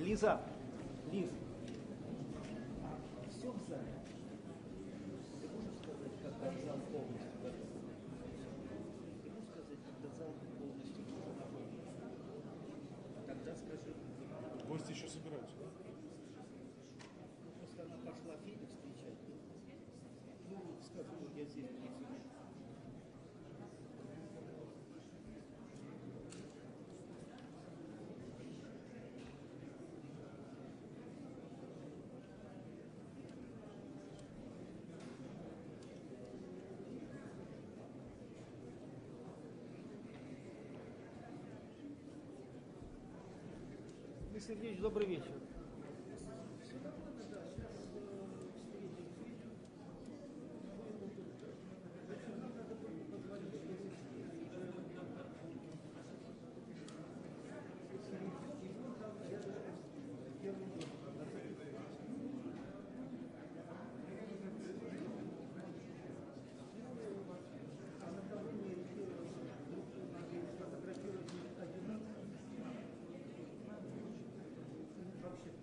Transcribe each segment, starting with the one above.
Лиза, Лиз, все в зале. Ты можешь сказать, когда зал полностью готов? Ты можешь сказать, когда зал полностью готов? Тогда скажи. Гости еще собираются, да? Просто она пошла Федю встречать. Ну, скажу, я здесь не сижу. Сергеевич, добрый вечер. Вообще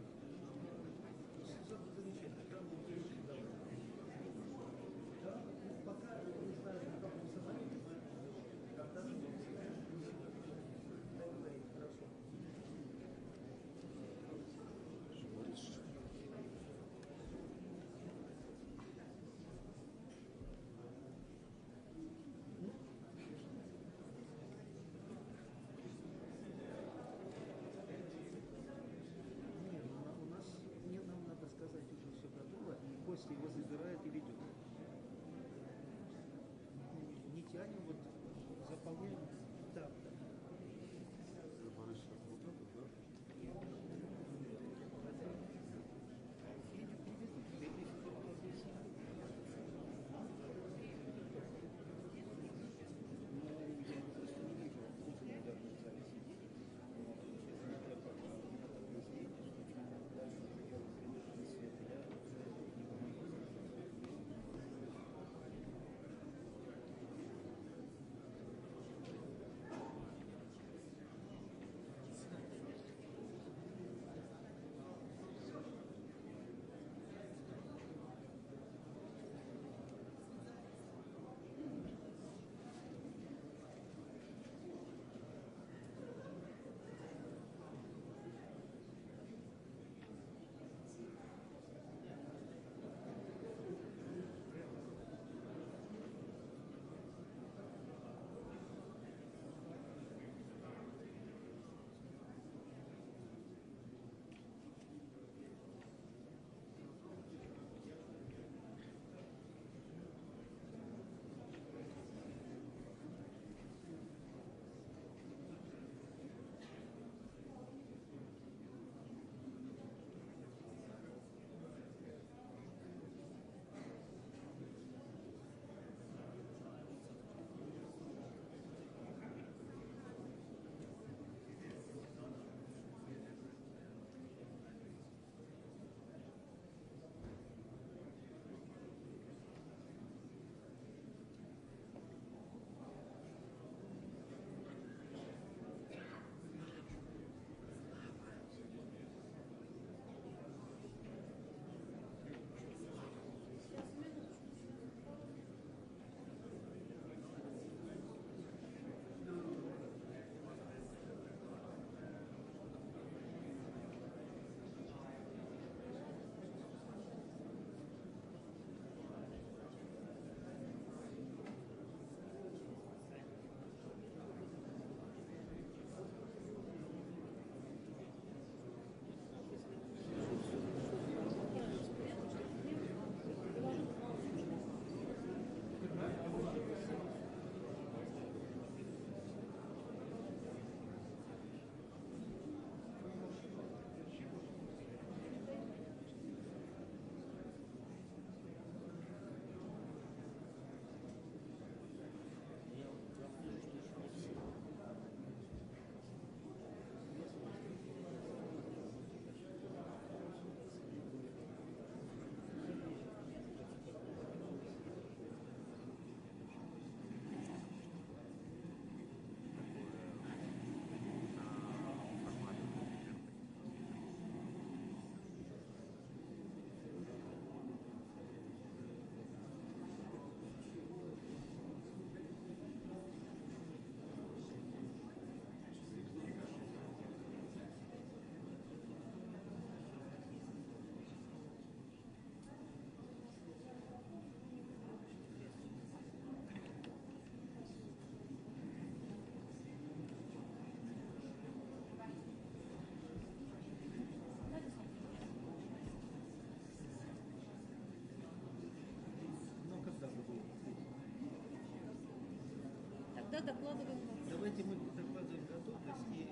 тогда докладываем вам. Давайте мы докладываем готовность и...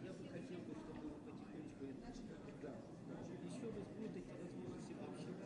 Я бы хотел, чтобы вы потихонечку... Да. Еще раз будут эти возможности пообщаться.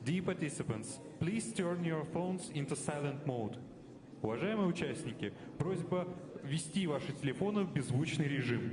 Dear participants, please turn your phones into silent mode. Уважаемые участники, просьба ввести ваши телефоны в беззвучный режим.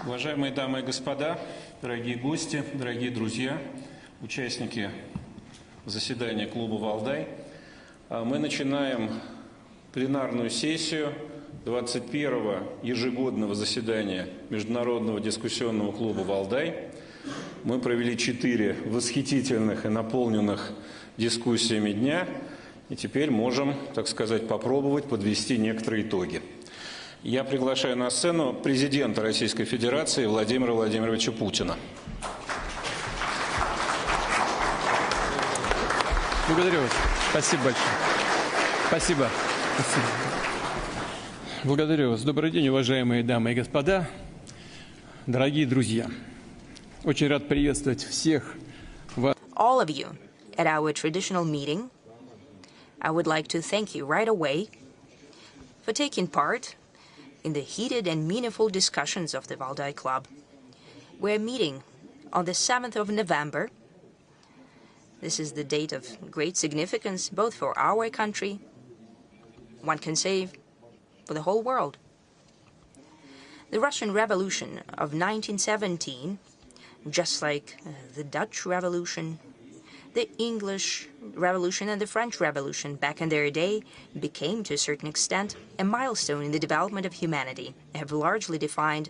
Уважаемые дамы и господа, дорогие гости, дорогие друзья, участники заседания клуба «Валдай», мы начинаем пленарную сессию 21-го ежегодного заседания Международного дискуссионного клуба «Валдай». Мы провели 4 восхитительных и наполненных дискуссиями дня, и теперь можем, так сказать, попробовать подвести некоторые итоги. Я приглашаю на сцену президента Российской Федерации Владимира Владимировича Путина. Благодарю вас. Спасибо большое. Спасибо. Спасибо. Благодарю вас. Добрый день, уважаемые дамы и господа, дорогие друзья. Очень рад приветствовать всех вас. All of you at our traditional meeting. I would like to thank you right away for taking part in the heated and meaningful discussions of the Valdai Club. We're meeting on the 7th of November. This is the date of great significance both for our country, one can say, for the whole world. The Russian Revolution of 1917, just like the Dutch Revolution, the English Revolution and the French Revolution back in their day became, to a certain extent, a milestone in the development of humanity, have largely defined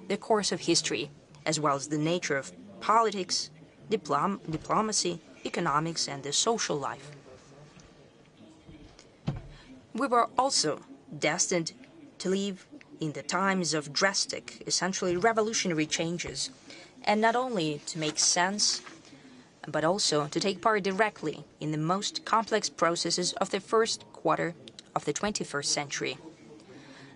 the course of history, as well as the nature of politics, diplomacy, economics, and the social life. We were also destined to live in the times of drastic, essentially revolutionary changes, and not only to make sense, but also to take part directly in the most complex processes of the first quarter of the 21st century.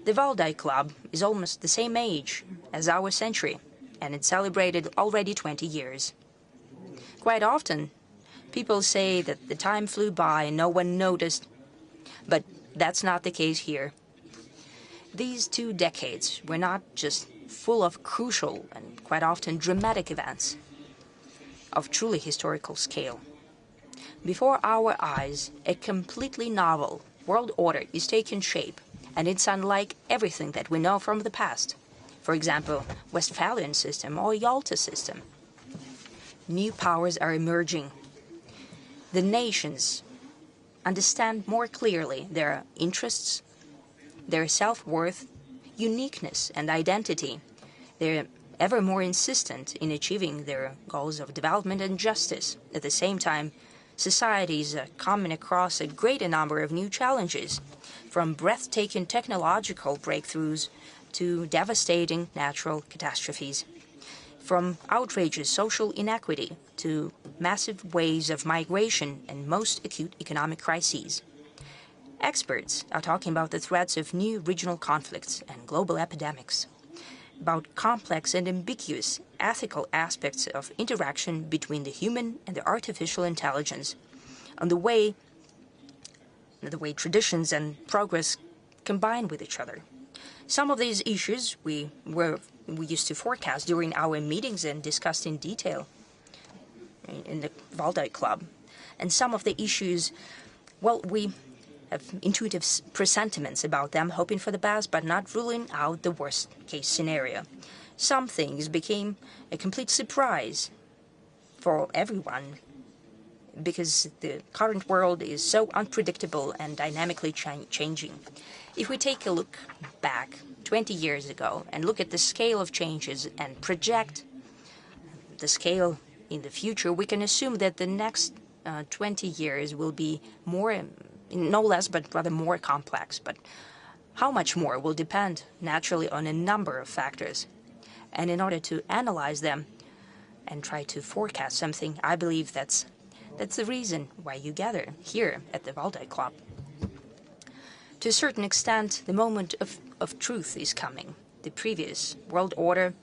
The Valdai Club is almost the same age as our century, and it celebrated already 20 years. Quite often, people say that the time flew by and no one noticed, but that's not the case here. These 2 decades were not just full of crucial and quite often dramatic events of truly historical scale. Before our eyes, a completely novel world order is taking shape, and it's unlike everything that we know from the past. For example, Westphalian system or Yalta system. New powers are emerging. The nations understand more clearly their interests, their self-worth, uniqueness, and identity. They're ever more insistent in achieving their goals of development and justice. At the same time, societies are coming across a greater number of new challenges, from breathtaking technological breakthroughs to devastating natural catastrophes, from outrageous social inequity to massive waves of migration and most acute economic crises. Experts are talking about the threats of new regional conflicts and global epidemics, about complex and ambiguous ethical aspects of interaction between the human and the artificial intelligence, on the way traditions and progress combine with each other. Some of these issues we used to forecast during our meetings and discussed in detail in the Valdai Club. And some of the issues, well, we have intuitive presentiments about them, hoping for the best, but not ruling out the worst-case scenario. Some things became a complete surprise for everyone because the current world is so unpredictable and dynamically changing. If we take a look back 20 years ago and look at the scale of changes and project the scale in the future, we can assume that the next 20 years will be more, no less, but rather more complex. But how much more will depend naturally on a number of factors. And in order to analyze them and try to forecast something, I believe that's the reason why you gather here at the Valdai Club. To a certain extent, the moment of truth is coming. The previous world order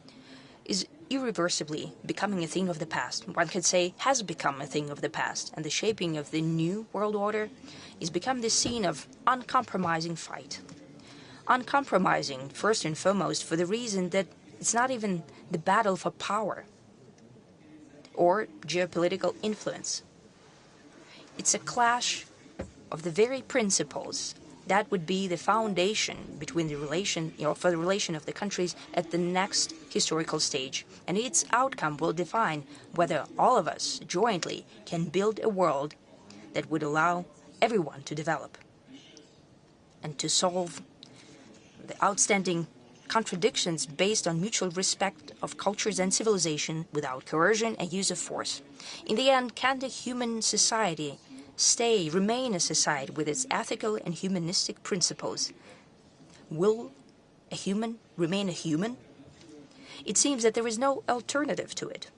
is irreversibly becoming a thing of the past. One could say has become a thing of the past, and the shaping of the new world order is become the scene of uncompromising fight. Uncompromising, first and foremost, for the reason that it's not even the battle for power or geopolitical influence. It's a clash of the very principles That would be the foundation between the relation, for the relation of the countries at the next historical stage. And its outcome will define whether all of us jointly can build a world that would allow everyone to develop and to solve the outstanding contradictions based on mutual respect of cultures and civilization without coercion and use of force. In the end, can the human society remain a society with its ethical and humanistic principles? Will a human remain a human? It seems that there is no alternative to it.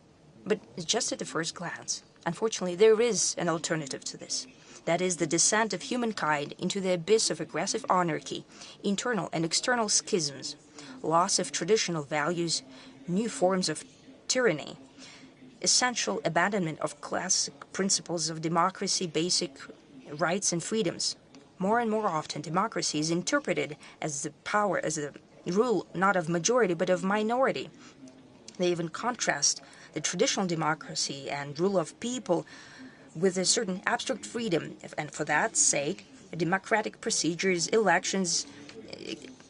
But just at the first glance, unfortunately, there is an alternative to this. That is the descent of humankind into the abyss of aggressive anarchy, internal and external schisms, loss of traditional values, new forms of tyranny, essential abandonment of classic principles of democracy, basic rights and freedoms. More and more often, democracy is interpreted as the power, as the rule not of majority but of minority. They even contrast the traditional democracy and rule of people with a certain abstract freedom, and for that sake, democratic procedures, elections,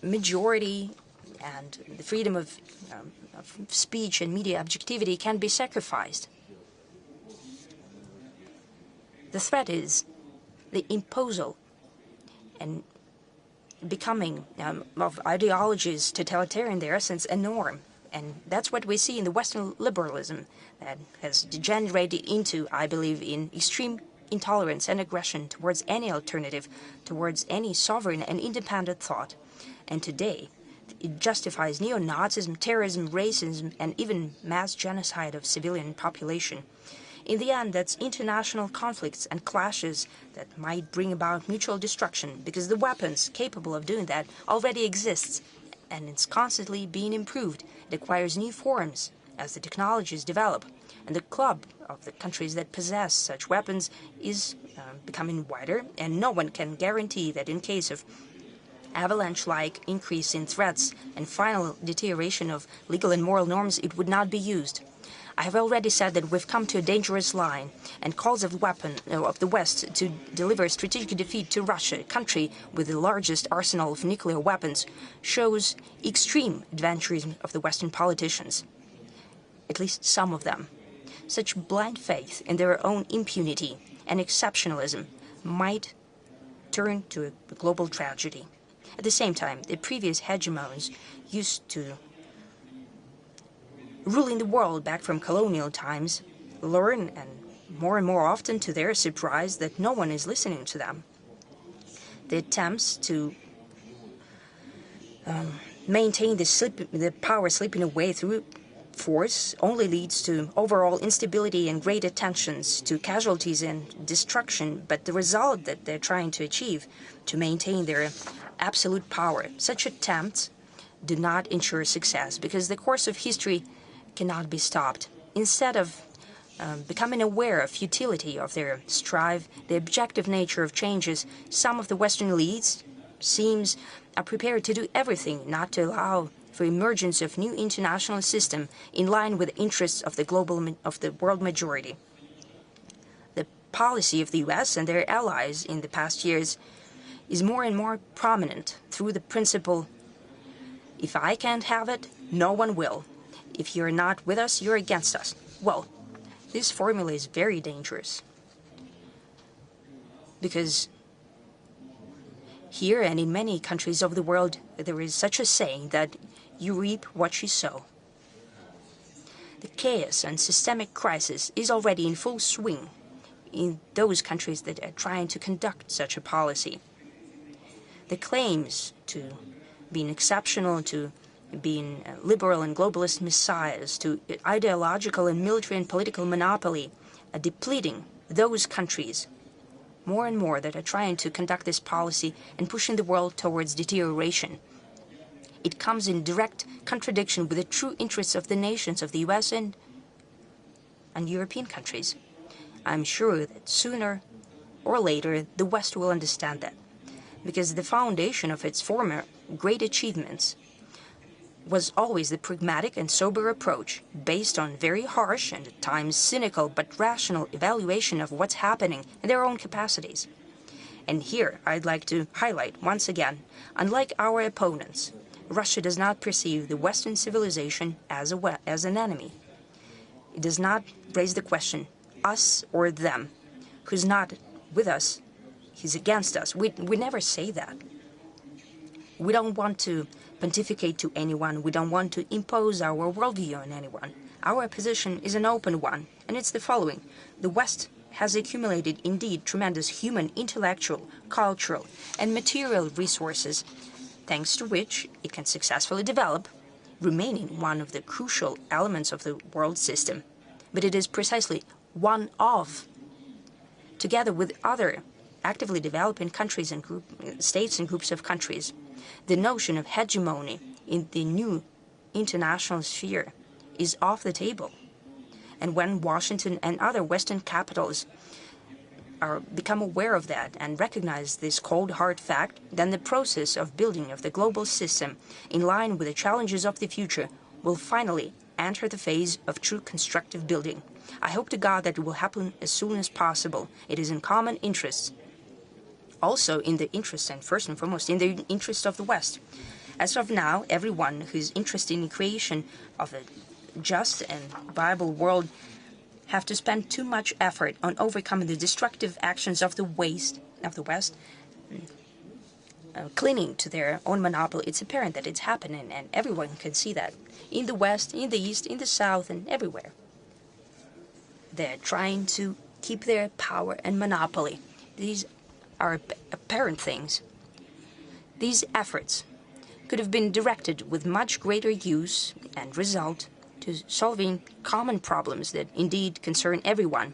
majority, and the freedom of speech and media objectivity can be sacrificed. The threat is the imposal and becoming of ideologies, totalitarian in their essence, a norm. And that's what we see in the Western liberalism that has degenerated into, I believe, in extreme intolerance and aggression towards any alternative, towards any sovereign and independent thought. And today, it justifies neo-Nazism, terrorism, racism, and even mass genocide of civilian population. In the end, that's international conflicts and clashes that might bring about mutual destruction, because the weapons capable of doing that already exists, and it's constantly being improved. It acquires new forms as the technologies develop, and the club of the countries that possess such weapons is becoming wider, and no one can guarantee that in case of avalanche-like increase in threats and final deterioration of legal and moral norms, it would not be used. I have already said that we've come to a dangerous line, and calls of the West to deliver strategic defeat to Russia, a country with the largest arsenal of nuclear weapons, shows extreme adventurism of the Western politicians, at least some of them. Such blind faith in their own impunity and exceptionalism might turn to a global tragedy. At the same time, the previous hegemons used to ruling the world back from colonial times learn, and more often to their surprise, that no one is listening to them. The attempts to maintain the power slipping away through force only leads to overall instability and great tensions, to casualties and destruction, but the result that they're trying to achieve to maintain their absolute power, such attempts do not ensure success, because the course of history cannot be stopped. Instead of becoming aware of futility of their strive, the objective nature of changes, some of the Western elites are prepared to do everything not to allow for emergence of new international system in line with the interests of the world majority. The policy of the US and their allies in the past years is more and more prominent through the principle, if I can't have it, no one will. If you're not with us, you're against us. Well, this formula is very dangerous, because here and in many countries of the world, there is such a saying that you reap what you sow. The chaos and systemic crisis is already in full swing in those countries that are trying to conduct such a policy. The claims to being exceptional, to being liberal and globalist messiahs, to ideological and military and political monopoly, are depleting those countries more and more that are trying to conduct this policy and pushing the world towards deterioration. It comes in direct contradiction with the true interests of the nations of the US and European countries. I'm sure that sooner or later the West will understand that, because the foundation of its former great achievements was always the pragmatic and sober approach, based on very harsh and at times cynical but rational evaluation of what's happening in their own capacities. And here I'd like to highlight once again, unlike our opponents, Russia does not perceive the Western civilization as an enemy. It does not raise the question, us or them. Who's not with us, he's against us. We never say that. We don't want to pontificate to anyone. We don't want to impose our worldview on anyone. Our position is an open one, and it's the following. The West has accumulated indeed tremendous human, intellectual, cultural, and material resources, thanks to which it can successfully develop, remaining one of the crucial elements of the world system. But it is precisely one of, together with other actively developing countries and states and groups of countries, the notion of hegemony in the new international sphere is off the table. And when Washington and other Western capitals become aware of that and recognize this cold hard fact, then the process of building of the global system in line with the challenges of the future will finally enter the phase of true constructive building. I hope to God that it will happen as soon as possible. It is in common interests, also in the interest and first and foremost in the interest of the West. As of now, everyone who is interested in the creation of a just and viable world have to spend too much effort on overcoming the destructive actions of the West, clinging to their own monopoly. It's apparent that it's happening, and everyone can see that. In the West, in the East, in the South, and everywhere. They're trying to keep their power and monopoly. These are apparent things. These efforts could have been directed with much greater use and result to solving common problems that indeed concern everyone.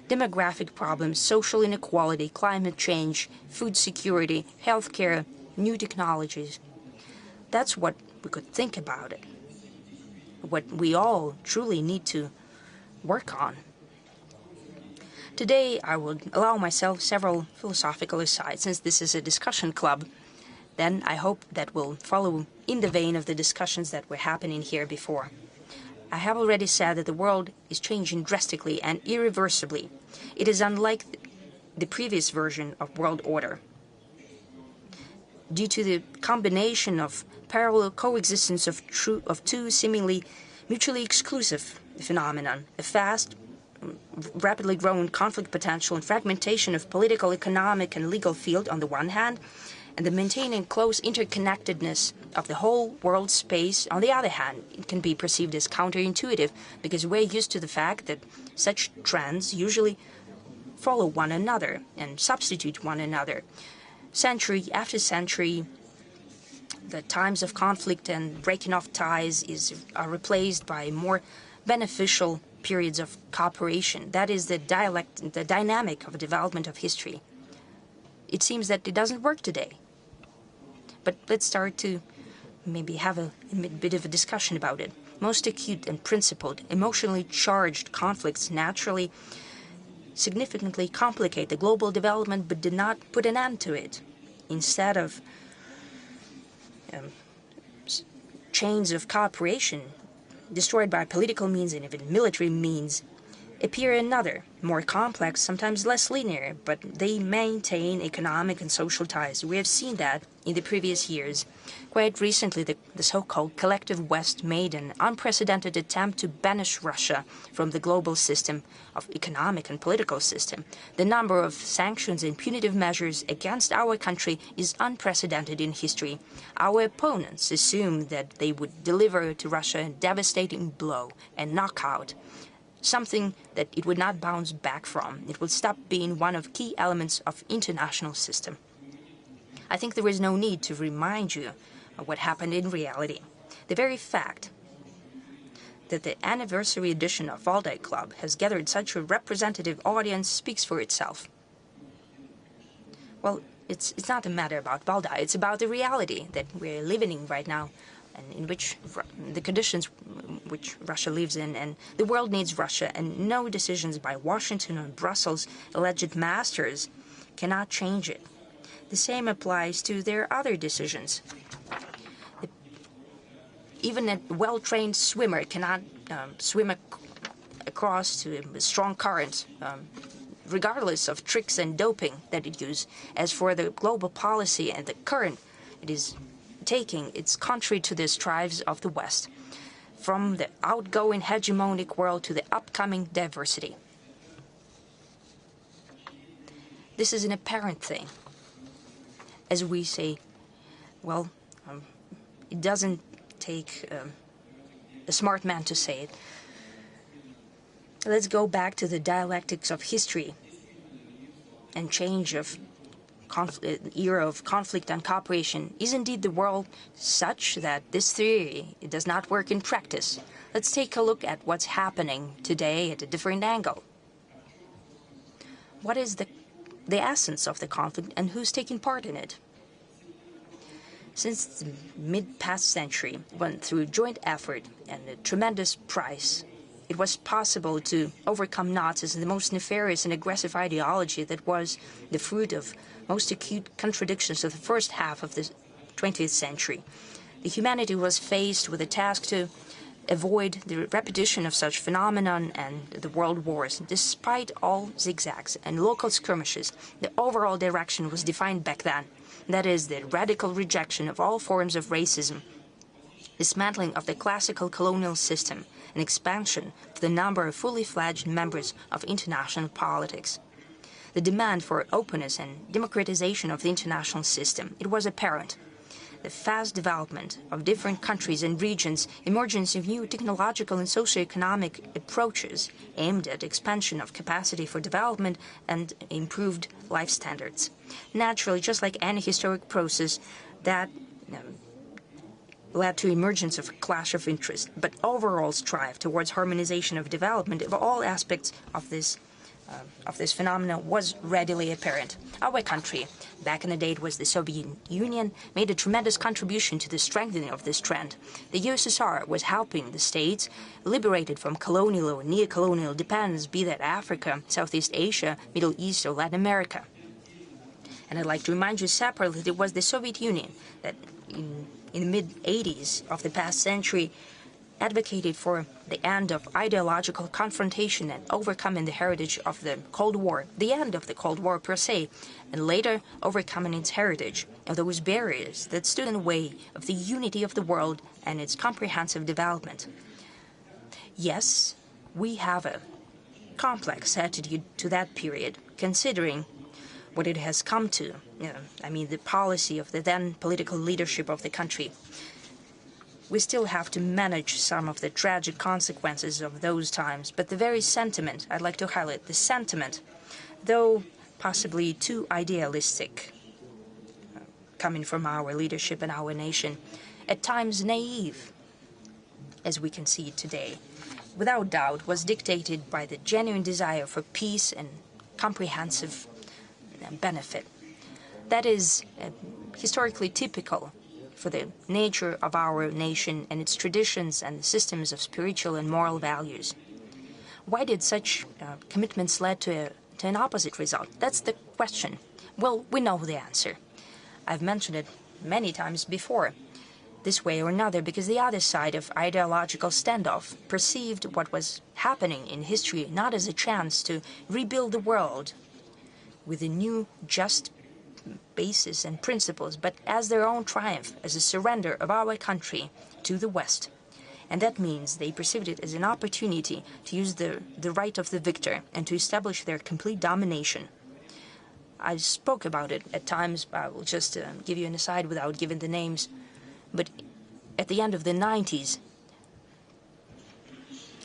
Demographic problems, social inequality, climate change, food security, healthcare, new technologies. That's what we could think about it. What we all truly need to work on. Today I will allow myself several philosophical asides, since this is a discussion club. Then I hope that will follow in the vein of the discussions that were happening here before. I have already said that the world is changing drastically and irreversibly. It is unlike the previous version of world order. Due to the combination of parallel coexistence of two seemingly mutually exclusive phenomena, a fast, rapidly growing conflict potential and fragmentation of political, economic, and legal field on the one hand, and the maintaining close interconnectedness of the whole world space, on the other hand, it can be perceived as counterintuitive because we're used to the fact that such trends usually follow one another and substitute one another. Century after century, the times of conflict and breaking off ties are replaced by more beneficial periods of cooperation. That is the dynamic of development of history. It seems that it doesn't work today. But let's start to maybe have a bit of a discussion about it. Most acute and principled, emotionally charged conflicts naturally significantly complicate the global development but did not put an end to it. Instead of chains of cooperation destroyed by political means and even military means, appear another, more complex, sometimes less linear, but they maintain economic and social ties. We have seen that in the previous years. Quite recently, the so-called collective West made an unprecedented attempt to banish Russia from the global system of economic and political system. The number of sanctions and punitive measures against our country is unprecedented in history. Our opponents assumed that they would deliver to Russia a devastating blow and knockout, something that it would not bounce back from. It would stop being one of key elements of international system. I think there is no need to remind you of what happened in reality. The very fact that the anniversary edition of Valdai Club has gathered such a representative audience speaks for itself. Well, it's not a matter about Valdai, it's about the reality that we're living in right now, and in which the conditions which Russia lives in, and the world needs Russia, and no decisions by Washington or Brussels' alleged masters cannot change it. The same applies to their other decisions. Even a well-trained swimmer cannot swim across to a strong current regardless of tricks and doping that it uses. As for the global policy and the current it is taking, it's contrary to the strives of the West, from the outgoing hegemonic world to the upcoming diversity. This is an apparent thing. As we say, well, it doesn't take a smart man to say it. Let's go back to the dialectics of history and change of era of conflict and cooperation. Is indeed the world such that this theory it does not work in practice? Let's take a look at what's happening today at a different angle. What is the essence of the conflict and who's taking part in it? Since the mid-past century, when through joint effort and a tremendous price, it was possible to overcome Nazis and the most nefarious and aggressive ideology that was the fruit of most acute contradictions of the first half of the 20th century. The humanity was faced with a task to avoid the repetition of such phenomenon and the world wars. Despite all zigzags and local skirmishes, the overall direction was defined back then. That is, the radical rejection of all forms of racism, dismantling of the classical colonial system, and expansion of the number of fully fledged members of international politics. The demand for openness and democratization of the international system, it was apparent. The fast development of different countries and regions, emergence of new technological and socio-economic approaches aimed at expansion of capacity for development and improved life standards. Naturally, just like any historic process, that led to emergence of a clash of interest, but overall strive towards harmonization of development of all aspects of this phenomenon was readily apparent. Our country, back in the day it was the Soviet Union, made a tremendous contribution to the strengthening of this trend. The USSR was helping the states liberated from colonial or neo-colonial dependence, be that Africa, Southeast Asia, Middle East or Latin America. And I'd like to remind you separately that it was the Soviet Union that in the mid-80s of the past century advocated for the end of ideological confrontation and overcoming the heritage of the Cold War, the end of the Cold War per se, and later overcoming its heritage of those barriers that stood in the way of the unity of the world and its comprehensive development. Yes, we have a complex attitude to that period, considering what it has come to, the policy of the then political leadership of the country. We still have to manage some of the tragic consequences of those times, but the very sentiment, I'd like to highlight the sentiment, though possibly too idealistic, coming from our leadership and our nation, at times naive, as we can see today, without doubt was dictated by the genuine desire for peace and comprehensive benefit. That is historically typical for the nature of our nation and its traditions and systems of spiritual and moral values. Why did such commitments lead to an opposite result? That's the question. Well, we know the answer. I've mentioned it many times before, this way or another, because the other side of ideological standoff perceived what was happening in history not as a chance to rebuild the world with a new just basis and principles, but as their own triumph, as a surrender of our country to the West. And that means they perceived it as an opportunity to use the right of the victor and to establish their complete domination. I spoke about it at times. I will just give you an aside without giving the names. But at the end of the 90s,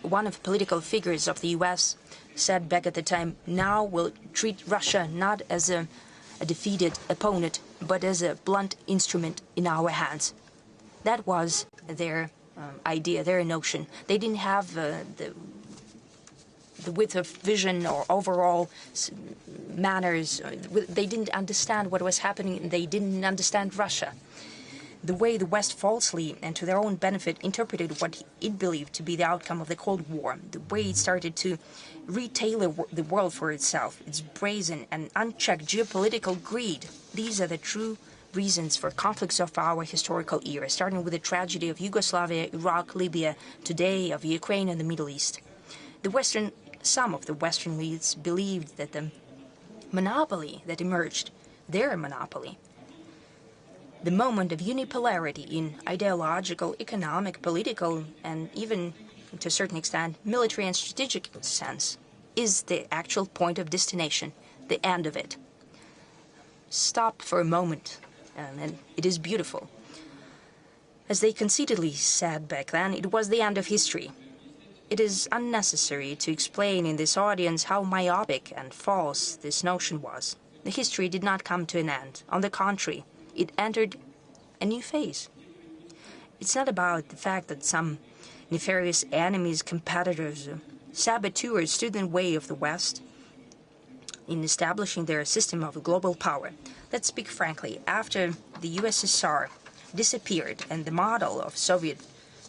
one of the political figures of the U.S. said back at the time, now we'll treat Russia not as a defeated opponent, but as a blunt instrument in our hands. That was their idea, their notion. They didn't have the width of vision or overall manners. They didn't understand what was happening. They didn't understand Russia. The way the West falsely and to their own benefit interpreted what it believed to be the outcome of the Cold War, the way it started to retailor the world for itself, its brazen and unchecked geopolitical greed. These are the true reasons for conflicts of our historical era, starting with the tragedy of Yugoslavia, Iraq, Libya, today of Ukraine and the Middle East. The Western some of the Western elites believed that the monopoly that emerged, their monopoly, the moment of unipolarity in ideological, economic, political, and even, to a certain extent, military and strategic sense, is the actual point of destination, the end of it. Stop for a moment, and it is beautiful. As they conceitedly said back then, it was the end of history. It is unnecessary to explain in this audience how myopic and false this notion was. The history did not come to an end. On the contrary, it entered a new phase. It's not about the fact that some nefarious enemies, competitors, saboteurs stood in the way of the West in establishing their system of global power. Let's speak frankly. After the USSR disappeared and the model of Soviet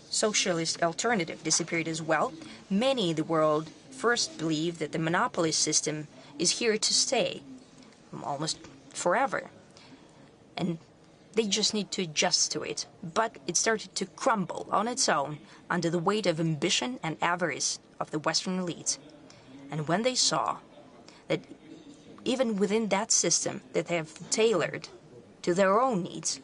socialist alternative disappeared as well, many in the world first believed that the monopoly system is here to stay, almost forever. And they just need to adjust to it. But it started to crumble on its own under the weight of ambition and avarice of the Western elites. And when they saw that even within that system that they have tailored to their own needs,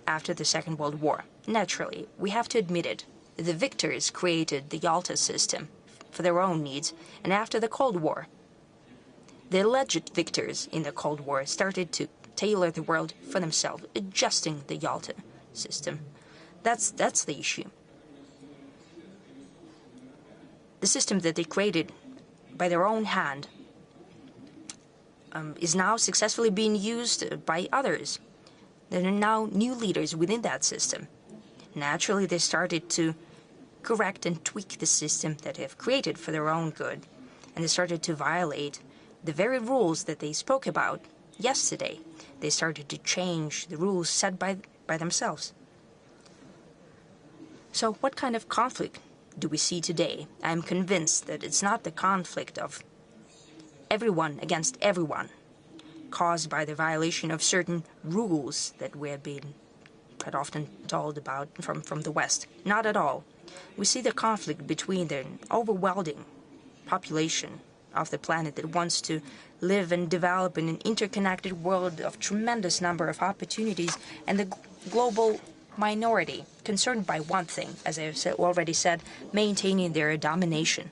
after the Second World War, naturally, we have to admit it, the victors created the Yalta system for their own needs, and after the Cold War, the alleged victors in the Cold War started to tailor the world for themselves, adjusting the Yalta system. That's the issue. The system that they created by their own hand is now successfully being used by others. There are now new leaders within that system. Naturally, they started to correct and tweak the system that they have created for their own good, and they started to violate the very rules that they spoke about yesterday. They started to change the rules set by themselves. So what kind of conflict do we see today? I'm convinced that it's not the conflict of everyone against everyone, caused by the violation of certain rules that we have been quite often told about from the West. Not at all. We see the conflict between the overwhelming population of the planet that wants to live and develop in an interconnected world of tremendous number of opportunities, and the global minority concerned by one thing, as I have already said, maintaining their domination.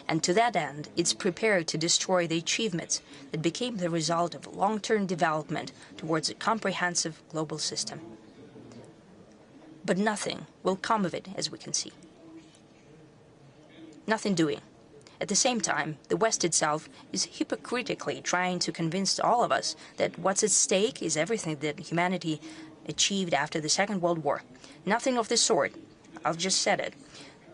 And to that end, it's prepared to destroy the achievements that became the result of long-term development towards a comprehensive global system. But nothing will come of it, as we can see. Nothing doing. At the same time, the West itself is hypocritically trying to convince all of us that what's at stake is everything that humanity achieved after the Second World War. Nothing of the sort. I've just said it.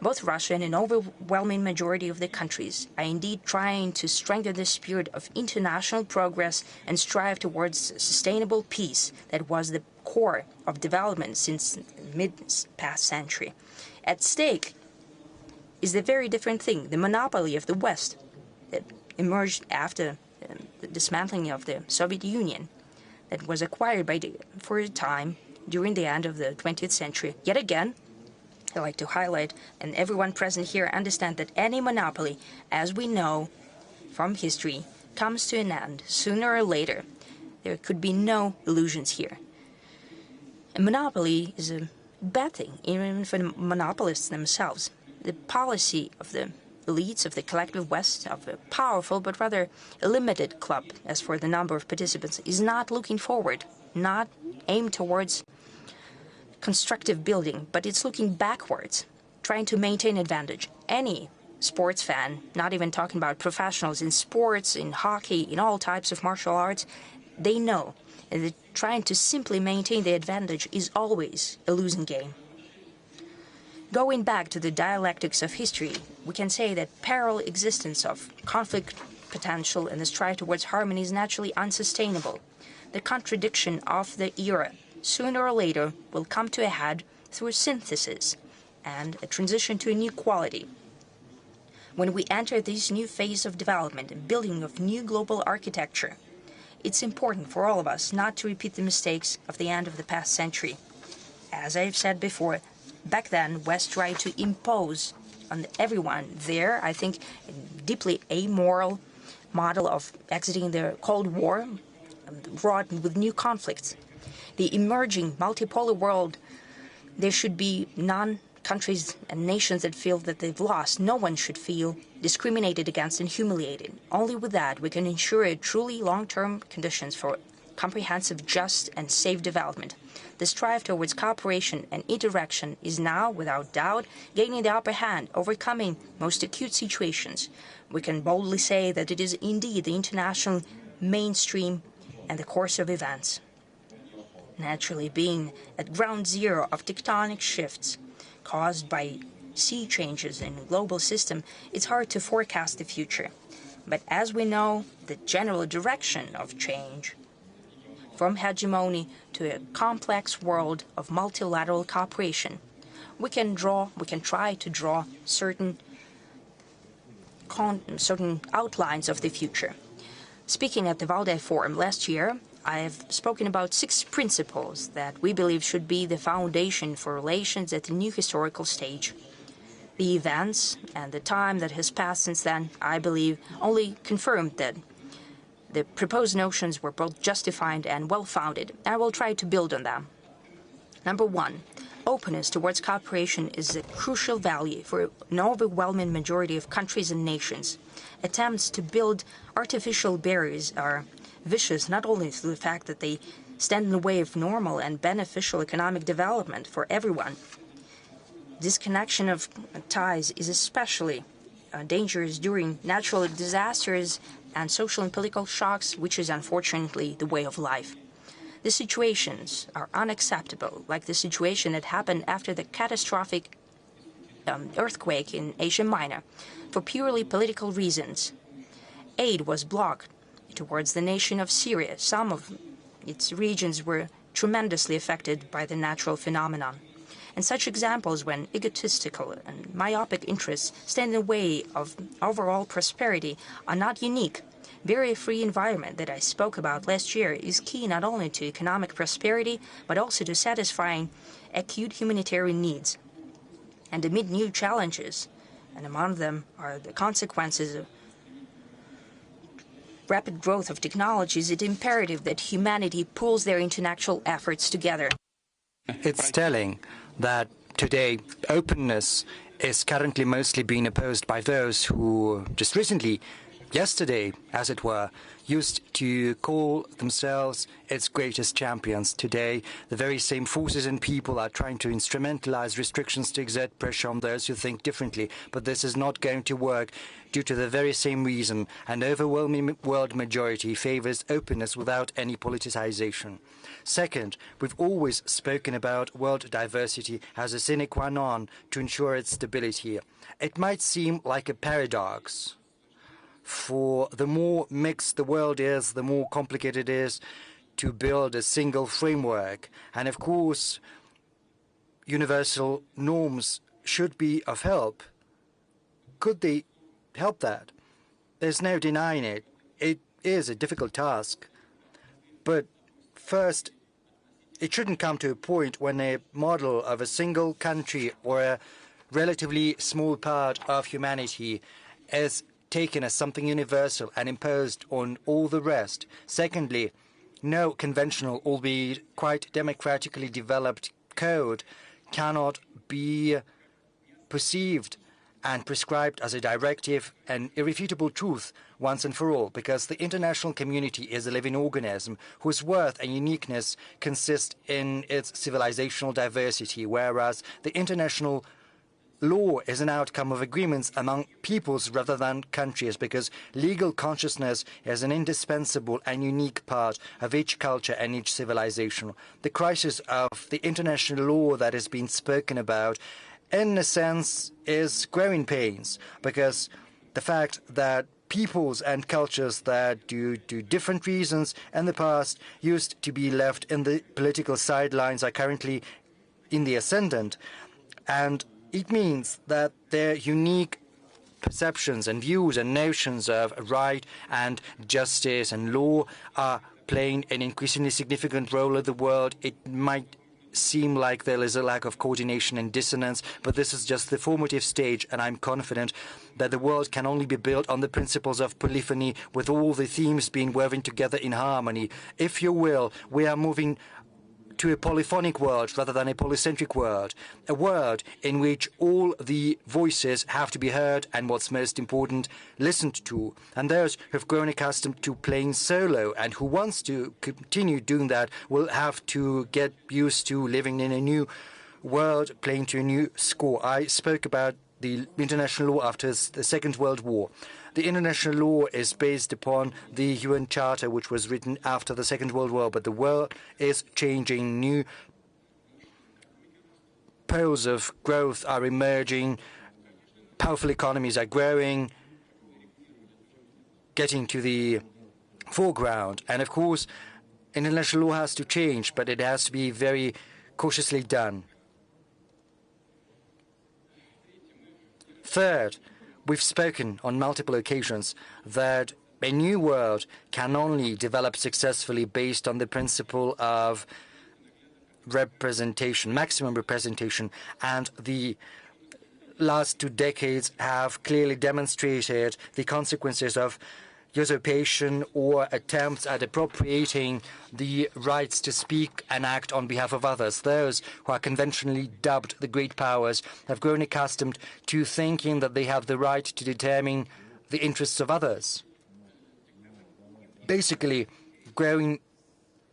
Both Russia and an overwhelming majority of the countries are indeed trying to strengthen the spirit of international progress and strive towards sustainable peace that was the core of development since the mid-past century. At stake is the very different thing, the monopoly of the West that emerged after the dismantling of the Soviet Union, that was acquired for a time during the end of the 20th century. Yet again, I like to highlight, and everyone present here understand that any monopoly, as we know from history, comes to an end sooner or later. There could be no illusions here. A monopoly is a bad thing, even for the monopolists themselves. The policy of the elites of the collective West, of a powerful but rather a limited club, as for the number of participants, is not looking forward, not aimed towards constructive building, but it's looking backwards, trying to maintain advantage. Any sports fan, not even talking about professionals in sports, in hockey, in all types of martial arts, they know that trying to simply maintain the advantage is always a losing game. Going back to the dialectics of history, we can say that parallel existence of conflict potential and the strive towards harmony is naturally unsustainable. The contradiction of the era sooner or later will come to a head through synthesis and a transition to inequality. When we enter this new phase of development and building of new global architecture, it's important for all of us not to repeat the mistakes of the end of the past century. As I have said before, back then, West tried to impose on everyone there, I think, a deeply amoral model of exiting the Cold War, wrought with new conflicts. The emerging multipolar world, there should be countries and nations that feel that they've lost. No one should feel discriminated against and humiliated. Only with that we can ensure a truly long-term conditions for comprehensive, just, and safe development. The strive towards cooperation and interaction is now, without doubt, gaining the upper hand, overcoming most acute situations. We can boldly say that it is indeed the international mainstream and the course of events. Naturally, being at ground zero of tectonic shifts caused by sea changes in the global system, it's hard to forecast the future. But as we know, the general direction of change from hegemony to a complex world of multilateral cooperation, we can try to draw certain outlines of the future. Speaking at the Valdai Forum last year, I have spoken about 6 principles that we believe should be the foundation for relations at the new historical stage. The events and the time that has passed since then, I believe, only confirmed that the proposed notions were both justified and well-founded. I will try to build on them. Number 1, openness towards cooperation is a crucial value for an overwhelming majority of countries and nations. Attempts to build artificial barriers are vicious not only through the fact that they stand in the way of normal and beneficial economic development for everyone. Disconnection of ties is especially dangerous during natural disasters and social and political shocks, which is unfortunately the way of life. The situations are unacceptable, like the situation that happened after the catastrophic earthquake in Asia Minor. For purely political reasons, aid was blocked towards the nation of Syria. Some of its regions were tremendously affected by the natural phenomenon. And such examples when egotistical and myopic interests stand in the way of overall prosperity are not unique. Very free environment that I spoke about last year is key not only to economic prosperity, but also to satisfying acute humanitarian needs. And amid new challenges, and among them are the consequences of rapid growth of technologies, it's imperative that humanity pools their intellectual efforts together. It's telling that today openness is currently mostly being opposed by those who just recently, yesterday, as it were, used to call themselves its greatest champions. Today, the very same forces and people are trying to instrumentalize restrictions to exert pressure on those who think differently. But this is not going to work due to the very same reason. An overwhelming world majority favors openness without any politicization. Second, we've always spoken about world diversity as a sine qua non to ensure its stability. It might seem like a paradox. For the more mixed the world is, the more complicated it is to build a single framework. And of course, universal norms should be of help. Could they help that? There's no denying it. It is a difficult task. But first, it shouldn't come to a point when a model of a single country or a relatively small part of humanity is taken as something universal and imposed on all the rest. Secondly, no conventional, albeit quite democratically developed code cannot be perceived and prescribed as a directive and irrefutable truth once and for all, because the international community is a living organism whose worth and uniqueness consist in its civilizational diversity, whereas the international law is an outcome of agreements among peoples rather than countries, because legal consciousness is an indispensable and unique part of each culture and each civilization. The crisis of the international law that has been spoken about, in a sense, is growing pains, because the fact that peoples and cultures that, due to different reasons in the past, used to be left in the political sidelines are currently in the ascendant. And it means that their unique perceptions and views and notions of right and justice and law are playing an increasingly significant role in the world. It might seem like there is a lack of coordination and dissonance, but this is just the formative stage, and I'm confident that the world can only be built on the principles of polyphony, with all the themes being woven together in harmony. If you will, we are moving to a polyphonic world rather than a polycentric world, a world in which all the voices have to be heard and, what's most important, listened to. And those who have grown accustomed to playing solo and who wants to continue doing that will have to get used to living in a new world, playing to a new score. I spoke about the international law after the Second World War. The international law is based upon the UN Charter, which was written after the Second World War, but the world is changing. New poles of growth are emerging, powerful economies are growing, getting to the foreground. And of course, international law has to change, but it has to be very cautiously done. Third, we've spoken on multiple occasions that a new world can only develop successfully based on the principle of representation, maximum representation, and the last 2 decades have clearly demonstrated the consequences of usurpation or attempts at appropriating the rights to speak and act on behalf of others. Those who are conventionally dubbed the great powers have grown accustomed to thinking that they have the right to determine the interests of others. Basically, growing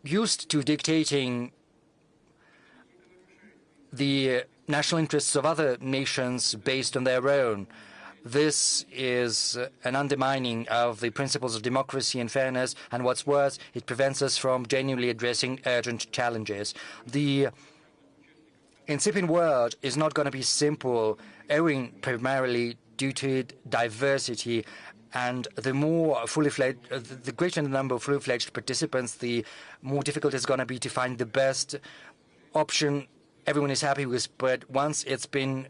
used to dictating the national interests of other nations based on their own. This is an undermining of the principles of democracy and fairness, and what's worse, it prevents us from genuinely addressing urgent challenges. The incipient world is not going to be simple, owing primarily due to diversity, and the more fully-fledged, the greater the number of fully-fledged participants, the more difficult it's going to be to find the best option everyone is happy with. But once it's been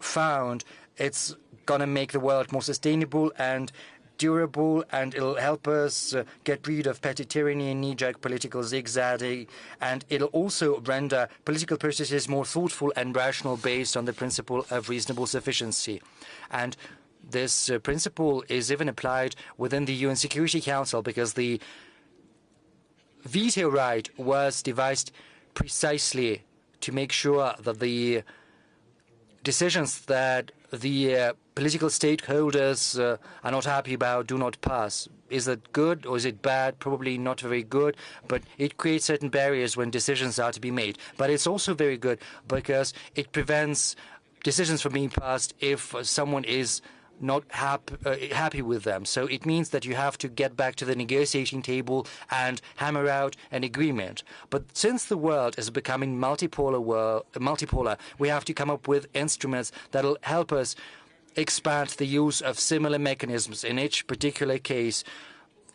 found, it's going to make the world more sustainable and durable, and it'll help us get rid of petty tyranny and knee-jerk political zigzagging, and it'll also render political processes more thoughtful and rational based on the principle of reasonable sufficiency. And this principle is even applied within the UN Security Council, because the veto right was devised precisely to make sure that the decisions that the political stakeholders are not happy about do not pass. Is it good or is it bad? Probably not very good, but it creates certain barriers when decisions are to be made. But it's also very good because it prevents decisions from being passed if someone is not happy with them. So it means that you have to get back to the negotiating table and hammer out an agreement. But since the world is becoming multipolar, we have to come up with instruments that will help us expand the use of similar mechanisms. In each particular case,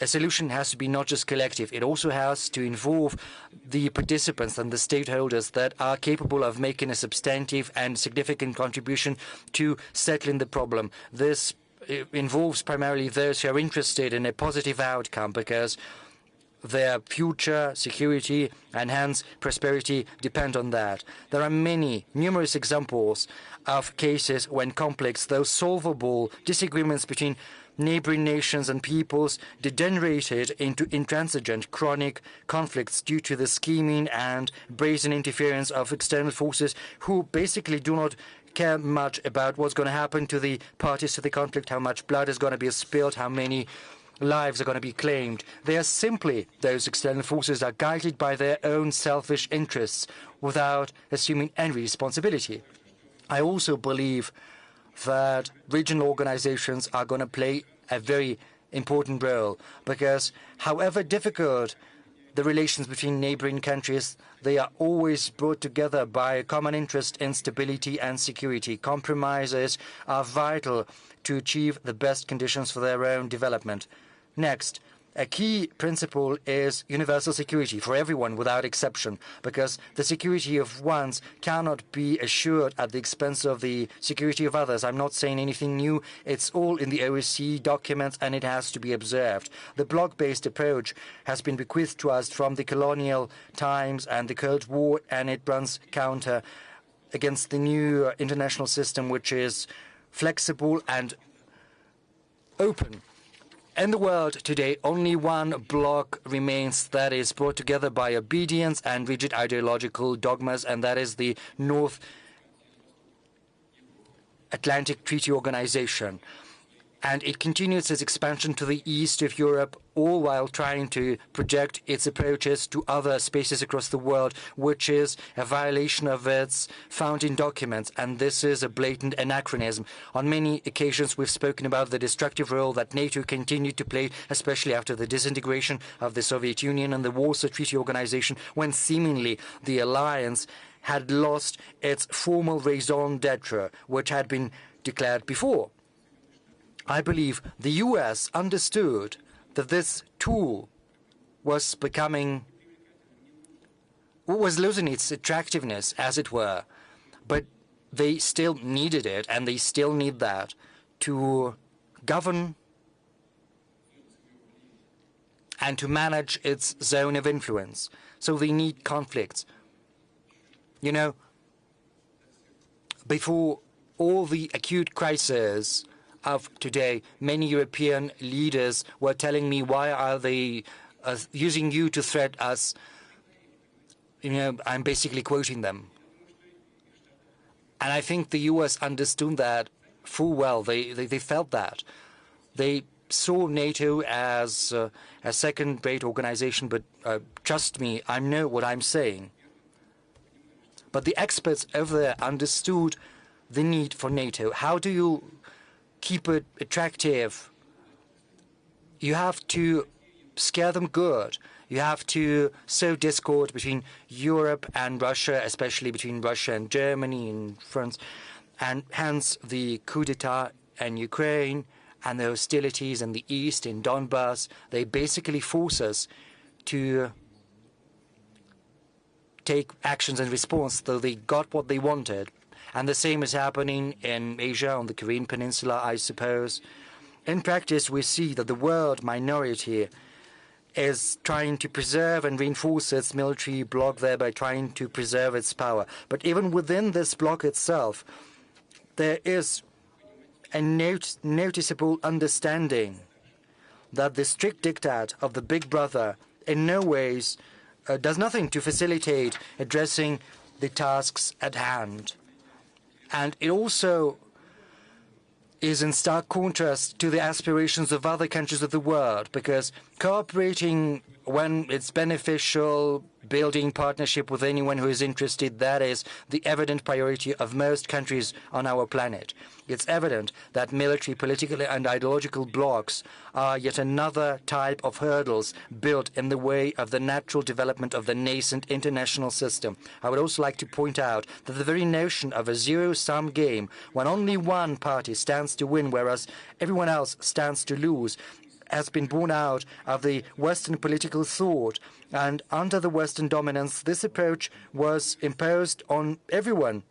a solution has to be not just collective, it also has to involve the participants and the stakeholders that are capable of making a substantive and significant contribution to settling the problem. This involves primarily those who are interested in a positive outcome, because their future security and hence prosperity depend on that. There are numerous examples of cases when complex, though solvable, disagreements between neighboring nations and peoples degenerated into intransigent, chronic conflicts due to the scheming and brazen interference of external forces who basically do not care much about what's going to happen to the parties to the conflict, how much blood is going to be spilled, how many lives are going to be claimed. They are simply, those external forces are guided by their own selfish interests without assuming any responsibility. I also believe that regional organizations are going to play a very important role, because however difficult the relations between neighboring countries, they are always brought together by a common interest in stability and security. Compromises are vital to achieve the best conditions for their own development. Next, a key principle is universal security for everyone without exception, because the security of ones cannot be assured at the expense of the security of others. I'm not saying anything new. It's all in the OSCE documents, and it has to be observed. The bloc-based approach has been bequeathed to us from the colonial times and the Cold War, and it runs counter against the new international system, which is flexible and open. In the world today, only one bloc remains that is brought together by obedience and rigid ideological dogmas, and that is the North Atlantic Treaty Organization. And it continues its expansion to the east of Europe, all while trying to project its approaches to other spaces across the world, which is a violation of its founding documents. And this is a blatant anachronism. On many occasions, we've spoken about the destructive role that NATO continued to play, especially after the disintegration of the Soviet Union and the Warsaw Treaty Organization, when seemingly the alliance had lost its formal raison d'etre, which had been declared before. I believe the US understood that this tool was losing its attractiveness, as it were, but they still needed it, and they still need that to govern and to manage its zone of influence. So they need conflicts. You know, before all the acute crises of today, many European leaders were telling me, why are they using you to threat us? You know, I'm basically quoting them. And I think the US understood that full well. They felt that. They saw NATO as a second-rate organization, but trust me, I know what I'm saying. But the experts over there understood the need for NATO. How do you keep it attractive? You have to scare them good. You have to sow discord between Europe and Russia, especially between Russia and Germany and France, and hence the coup d'etat in Ukraine and the hostilities in the east, in Donbass. They basically force us to take actions in response, though they got what they wanted. And the same is happening in Asia, on the Korean Peninsula, I suppose. In practice, we see that the world minority is trying to preserve and reinforce its military bloc, thereby trying to preserve its power. But even within this bloc itself, there is a noticeable understanding that the strict diktat of the big brother in no ways does nothing to facilitate addressing the tasks at hand. And it also is in stark contrast to the aspirations of other countries of the world, because cooperating when it's beneficial, building partnership with anyone who is interested, that is the evident priority of most countries on our planet. It's evident that military, political, and ideological blocs are yet another type of hurdles built in the way of the natural development of the nascent international system. I would also like to point out that the very notion of a zero-sum game, when only one party stands to win, whereas everyone else stands to lose, has been born out of the Western political thought. And under the Western dominance, this approach was imposed on everyone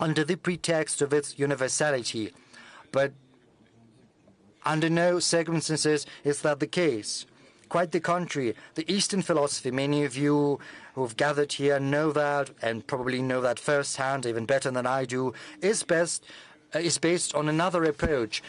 under the pretext of its universality. But under no circumstances is that the case. Quite the contrary. The Eastern philosophy, many of you who've gathered here know that, and probably know that firsthand, even better than I do, is based on another approach.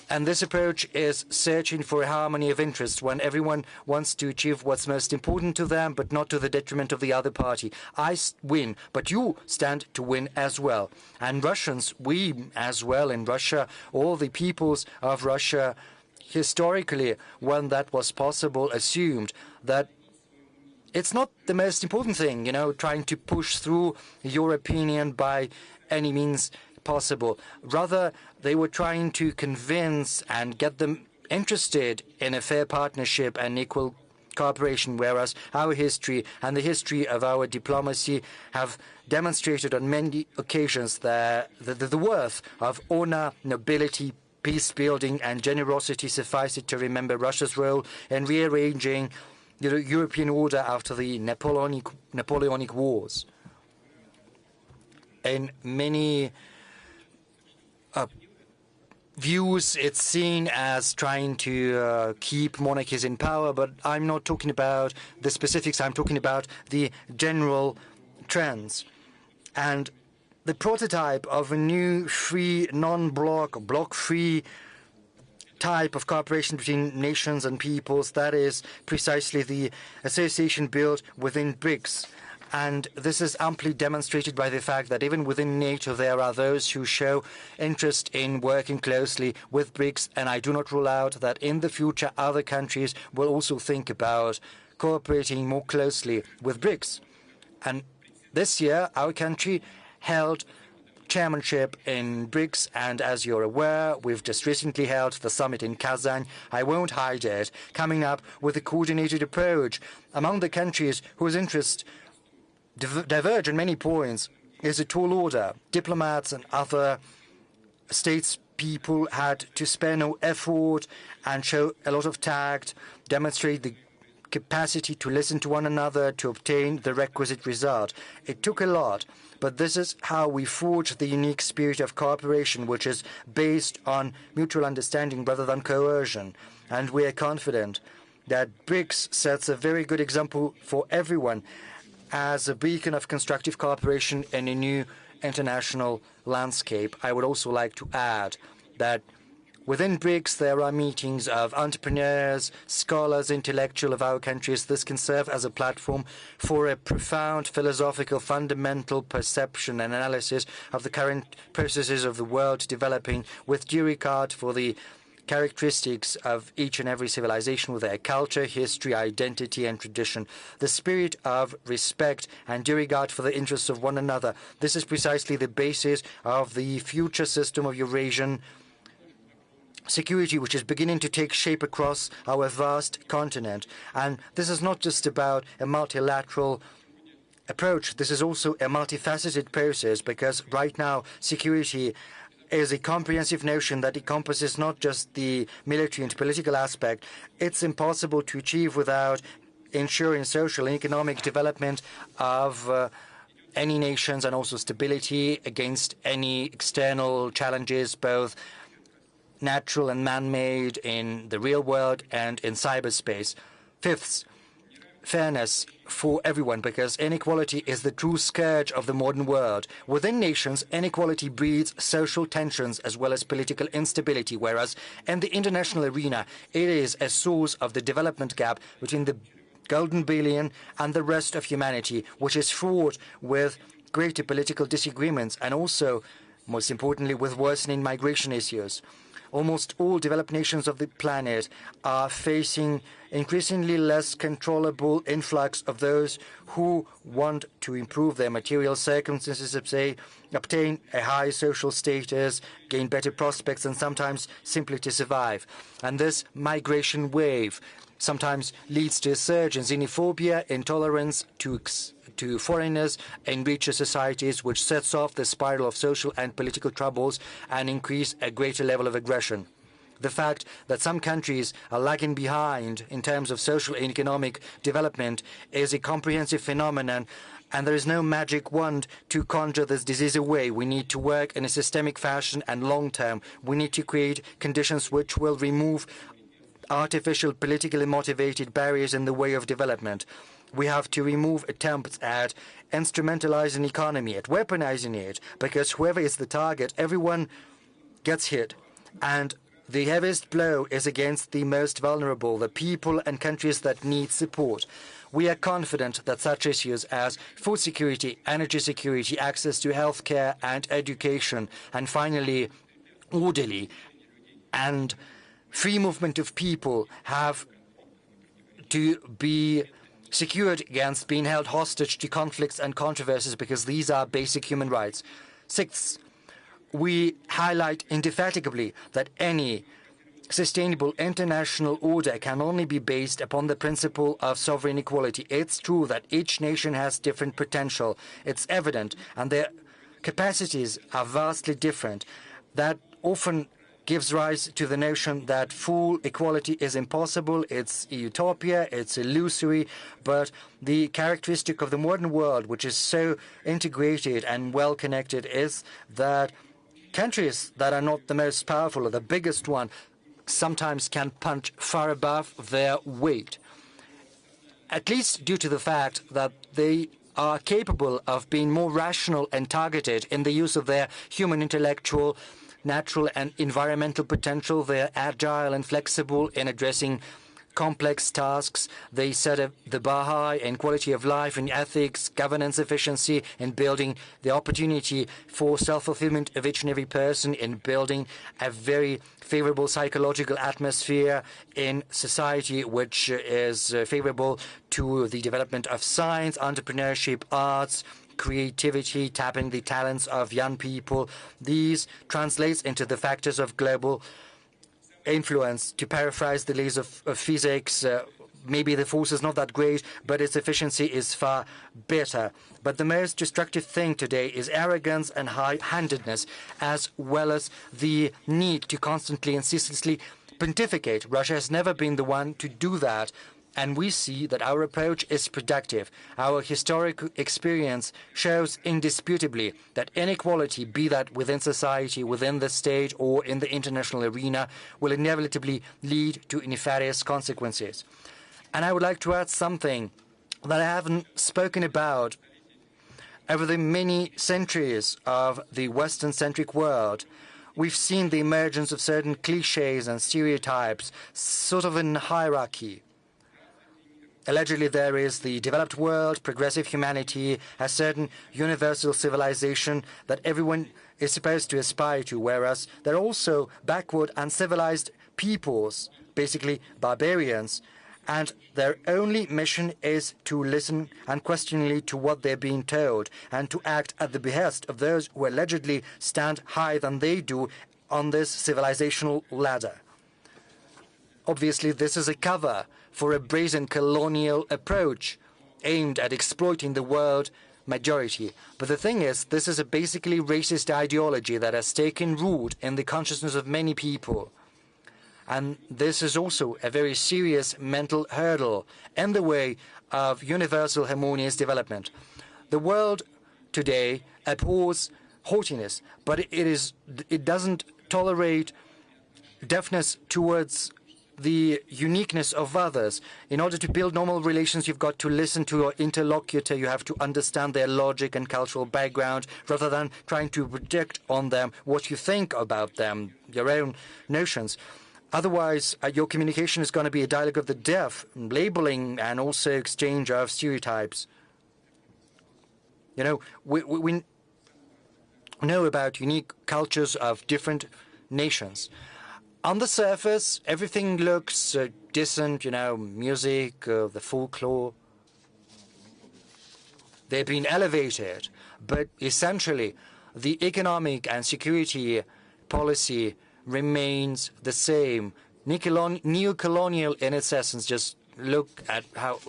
And this approach is searching for a harmony of interest when everyone wants to achieve what's most important to them, but not to the detriment of the other party. I win, but you stand to win as well. And Russians, we as well in Russia, all the peoples of Russia, historically, when that was possible, assumed that it's not the most important thing, trying to push through your opinion by any means possible. Rather, they were trying to convince and get them interested in a fair partnership and equal cooperation, whereas our history and the history of our diplomacy have demonstrated on many occasions the worth of honor, nobility, peace building and generosity. Suffice it to remember Russia's role in rearranging the European order after the Napoleonic Wars. In many views, it's seen as trying to keep monarchies in power, but I'm not talking about the specifics. I'm talking about the general trends. And the prototype of a new free, non-bloc, bloc-free type of cooperation between nations and peoples, that is precisely the association built within BRICS. And this is amply demonstrated by the fact that even within NATO there are those who show interest in working closely with BRICS, and I do not rule out that in the future other countries will also think about cooperating more closely with BRICS. And this year our country held chairmanship in BRICS, and as you're aware, we've just recently held the summit in Kazan. I won't hide it, coming up with a coordinated approach among the countries whose interests diverge in many points is a tall order. Diplomats and other statespeople had to spare no effort and show a lot of tact, demonstrate the capacity to listen to one another to obtain the requisite result. It took a lot, but this is how we forge the unique spirit of cooperation, which is based on mutual understanding rather than coercion. And we are confident that BRICS sets a very good example for everyone as a beacon of constructive cooperation in a new international landscape. I would also like to add that within BRICS, there are meetings of entrepreneurs, scholars, intellectuals of our countries. This can serve as a platform for a profound philosophical, fundamental perception and analysis of the current processes of the world developing, with due regard for the characteristics of each and every civilization with their culture, history, identity, and tradition. The spirit of respect and due regard for the interests of one another. This is precisely the basis of the future system of Eurasian security, which is beginning to take shape across our vast continent. And this is not just about a multilateral approach. This is also a multifaceted process, because right now security is a comprehensive notion that encompasses not just the military and political aspect. It's impossible to achieve without ensuring social and economic development of any nations, and also stability against any external challenges, both natural and man-made, in the real world and in cyberspace. Fifth, fairness for everyone, because inequality is the true scourge of the modern world. Within nations, inequality breeds social tensions as well as political instability, whereas in the international arena, it is a source of the development gap between the golden billion and the rest of humanity, which is fraught with greater political disagreements and also, most importantly, with worsening migration issues. Almost all developed nations of the planet are facing increasingly less controllable influx of those who want to improve their material circumstances, say, obtain a high social status, gain better prospects, and sometimes simply to survive. And this migration wave sometimes leads to a surge in xenophobia, intolerance to foreigners in richer societies, which sets off the spiral of social and political troubles and increase a greater level of aggression. The fact that some countries are lagging behind in terms of social and economic development is a comprehensive phenomenon, and there is no magic wand to conjure this disease away. We need to work in a systemic fashion and long-term. We need to create conditions which will remove artificial, politically motivated barriers in the way of development. We have to remove attempts at instrumentalizing the economy, at weaponizing it, because whoever is the target, everyone gets hit. And the heaviest blow is against the most vulnerable, the people and countries that need support. We are confident that such issues as food security, energy security, access to health care and education, and finally, orderly and free movement of people have to be secured against being held hostage to conflicts and controversies, because these are basic human rights. Sixth, we highlight indefatigably that any sustainable international order can only be based upon the principle of sovereign equality. It's true that each nation has different potential. It's evident, and their capacities are vastly different. That often gives rise to the notion that full equality is impossible, it's a utopia, it's illusory, but the characteristic of the modern world, which is so integrated and well connected, is that countries that are not the most powerful or the biggest one sometimes can punch far above their weight, at least due to the fact that they are capable of being more rational and targeted in the use of their human intellectual, natural and environmental potential. They're agile and flexible in addressing complex tasks. They set the bar high in quality of life, in ethics, governance efficiency, in building the opportunity for self-fulfillment of each and every person, in building a very favorable psychological atmosphere in society which is favorable to the development of science, entrepreneurship, arts, creativity, tapping the talents of young people. These translates into the factors of global influence. To paraphrase the laws of physics, maybe the force is not that great, but its efficiency is far better. But the most destructive thing today is arrogance and high-handedness, as well as the need to constantly and ceaselessly pontificate. Russia has never been the one to do that, and we see that our approach is productive. Our historic experience shows indisputably that inequality, be that within society, within the state, or in the international arena, will inevitably lead to nefarious consequences. And I would like to add something that I haven't spoken about. Over the many centuries of the Western-centric world, we've seen the emergence of certain cliches and stereotypes, sort of in hierarchy. Allegedly, there is the developed world, progressive humanity, a certain universal civilization that everyone is supposed to aspire to, whereas there are also backward and civilized peoples, basically barbarians, and their only mission is to listen unquestioningly to what they're being told and to act at the behest of those who allegedly stand higher than they do on this civilizational ladder. Obviously, this is a cover for a brazen colonial approach aimed at exploiting the world majority. But the thing is, this is a basically racist ideology that has taken root in the consciousness of many people. And this is also a very serious mental hurdle in the way of universal harmonious development. The world today abhors haughtiness, but it doesn't tolerate deafness towards the uniqueness of others. In order to build normal relations, you've got to listen to your interlocutor. You have to understand their logic and cultural background rather than trying to project on them what you think about them, your own notions. Otherwise, your communication is going to be a dialogue of the deaf, labeling and also exchange of stereotypes. You know, we know about unique cultures of different nations. On the surface, everything looks decent, you know, music, the folklore. They've been elevated, but essentially the economic and security policy remains the same. Neo-colonial in its essence. Just look at how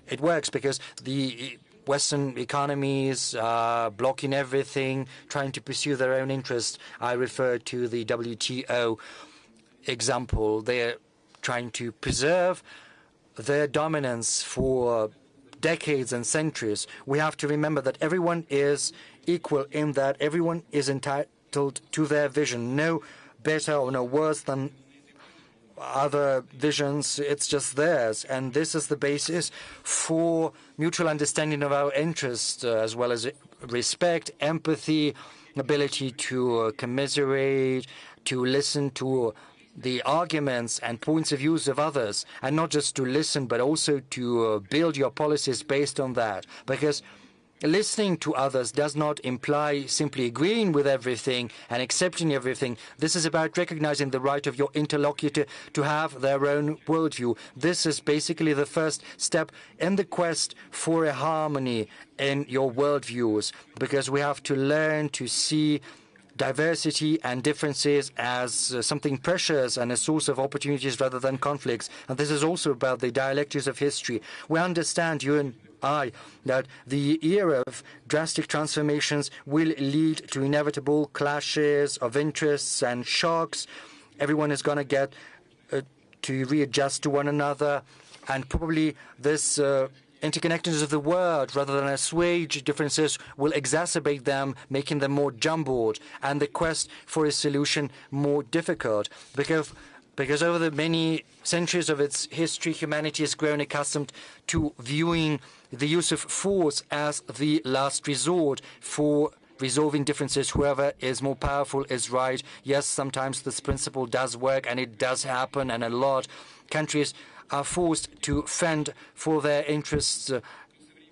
it works, because the Western economies are blocking everything, trying to pursue their own interests. I refer to the WTO example. They're trying to preserve their dominance for decades and centuries. We have to remember that everyone is equal in that everyone is entitled to their vision. No better or no worse than other visions, it's just theirs. And this is the basis for mutual understanding of our interests, as well as respect, empathy, ability to commiserate, to listen to the arguments and points of views of others, and not just to listen, but also to build your policies based on that. Because listening to others does not imply simply agreeing with everything and accepting everything. This is about recognizing the right of your interlocutor to have their own worldview. This is basically the first step in the quest for a harmony in your worldviews, because we have to learn to see diversity and differences as something precious and a source of opportunities rather than conflicts. And this is also about the dialectics of history. We understand, you and eye that the era of drastic transformations will lead to inevitable clashes of interests and shocks. Everyone is going to get to readjust to one another, and probably this interconnectedness of the world, rather than assuage differences, will exacerbate them, making them more jumbled, and the quest for a solution more difficult. Because over the many centuries of its history, humanity has grown accustomed to viewing the use of force as the last resort for resolving differences. Whoever is more powerful is right. Yes, sometimes this principle does work, and it does happen, and a lot. Countries are forced to fend for their interests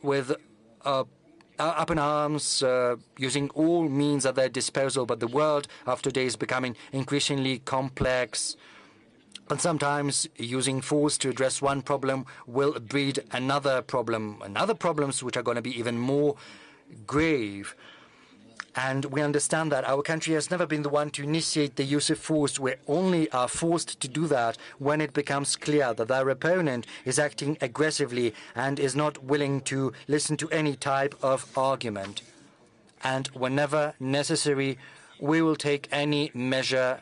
with up in arms, using all means at their disposal. But the world of today is becoming increasingly complex. And sometimes using force to address one problem will breed another problem, and other problems which are going to be even more grave. And we understand that our country has never been the one to initiate the use of force. We only are forced to do that when it becomes clear that our opponent is acting aggressively and is not willing to listen to any type of argument. And whenever necessary, we will take any measure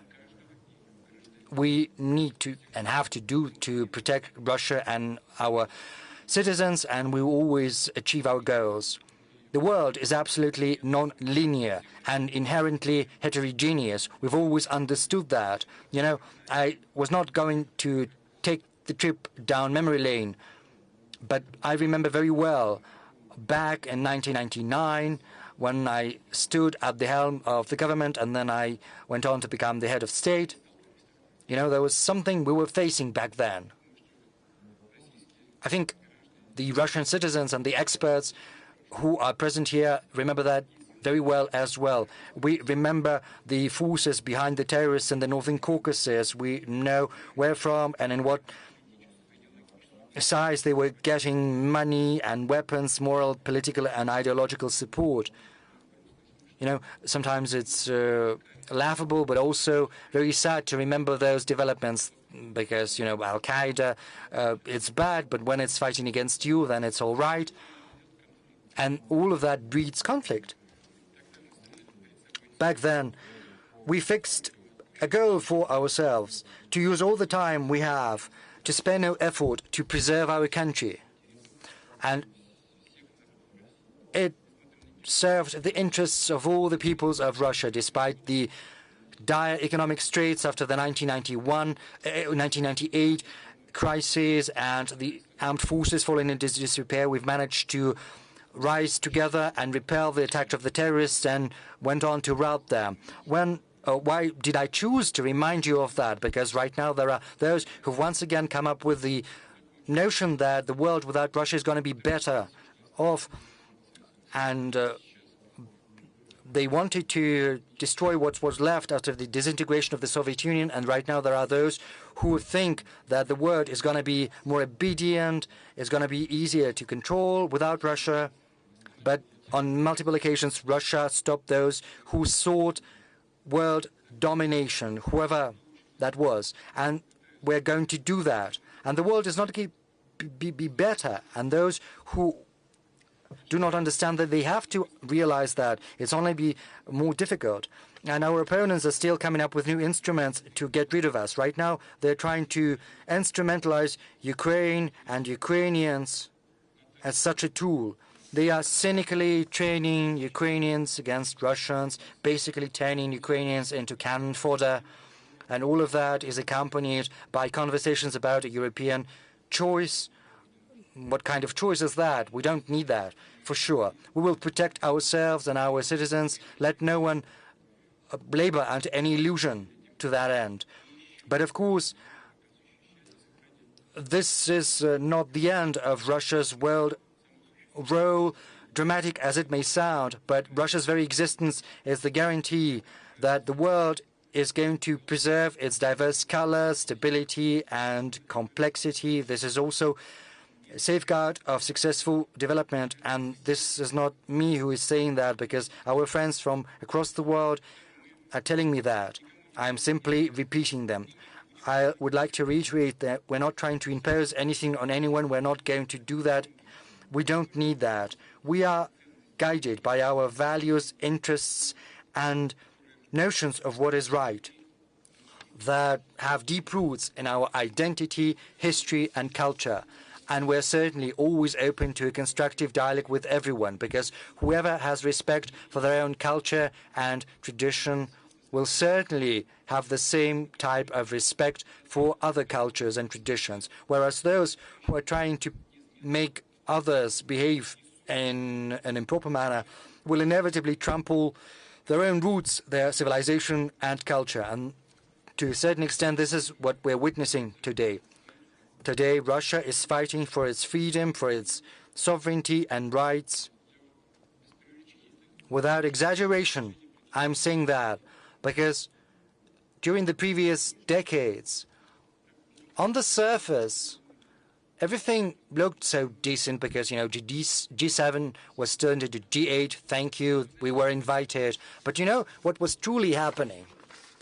we need to and have to do to protect Russia and our citizens, and we will always achieve our goals. The world is absolutely non-linear and inherently heterogeneous. We've always understood that. You know, I was not going to take the trip down memory lane, but I remember very well back in 1999 when I stood at the helm of the government and then I went on to become the head of state. You know, there was something we were facing back then. I think the Russian citizens and the experts who are present here remember that very well as well. We remember the forces behind the terrorists in the Northern Caucasus. We know where from and in what size they were getting money and weapons, moral, political, and ideological support. You know, sometimes it's laughable, but also very sad to remember those developments because, you know, Al-Qaeda, it's bad, but when it's fighting against you, then it's all right. And all of that breeds conflict. Back then, we fixed a goal for ourselves to use all the time we have to spare no effort to preserve our country. And it served the interests of all the peoples of Russia, despite the dire economic straits after the 1998 crisis and the armed forces falling into disrepair. We've managed to rise together and repel the attack of the terrorists and went on to rout them. Why did I choose to remind you of that? Because right now there are those who've once again come up with the notion that the world without Russia is going to be better off. And they wanted to destroy what was left after the disintegration of the Soviet Union. And right now there are those who think that the world is going to be more obedient, is going to be easier to control without Russia. But on multiple occasions, Russia stopped those who sought world domination, whoever that was. And we're going to do that. And the world is not going to be better. And those who do not understand that they have to realize that it's only be more difficult. And our opponents are still coming up with new instruments to get rid of us. Right now, they're trying to instrumentalize Ukraine and Ukrainians as such a tool. They are cynically training Ukrainians against Russians, basically turning Ukrainians into cannon fodder. And all of that is accompanied by conversations about a European choice. What kind of choice is that? We don't need that, for sure. We will protect ourselves and our citizens. Let no one labor under any illusion to that end. But of course, this is not the end of Russia's world role, dramatic as it may sound, but Russia's very existence is the guarantee that the world is going to preserve its diverse colors, stability, and complexity. This is also a safeguard of successful development, and this is not me who is saying that, because our friends from across the world are telling me that. I'm simply repeating them. I would like to reiterate that we're not trying to impose anything on anyone. We're not going to do that. We don't need that. We are guided by our values, interests, and notions of what is right that have deep roots in our identity, history, and culture. And we're certainly always open to a constructive dialogue with everyone, because whoever has respect for their own culture and tradition will certainly have the same type of respect for other cultures and traditions, whereas those who are trying to make others behave in an improper manner will inevitably trample their own roots, their civilization and culture. And to a certain extent, this is what we're witnessing today. Today, Russia is fighting for its freedom, for its sovereignty and rights. Without exaggeration, I'm saying that because during the previous decades, on the surface, everything looked so decent because, you know, G7 was turned into G8. Thank you. We were invited. But you know what was truly happening?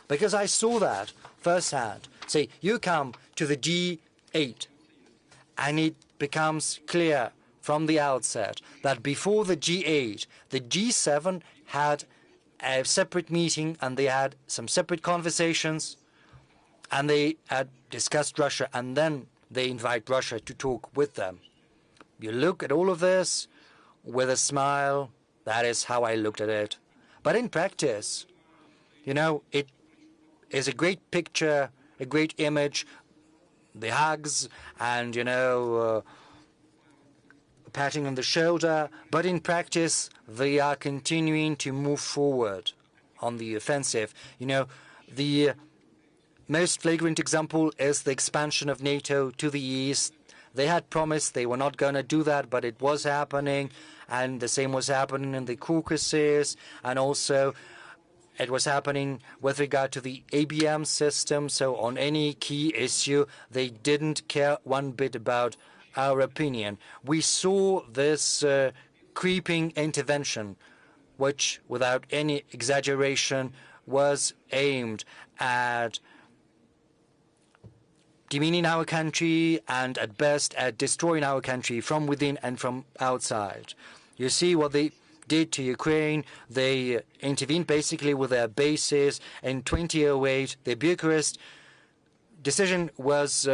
Because I saw that firsthand. Say, you come to the G8, and it becomes clear from the outset that before the G8, the G7 had a separate meeting, and they had some separate conversations, and they had discussed Russia, and then they invite Russia to talk with them. You look at all of this with a smile. That is how I looked at it. But in practice, you know, it is a great picture, a great image, the hugs and, you know, patting on the shoulder. But in practice, they are continuing to move forward on the offensive. You know, the most flagrant example is the expansion of NATO to the east. They had promised they were not going to do that, but it was happening, and the same was happening in the Caucasus, and also it was happening with regard to the ABM system. So on any key issue, they didn't care one bit about our opinion. We saw this creeping intervention, which, without any exaggeration, was aimed at demeaning our country and, at best, at destroying our country from within and from outside. You see what they did to Ukraine. They intervened basically with their bases. In 2008, the Bucharest decision was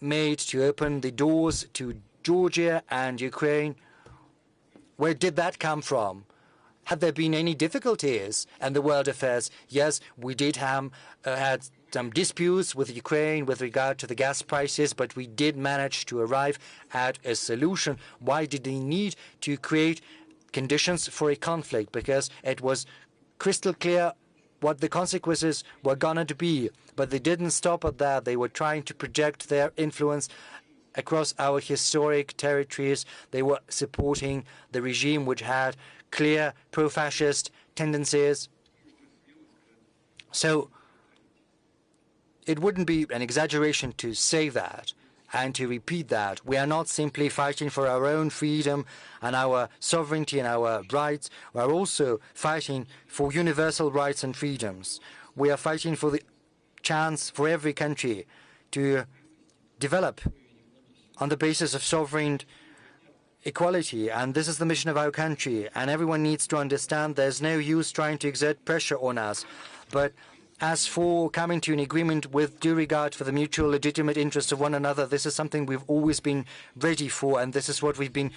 made to open the doors to Georgia and Ukraine. Where did that come from? Had there been any difficulties in the world affairs? Yes, we did have had some disputes with Ukraine with regard to the gas prices, but we did manage to arrive at a solution. Why did they need to create conditions for a conflict? Because it was crystal clear what the consequences were going to be. But they didn't stop at that. They were trying to project their influence across our historic territories. They were supporting the regime which had clear pro-fascist tendencies. So it wouldn't be an exaggeration to say that and to repeat that. We are not simply fighting for our own freedom and our sovereignty and our rights. We are also fighting for universal rights and freedoms. We are fighting for the chance for every country to develop on the basis of sovereign equality. And this is the mission of our country. And everyone needs to understand there's no use trying to exert pressure on us. But as for coming to an agreement with due regard for the mutual legitimate interests of one another, this is something we've always been ready for, and this is what we've been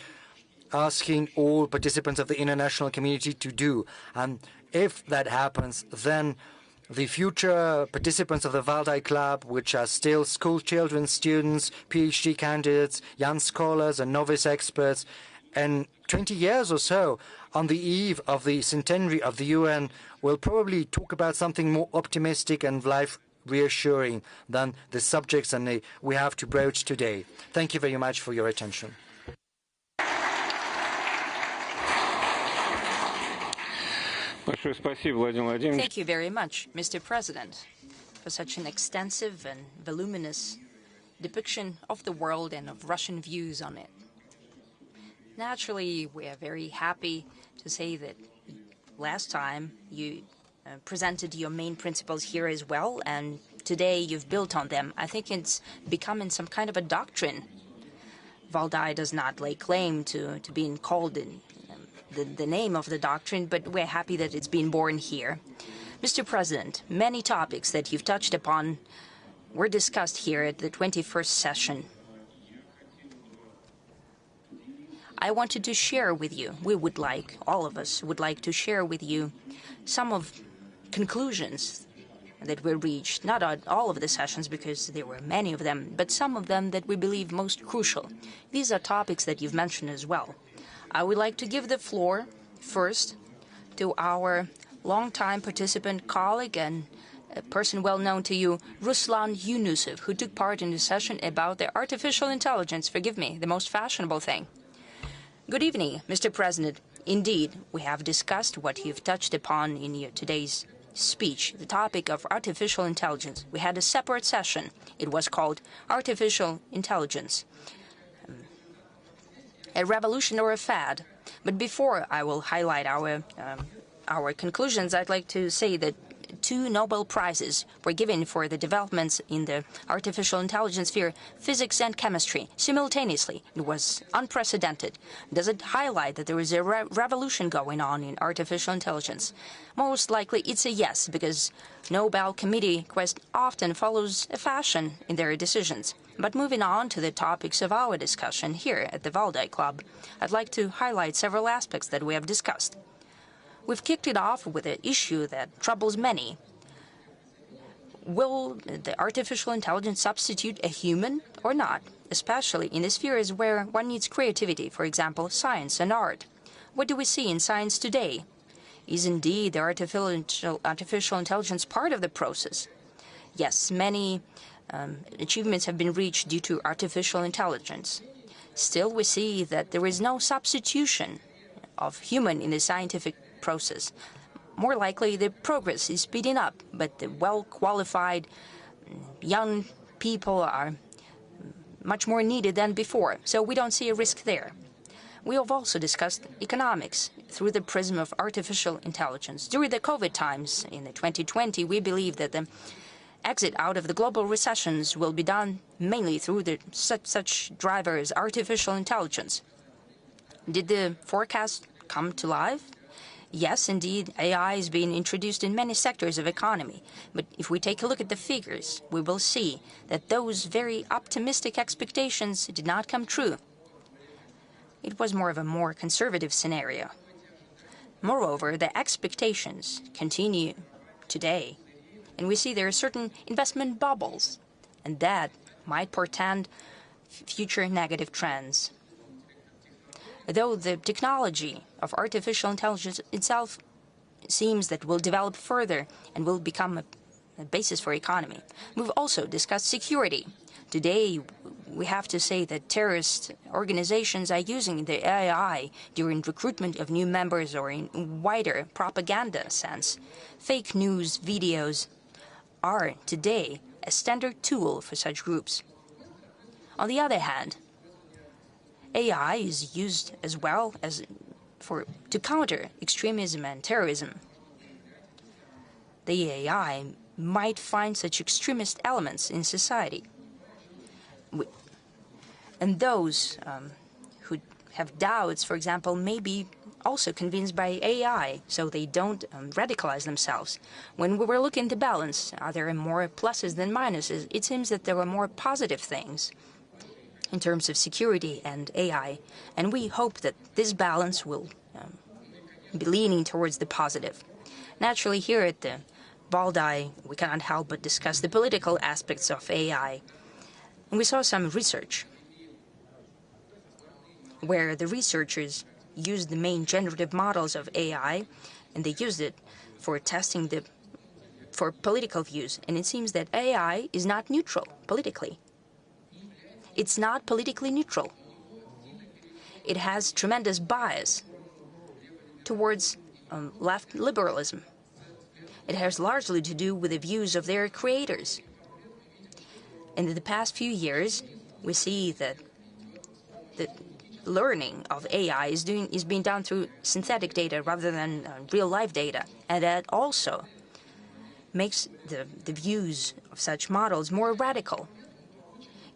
asking all participants of the international community to do. And if that happens, then the future participants of the Valdai Club, which are still school children, students, PhD candidates, young scholars and novice experts, in 20 years or so, on the eve of the centenary of the UN, will probably talk about something more optimistic and life-reassuring than the subjects we have to broach today. Thank you very much for your attention. Thank you very much, Mr. President, for such an extensive and voluminous depiction of the world and of Russian views on it. Naturally, we are very happy to say that last time you presented your main principles here as well, and today you've built on them. I think it's becoming some kind of a doctrine Valdai does not lay claim to being called in the name of the doctrine, but we're happy that it's been born here. Mr. President, many topics that you've touched upon were discussed here at the 21st session. I wanted to share with you, all of us would like to share with you some of conclusions that were reached, not at all of the sessions because there were many of them, but some of them that we believe most crucial. These are topics that you've mentioned as well. I would like to give the floor first to our longtime participant colleague and a person well known to you, Ruslan Yunusov, who took part in the session about the artificial intelligence, forgive me, the most fashionable thing. Good evening, Mr. President. Indeed, we have discussed what you've touched upon in your today's speech, the topic of artificial intelligence. We had a separate session. It was called Artificial Intelligence, a revolution or a fad. But before I will highlight our conclusions, I'd like to say that 2 Nobel Prizes were given for the developments in the artificial intelligence sphere, physics and chemistry, simultaneously. It was unprecedented. Does it highlight that there is a revolution going on in artificial intelligence? Most likely it's a yes, because Nobel Committee quest often follows a fashion in their decisions. But moving on to the topics of our discussion here at the Valdai Club, I'd like to highlight several aspects that we have discussed. We've kicked it off with an issue that troubles many. Will the artificial intelligence substitute a human or not, especially in the spheres where one needs creativity, for example, science and art? What do we see in science today? Is indeed the artificial intelligence part of the process? Yes, many achievements have been reached due to artificial intelligence. Still, we see that there is no substitution of human in the scientific process. More likely, the progress is speeding up, but the well-qualified young people are much more needed than before, so we don't see a risk there. We have also discussed economics through the prism of artificial intelligence. During the COVID times in 2020, we believe that the exit out of the global recessions will be done mainly through such drivers, artificial intelligence. Did the forecast come to life? Yes, indeed, AI is being introduced in many sectors of economy. But if we take a look at the figures, we will see that those very optimistic expectations did not come true. It was more of a more conservative scenario. Moreover, the expectations continue today, and we see there are certain investment bubbles, and that might portend future negative trends. Though the technology of artificial intelligence itself seems that will develop further and will become a basis for economy. We've also discussed security. Today, we have to say that terrorist organizations are using the AI during recruitment of new members or in wider propaganda sense. Fake news videos are today a standard tool for such groups. On the other hand, AI is used as well as to counter extremism and terrorism. The AI might find such extremist elements in society. And those who have doubts, for example, may be also convinced by AI, so they don't radicalize themselves. When we were looking to balance, are there more pluses than minuses? It seems that there are more positive things in terms of security and AI, and we hope that this balance will be leaning towards the positive. Naturally, here at the Valdai, we cannot help but discuss the political aspects of AI. And we saw some research where the researchers used the main generative models of AI, and they used it for testing for political views. And it seems that AI is not neutral politically. It's not politically neutral. It has tremendous bias towards left liberalism. It has largely to do with the views of their creators. And in the past few years, we see that the learning of AI is being done through synthetic data rather than real-life data, and that also makes the views of such models more radical.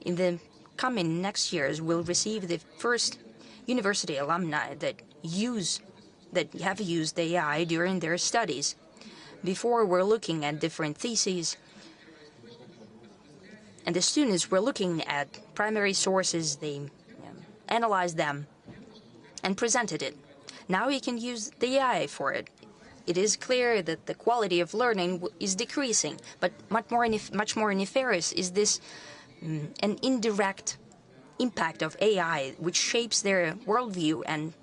In the coming next years will receive the first university alumni that have used AI during their studies. Before, we're looking at different theses, and the students were looking at primary sources, they analyzed them and presented it. Now you can use the AI for it. It is clear that the quality of learning is decreasing, but much more nefarious is this an indirect impact of AI, which shapes their worldview and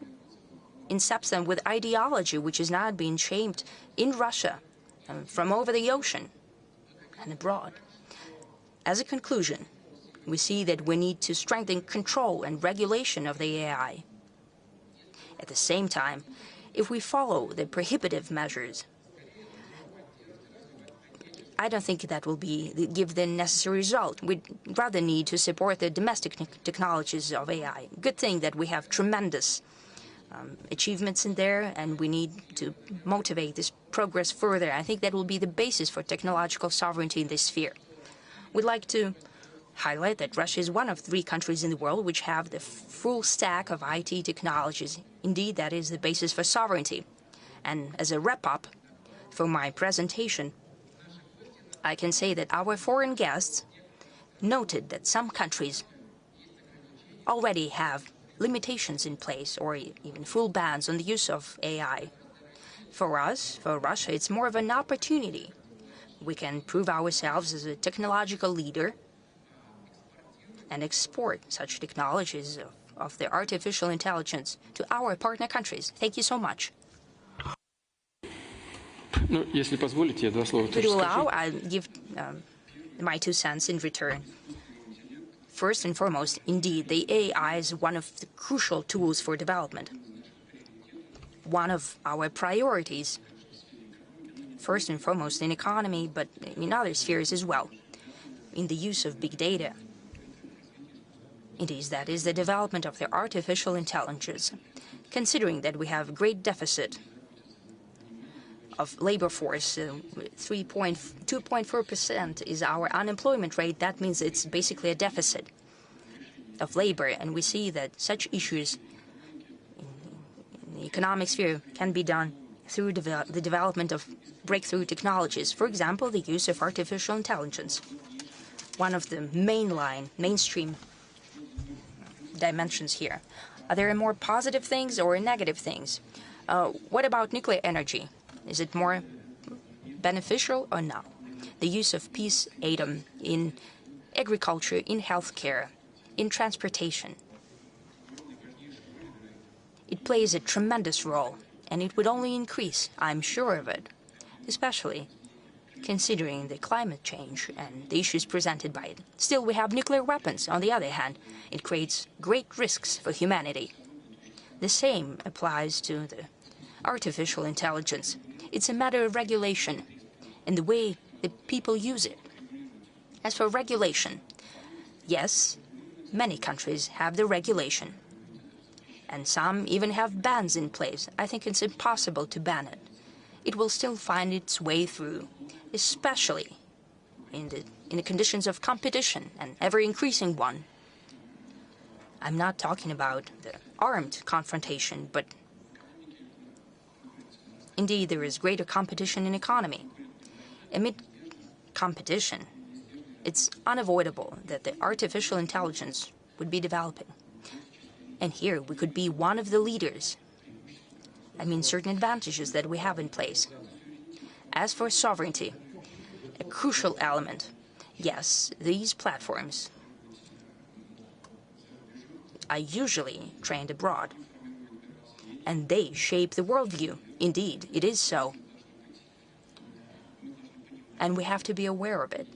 incepts them with ideology, which is now being shaped in Russia, from over the ocean and abroad. As a conclusion, we see that we need to strengthen control and regulation of the AI. At the same time, if we follow the prohibitive measures, I don't think that will give the necessary result. We'd rather need to support the domestic technologies of AI. Good thing that we have tremendous achievements in there, and we need to motivate this progress further. I think that will be the basis for technological sovereignty in this sphere. We'd like to highlight that Russia is one of 3 countries in the world which have the full stack of IT technologies. Indeed, that is the basis for sovereignty. And as a wrap-up for my presentation, I can say that our foreign guests noted that some countries already have limitations in place or even full bans on the use of AI. For us, for Russia, it's more of an opportunity. We can prove ourselves as a technological leader and export such technologies of the artificial intelligence to our partner countries. Thank you so much. Ну, если позволите, я 2 слова If you allow, I'll give my 2 cents in return. First and foremost, indeed, the AI is one of the crucial tools for development. One of our priorities, first and foremost in economy, but in other spheres as well, in the use of big data. That is the development of the artificial intelligence. Considering that we have a great deficit of labor force, 2.4% is our unemployment rate. That means it's basically a deficit of labor, and we see that such issues in the economic sphere can be done through the development of breakthrough technologies. For example, the use of artificial intelligence. One of the mainstream dimensions here. Are there more positive things or negative things? What about nuclear energy? Is it more beneficial or no? The use of peace atom in agriculture, in healthcare, in transportation. It plays a tremendous role, and it would only increase, I'm sure of it, especially considering the climate change and the issues presented by it. Still, we have nuclear weapons. On the other hand, it creates great risks for humanity. The same applies to the artificial intelligence. It's a matter of regulation and the way the people use it. As for regulation, yes, many countries have the regulation, and some even have bans in place. I think it's impossible to ban it. It will still find its way through, especially in the conditions of competition, an ever-increasing one. I'm not talking about the armed confrontation, but indeed there is greater competition in economy. Amid competition, it's unavoidable that the artificial intelligence would be developing. And here we could be one of the leaders. I mean, certain advantages that we have in place. As for sovereignty, a crucial element. Yes, these platforms are usually trained abroad, and they shape the worldview. Indeed, it is so. And we have to be aware of it.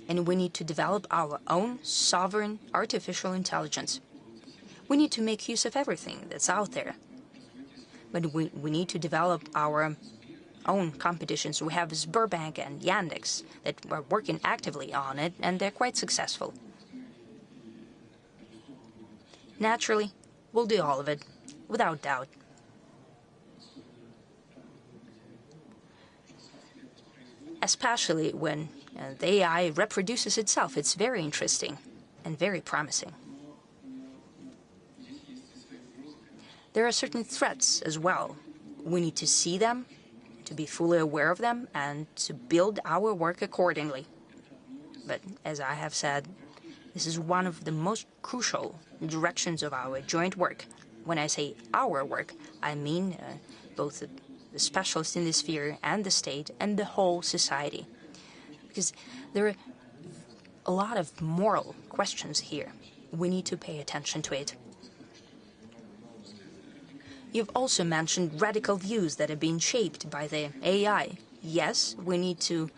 And we need to develop our own sovereign artificial intelligence. We need to make use of everything that's out there. But we need to develop our own competitions. We have Sberbank and Yandex that are working actively on it, and they're quite successful. Naturally, we'll do all of it, without doubt. Especially when the AI reproduces itself. It's very interesting. and very promising. There are certain threats as well. We need to see them, to be fully aware of them, and to build our work accordingly. But as I have said, this is one of the most crucial directions of our joint work. When I say our work, I mean both the specialists in this sphere and the state and the whole society. Because there are a lot of moral questions here. We need to pay attention to it. You've also mentioned radical views that have been shaped by the AI. Yes, we need to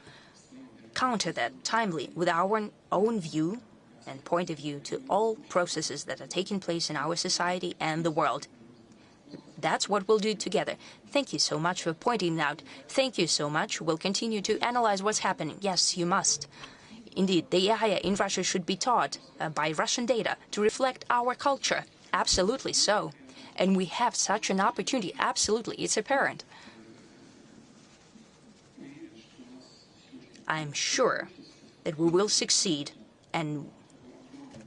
counter that timely with our own view and point of view to all processes that are taking place in our society and the world. That's what we'll do together. Thank you so much for pointing it out. Thank you so much. We'll continue to analyze what's happening. Yes, you must. Indeed, the AI in Russia should be taught by Russian data to reflect our culture. Absolutely so. And we have such an opportunity. Absolutely, it's apparent. I'm sure that we will succeed and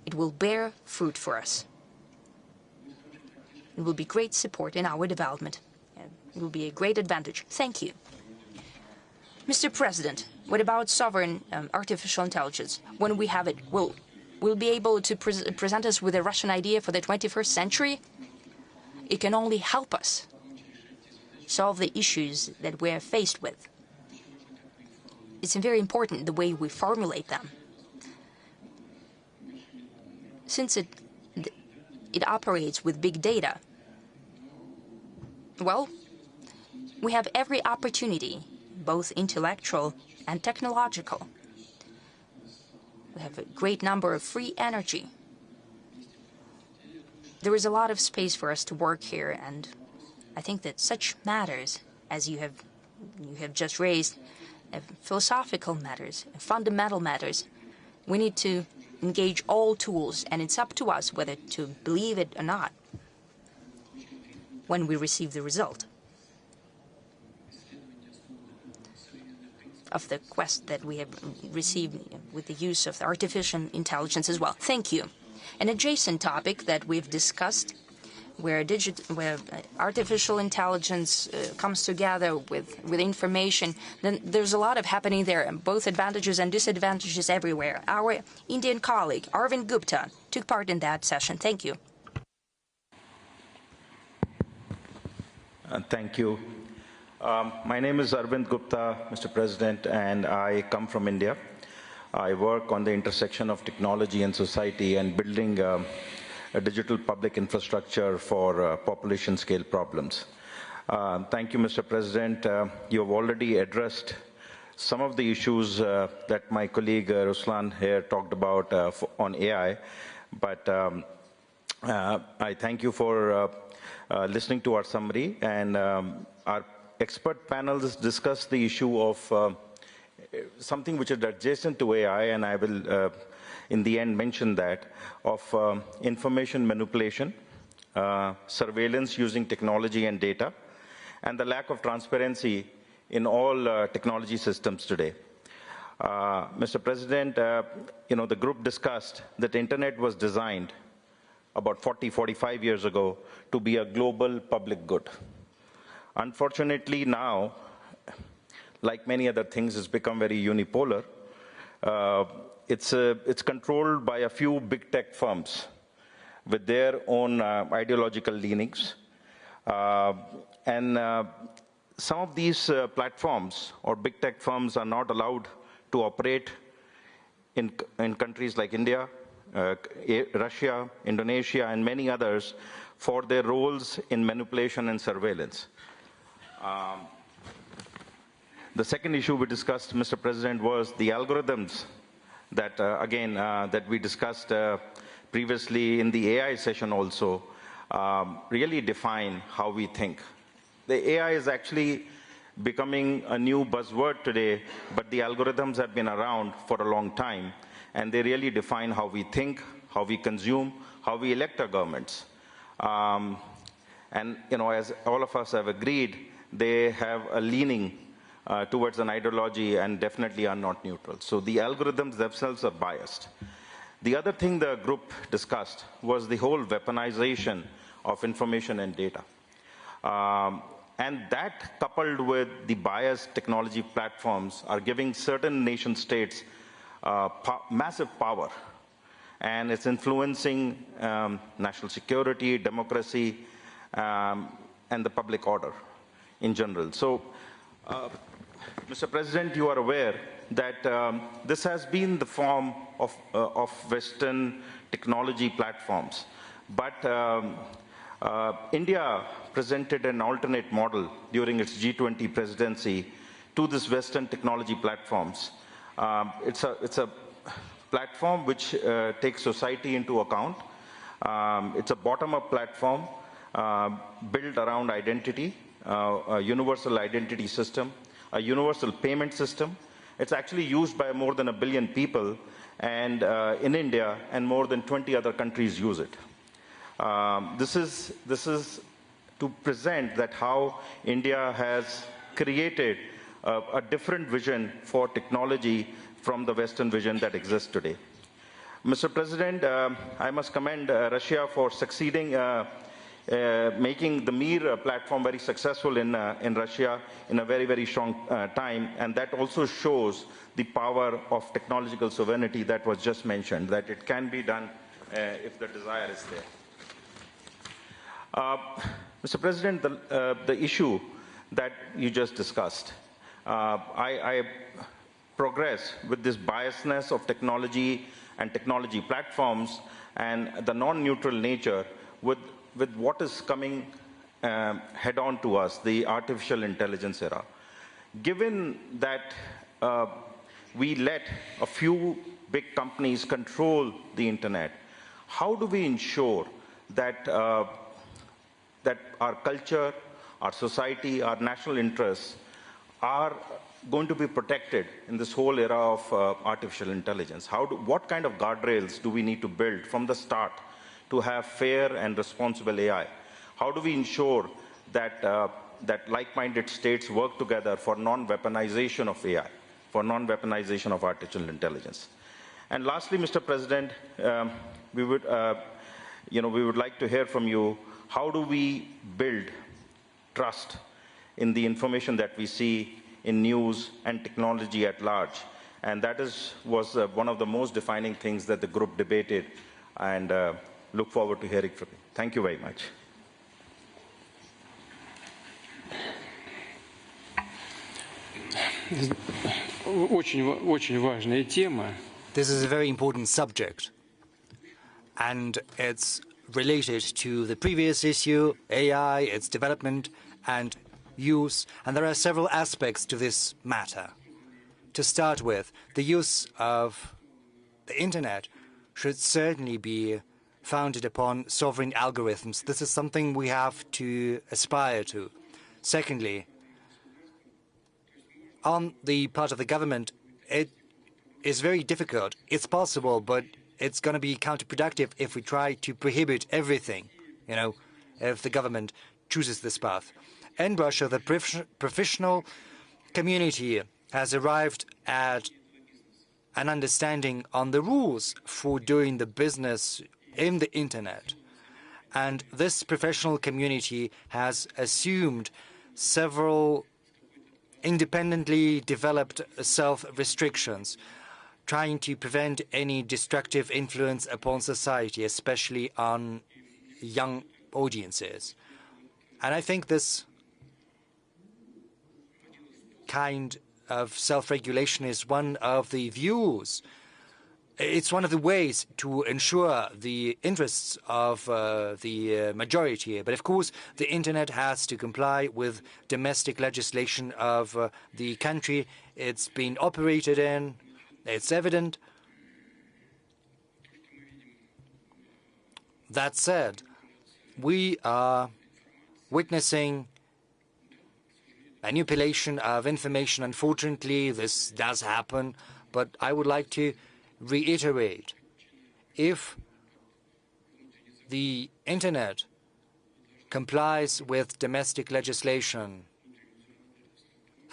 it will bear fruit for us. It will be great support in our development. It will be a great advantage. Thank you. Mr. President, what about sovereign artificial intelligence? When we have it, will be able to present us with a Russian idea for the 21st century? It can only help us solve the issues that we're faced with. It's very important the way we formulate them. Since it operates with big data, well, we have every opportunity, both intellectual and technological. We have a great number of free energy. There is a lot of space for us to work here, and I think that such matters, as you have just raised, philosophical matters, fundamental matters, we need to engage all tools, and it's up to us whether to believe it or not when we receive the result of the quest that we have received with the use of artificial intelligence as well. Thank you. An adjacent topic that we've discussed, where artificial intelligence comes together with information, then there's a lot of happening there, both advantages and disadvantages everywhere. Our Indian colleague, Arvind Gupta, took part in that session. Thank you. Thank you. My name is Arvind Gupta, Mr. President, and I come from India. I work on the intersection of technology and society and building a digital public infrastructure for population scale problems. Thank you, Mr. President. You have already addressed some of the issues that my colleague Ruslan here talked about on AI, but I thank you for listening to our summary, and our expert panels discussed the issue of something which is adjacent to AI, and I will in the end mention that, of information manipulation, surveillance using technology and data, and the lack of transparency in all technology systems today. Mr. President, the group discussed that the internet was designed about 45 years ago to be a global public good. Unfortunately now, like many other things, it's become very unipolar. It's controlled by a few big tech firms with their own ideological leanings. And some of these platforms or big tech firms are not allowed to operate in countries like India, Russia, Indonesia, and many others for their roles in manipulation and surveillance. The second issue we discussed, Mr. President, was the algorithms that, that we discussed previously in the AI session also, really define how we think. The AI is actually becoming a new buzzword today, but the algorithms have been around for a long time, and they really define how we think, how we consume, how we elect our governments. And as all of us have agreed, they have a leaning towards an ideology and definitely are not neutral. So the algorithms themselves are biased. The other thing the group discussed was the whole weaponization of information and data. And that, coupled with the biased technology platforms, are giving certain nation states massive power. And it's influencing national security, democracy, and the public order in general. So, Mr. President, you are aware that this has been the form of Western technology platforms. But India presented an alternate model during its G20 presidency to this Western technology platforms. It's a platform which takes society into account. It's a bottom-up platform built around identity, a universal identity system, a universal payment system. It's actually used by more than 1 billion people and in India, and more than 20 other countries use it. This is to present that how India has created a different vision for technology from the Western vision that exists today. Mr. President, I must commend Russia for succeeding making the Mir platform very successful in Russia in a very, very strong time, and that also shows the power of technological sovereignty that was just mentioned, that it can be done if the desire is there. Mr. President, the issue that you just discussed, I progress with this biasness of technology and technology platforms and the non-neutral nature with what is coming head-on to us, the artificial intelligence era. Given that we let a few big companies control the internet, how do we ensure that that our culture, our society, our national interests are going to be protected in this whole era of artificial intelligence? What kind of guardrails do we need to build from the start to have fair and responsible AI? How do we ensure that, that like-minded states work together for non-weaponization of AI, for non-weaponization of artificial intelligence? And lastly, Mr. President, we would like to hear from you, how do we build trust in the information that we see in news and technology at large? And that was one of the most defining things that the group debated, and look forward to hearing from you. Thank you very much. Очень важная тема. This is a very important subject, and it's related to the previous issue, AI, its development and use, and there are several aspects to this matter. To start with, the use of the internet should certainly be founded upon sovereign algorithms. This is something we have to aspire to. Secondly, on the part of the government, it is very difficult. It's possible, but it's going to be counterproductive if we try to prohibit everything, if the government chooses this path. In Russia, the professional community has arrived at an understanding on the rules for doing the business in the internet. And this professional community has assumed several independently developed self-restrictions, trying to prevent any destructive influence upon society, especially on young audiences. And I think this kind of self-regulation is one of the views. It's one of the ways to ensure the interests of the majority. But of course, the internet has to comply with domestic legislation of the country it's been operated in. It's evident. That said, we are witnessing manipulation of information. Unfortunately, this does happen, but I would like to reiterate, if the internet complies with domestic legislation,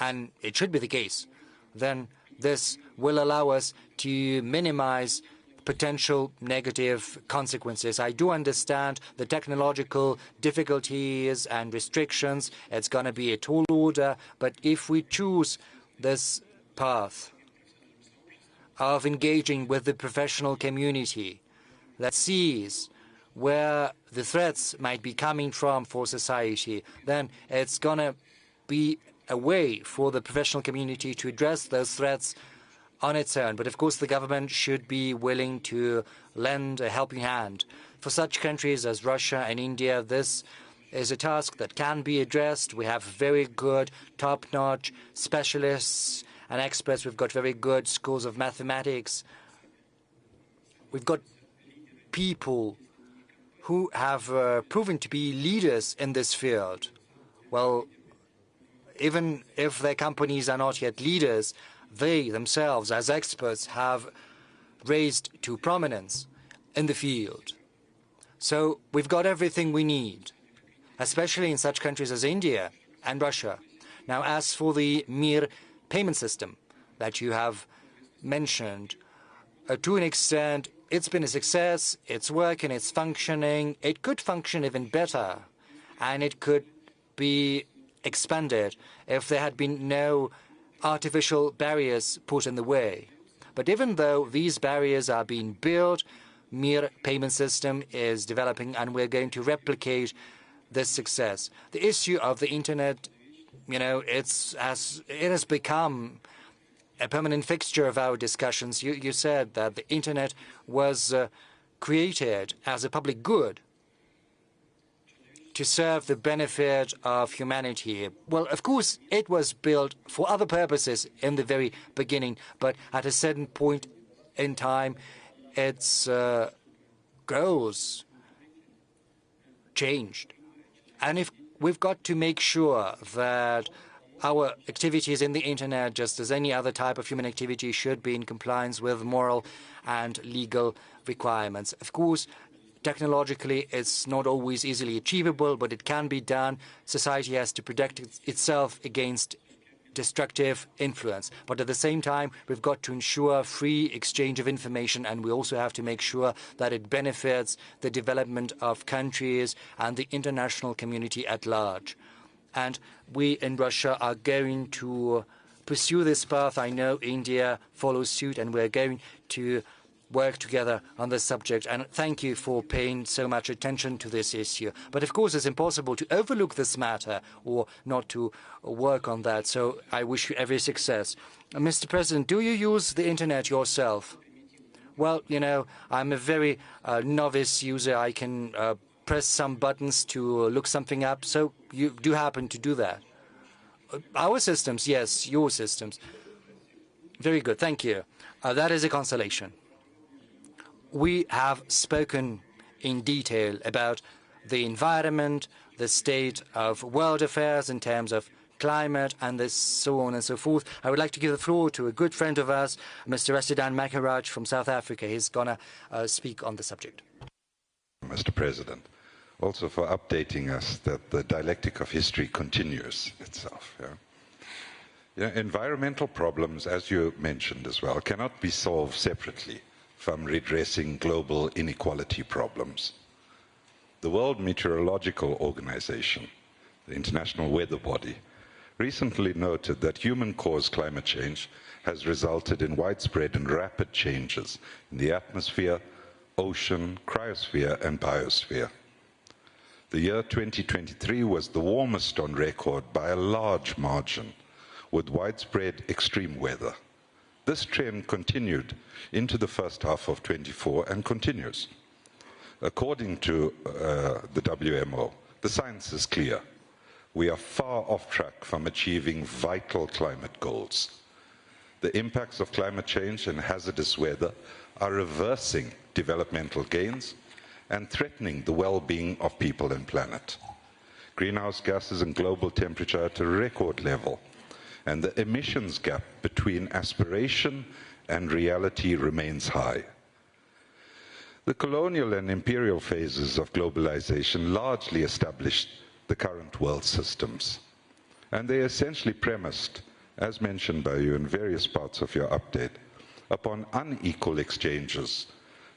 and it should be the case, then this will allow us to minimize potential negative consequences. I do understand the technological difficulties and restrictions. It's going to be a tall order, but if we choose this path of engaging with the professional community that sees where the threats might be coming from for society, then it's going to be a way for the professional community to address those threats on its own. But of course, the government should be willing to lend a helping hand. For such countries as Russia and India, this is a task that can be addressed. We have very good, top-notch specialists and experts. We've got very good schools of mathematics. We've got people who have proven to be leaders in this field. Well, even if their companies are not yet leaders, they themselves, as experts, have raised to prominence in the field. So we've got everything we need, especially in such countries as India and Russia. Now, as for the mere payment system that you have mentioned, to an extent, it's been a success, it's working, it's functioning. It could function even better, and it could be expanded if there had been no artificial barriers put in the way. But even though these barriers are being built, mere payment system is developing, and we're going to replicate this success. The issue of the internet, it has become a permanent fixture of our discussions. You said that the internet was created as a public good to serve the benefit of humanity. Well, of course, it was built for other purposes in the very beginning, but at a certain point in time, its goals changed. And if we've got to make sure that our activities in the internet, just as any other type of human activity, should be in compliance with moral and legal requirements. Of course, technologically, it's not always easily achievable, but it can be done. Society has to protect itself against destructive influence. But at the same time, we've got to ensure free exchange of information, and we also have to make sure that it benefits the development of countries and the international community at large. And we in Russia are going to pursue this path. I know India follows suit, and we're going to work together on this subject. And thank you for paying so much attention to this issue. But of course, it's impossible to overlook this matter or not to work on that. So I wish you every success. Mr. President, do you use the internet yourself? Well, I'm a very novice user. I can press some buttons to look something up. So you do happen to do that? Our systems, yes, your systems. Very good, thank you. That is a consolation. We have spoken in detail about the environment, the state of world affairs in terms of climate, and so on and so forth. I would like to give the floor to a good friend of ours, Mr. Rasidan Makaraj from South Africa. He's going to speak on the subject. Mr. President, also for updating us that the dialectic of history continues itself. Environmental problems, as you mentioned as well, cannot be solved separately from redressing global inequality problems. The World Meteorological Organization, the international weather body, recently noted that human-caused climate change has resulted in widespread and rapid changes in the atmosphere, ocean, cryosphere, and biosphere. The year 2023 was the warmest on record by a large margin, with widespread extreme weather. This trend continued into the first half of 24 and continues. According to the WMO, the science is clear. We are far off track from achieving vital climate goals. The impacts of climate change and hazardous weather are reversing developmental gains and threatening the well-being of people and planet. Greenhouse gases and global temperature at a record level, and the emissions gap between aspiration and reality remains high. The colonial and imperial phases of globalization largely established the current world systems, and they essentially premised, as mentioned by you in various parts of your update, upon unequal exchanges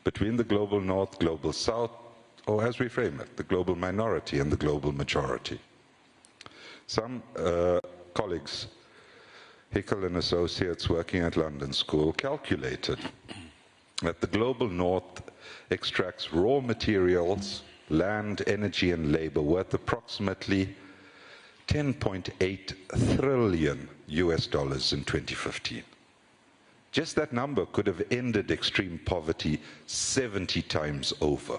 between the global north, global south, or as we frame it, the global minority and the global majority. Some colleagues, Hickel and Associates working at London School, calculated that the global north extracts raw materials, land, energy, and labor worth approximately $10.8 trillion in 2015. Just that number could have ended extreme poverty 70 times over.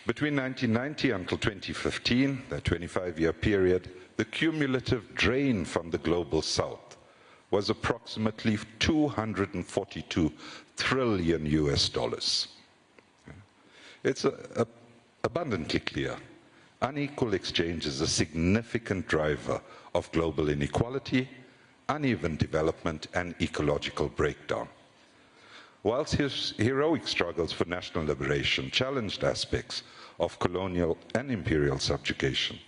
Between 1990 until 2015, that 25-year period, the cumulative drain from the global south was approximately $242 trillion. It's abundantly clear. Unequal exchange is a significant driver of global inequality, uneven development, and ecological breakdown. Whilst his heroic struggles for national liberation challenged aspects of colonial and imperial subjugation,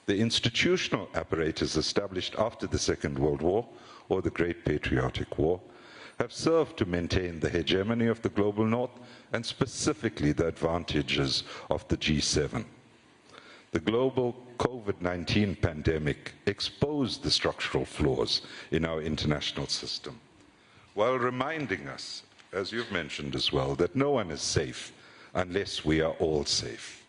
the institutional apparatus established after the Second World War, or the Great Patriotic War, have served to maintain the hegemony of the global north and specifically the advantages of the G7. The global COVID-19 pandemic exposed the structural flaws in our international system, while reminding us, as you've mentioned as well, that no one is safe unless we are all safe.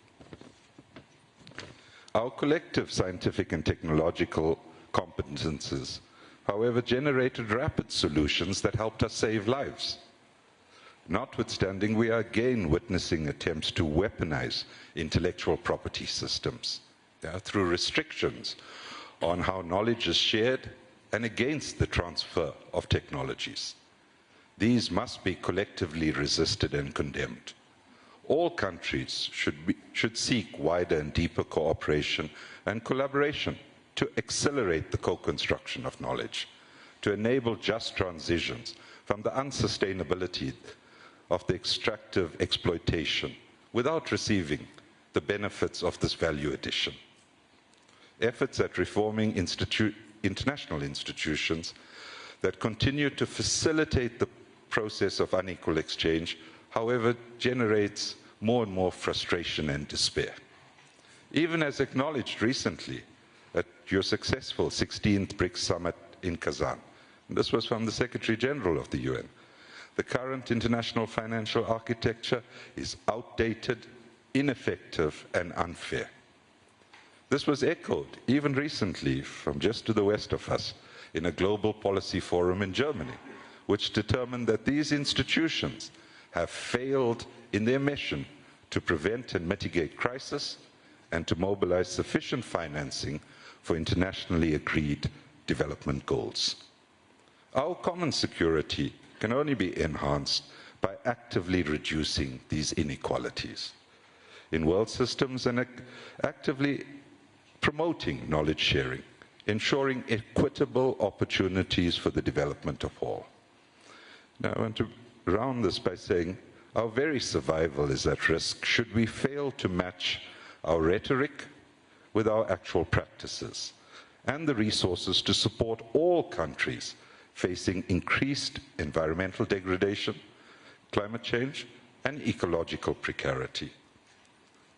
Our collective scientific and technological competences, however, generated rapid solutions that helped us save lives. Notwithstanding, we are again witnessing attempts to weaponize intellectual property systems through restrictions on how knowledge is shared and against the transfer of technologies. These must be collectively resisted and condemned. All countries should seek wider and deeper cooperation and collaboration to accelerate the co-construction of knowledge, to enable just transitions from the unsustainability of the extractive exploitation without receiving the benefits of this value addition. Efforts at reforming international institutions that continue to facilitate the process of unequal exchange, however, generates more and more frustration and despair. Even as acknowledged recently at your successful 16th BRICS summit in Kazan, and this was from the Secretary General of the UN, the current international financial architecture is outdated, ineffective, and unfair. This was echoed even recently from just to the west of us in a global policy forum in Germany, which determined that these institutions have failed in their mission to prevent and mitigate crisis and to mobilize sufficient financing for internationally agreed development goals. Our common security can only be enhanced by actively reducing these inequalities in world systems and actively promoting knowledge sharing, ensuring equitable opportunities for the development of all. Now, I want to round this by saying our very survival is at risk should we fail to match our rhetoric with our actual practices and the resources to support all countries facing increased environmental degradation, climate change, and ecological precarity.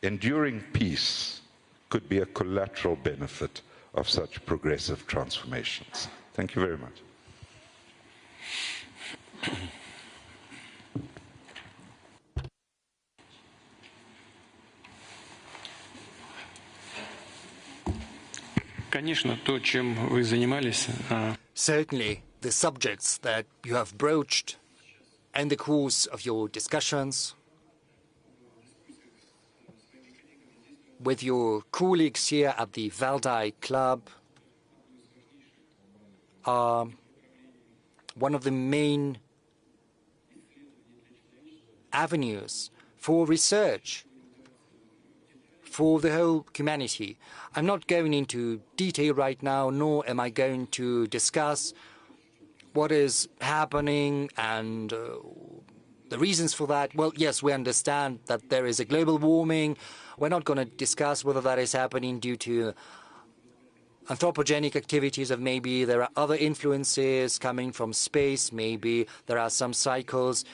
Enduring peace could be a collateral benefit of such progressive transformations. Thank you very much. Конечно, то, чем вы занимались. Certainly, the subjects that you have broached in the course of your discussions with your colleagues here at the Valdai Club are one of the main avenues for research for the whole humanity. I'm not going into detail right now, nor am I going to discuss what is happening and the reasons for that. Well, yes, we understand that there is a global warming. We're not going to discuss whether that is happening due to anthropogenic activities, or maybe there are other influences coming from space, maybe there are some cycles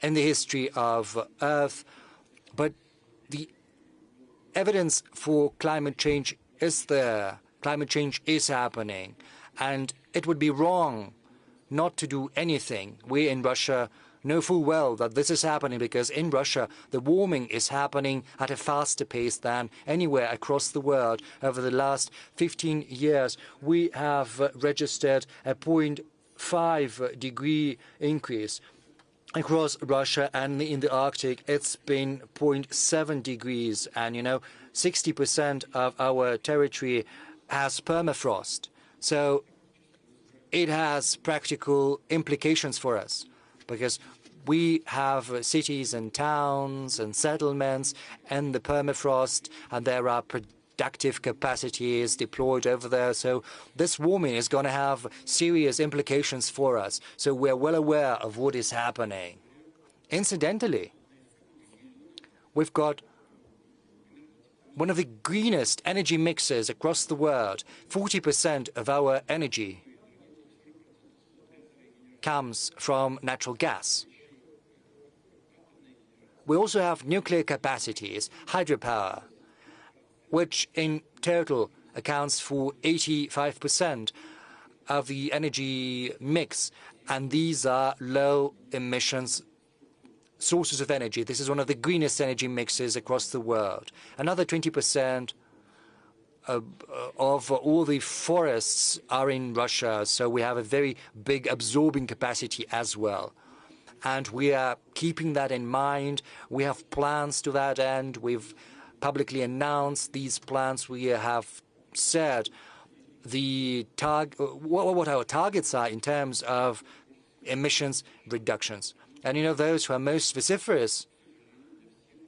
in the history of Earth. But the evidence for climate change is there. Climate change is happening. And it would be wrong not to do anything. We in Russia know full well that this is happening because in Russia the warming is happening at a faster pace than anywhere across the world. Over the last 15 years, we have registered a 0.5 degree increase. Across Russia and in the Arctic, it's been 0.7 degrees. And, 60% of our territory has permafrost. So it has practical implications for us because we have cities and towns and settlements and the permafrost, and there are productive capacities deployed over there. So this warming is going to have serious implications for us. So we're well aware of what is happening. Incidentally, we've got one of the greenest energy mixes across the world. 40% of our energy comes from natural gas. We also have nuclear capacities, hydropower, which in total accounts for 85% of the energy mix, and these are low emissions sources of energy. This is one of the greenest energy mixes across the world. Another 20% of all the forests are in Russia, so we have a very big absorbing capacity as well. And we are keeping that in mind. We have plans to that end. We've publicly announced these plans. We have said what our targets are in terms of emissions reductions. And those who are most vociferous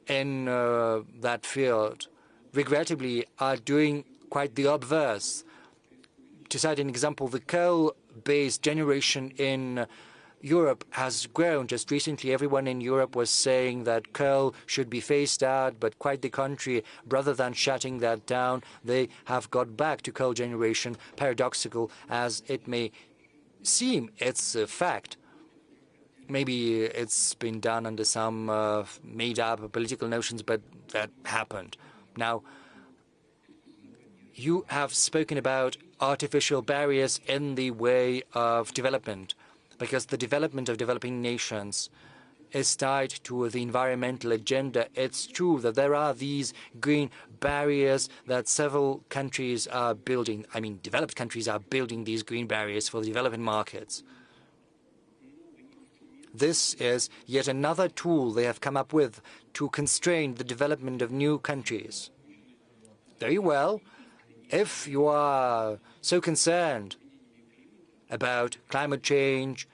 in that field, regrettably, are doing quite the obverse. To cite an example, the coal-based generation in Europe has grown. Just recently, everyone in Europe was saying that coal should be phased out, but quite the contrary. Rather than shutting that down, they have got back to coal generation. Paradoxical as it may seem, it's a fact. Maybe it's been done under some made-up political notions, but that happened. Now, you have spoken about artificial barriers in the way of development, because the development of developing nations is tied to the environmental agenda. It's true that there are these green barriers that several countries are building. I mean, developed countries are building these green barriers for the developing markets. This is yet another tool they have come up with to constrain the development of new countries. Very well. If you are so concerned about climate change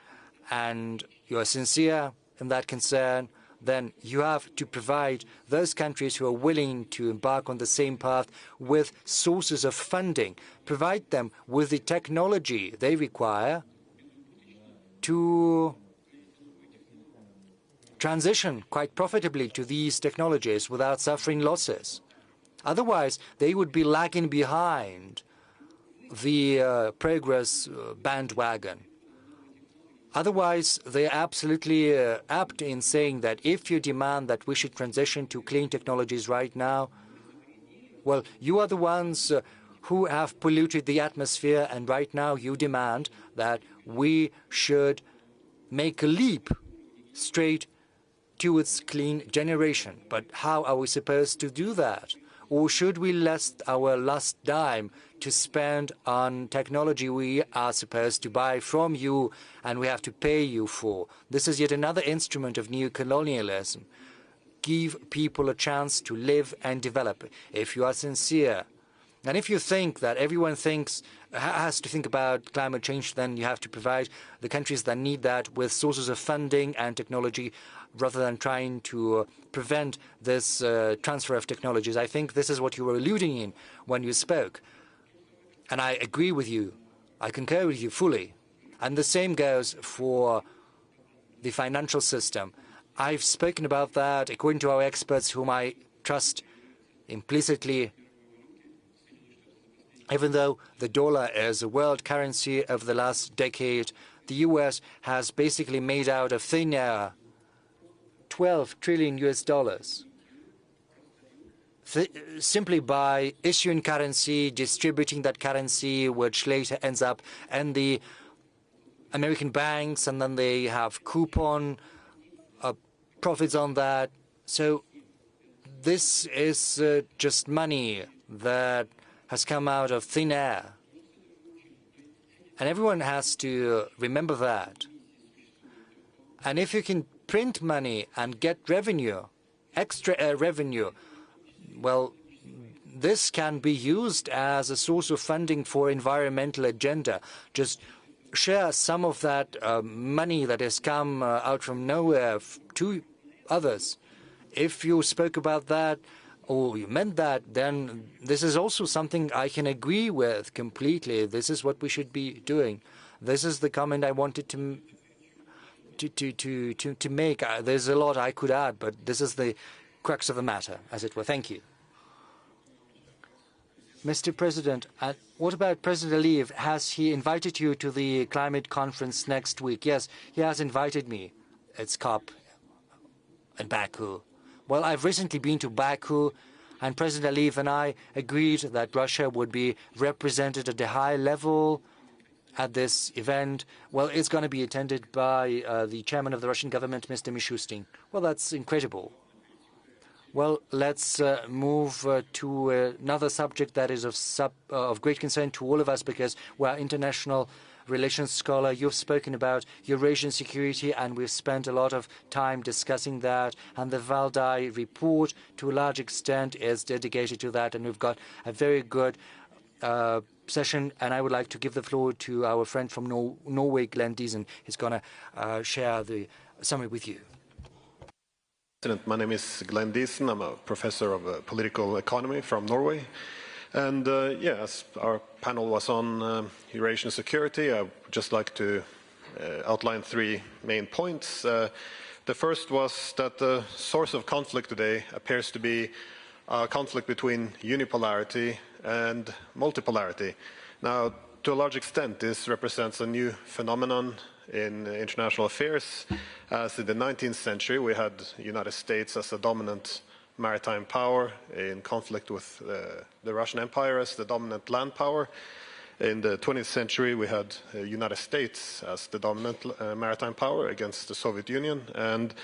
and you are sincere in that concern, then you have to provide those countries who are willing to embark on the same path with sources of funding. Provide them with the technology they require to transition quite profitably to these technologies without suffering losses. Otherwise, they would be lagging behind the progress bandwagon. Otherwise, they are absolutely apt in saying that if you demand that we should transition to clean technologies right now, well, you are the ones who have polluted the atmosphere, and right now you demand that we should make a leap straight towards clean generation. But how are we supposed to do that? Or should we last our last dime to spend on technology we are supposed to buy from you and we have to pay you for? This is yet another instrument of neo-colonialism. Give people a chance to live and develop. If you are sincere, and if you think that everyone has to think about climate change, then you have to provide the countries that need that with sources of funding and technology rather than trying to prevent this transfer of technologies. I think this is what you were alluding in when you spoke. And I agree with you. I concur with you fully. And the same goes for the financial system. I've spoken about that according to our experts, whom I trust implicitly. Even though the dollar is a world currency over the last decade, the U.S. has basically made out of thin air 12 trillion US dollars simply by issuing currency, distributing that currency, which later ends up in the American banks, and then they have coupon profits on that. So this is just money that has come out of thin air. And everyone has to remember that. And if you can print money and get revenue, extra revenue, well, this can be used as a source of funding for environmental agenda. Just share some of that money that has come out from nowhere to others. If you spoke about that or you meant that, then this is also something I can agree with completely. This is what we should be doing. This is the comment I wanted to make. There's a lot I could add, but this is the crux of the matter, as it were. Thank you. Mr. President, what about President Aliyev? Has he invited you to the climate conference next week? Yes, he has invited me. It's COP in Baku. Well, I've recently been to Baku, and President Aliyev and I agreed that Russia would be represented at a high level at this event. Well, it's going to be attended by the chairman of the Russian government, Mr. Mishustin. Well, that's incredible. Well, let's move to another subject that is of great concern to all of us, because we're international relations scholar. You've spoken about Eurasian security, and we've spent a lot of time discussing that. And the Valdai report, to a large extent, is dedicated to that. And we've got a very good session. And I would like to give the floor to our friend from Norway, Glenn Diesen. He's going to share the summary with you. My name is Glenn Diesen. I'm a professor of political economy from Norway. And yes, our panel was on Eurasian security. I would just like to outline three main points. The first was that the source of conflict today appears to be a conflict between unipolarity and multipolarity. Now, to a large extent, this represents a new phenomenon in international affairs. As in the 19th century, we had the United States as a dominant maritime power in conflict with the Russian Empire as the dominant land power. In the 20th century, we had the United States as the dominant maritime power against the Soviet Union. And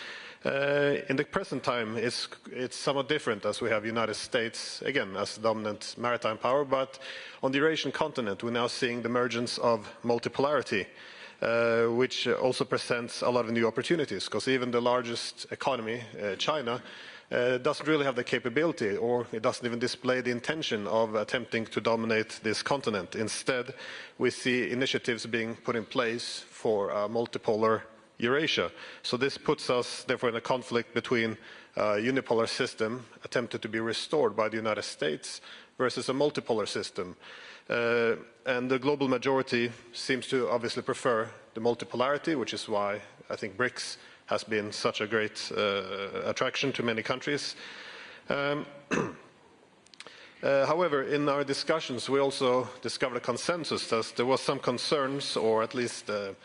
in the present time, it's somewhat different, as we have United States, again, as the dominant maritime power. But on the Eurasian continent, we're now seeing the emergence of multipolarity, which also presents a lot of new opportunities, because even the largest economy, China, doesn't really have the capability, or it doesn't even display the intention of attempting to dominate this continent. Instead, we see initiatives being put in place for a multipolar Eurasia. So this puts us, therefore, in a conflict between a unipolar system attempted to be restored by the United States versus a multipolar system. And the global majority seems to obviously prefer the multipolarity, which is why I think BRICS has been such a great attraction to many countries. However, in our discussions, we also discovered a consensus that there was some concerns, or at least a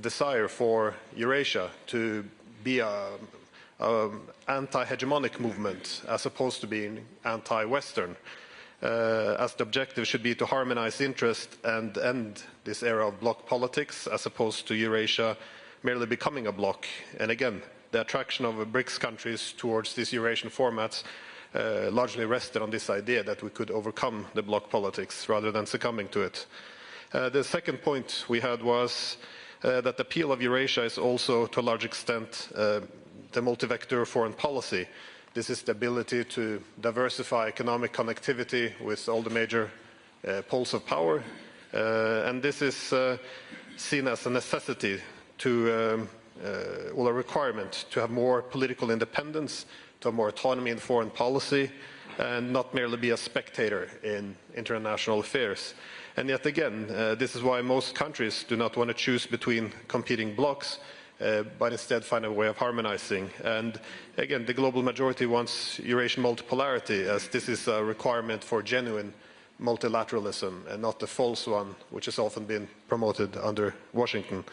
desire for Eurasia to be an anti-hegemonic movement as opposed to being anti-Western, as the objective should be to harmonize interest and end this era of bloc politics, as opposed to Eurasia merely becoming a bloc. And again, the attraction of BRICS countries towards these Eurasian formats largely rested on this idea that we could overcome the bloc politics rather than succumbing to it. The second point we had was that the appeal of Eurasia is also, to a large extent, the multi-vector foreign policy. This is the ability to diversify economic connectivity with all the major poles of power. And this is seen as a necessity to, or a requirement to have more political independence, to have more autonomy in foreign policy, and not merely be a spectator in international affairs. And yet again, this is why most countries do not want to choose between competing blocs, but instead find a way of harmonizing. And again, the global majority wants Eurasian multipolarity, as this is a requirement for genuine multilateralism and not the false one, which has often been promoted under Washington.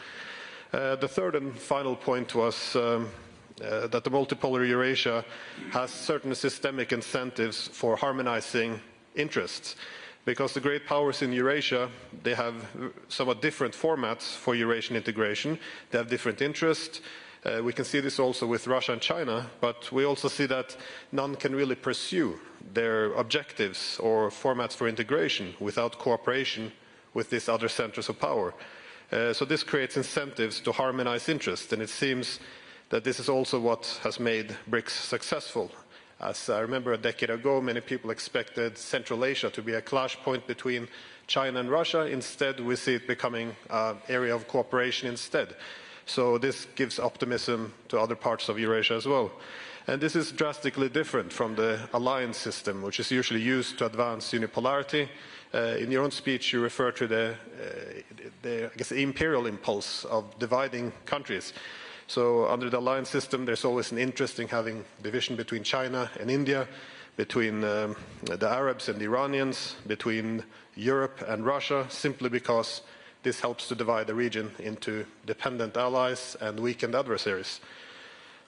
The third and final point was that the multipolar Eurasia has certain systemic incentives for harmonizing interests. Because the great powers in Eurasia, they have somewhat different formats for Eurasian integration. They have different interests. We can see this also with Russia and China, but we also see that none can really pursue their objectives or formats for integration without cooperation with these other centers of power. So this creates incentives to harmonize interests, and it seems that this is also what has made BRICS successful. As I remember a decade ago, many people expected Central Asia to be a clash point between China and Russia. Instead, we see it becoming an area of cooperation instead. So this gives optimism to other parts of Eurasia as well. And this is drastically different from the alliance system, which is usually used to advance unipolarity. In your own speech, you refer to the imperial impulse of dividing countries. So under the alliance system, there's always an interest in having division between China and India, between the Arabs and the Iranians, between Europe and Russia, simply because this helps to divide the region into dependent allies and weakened adversaries.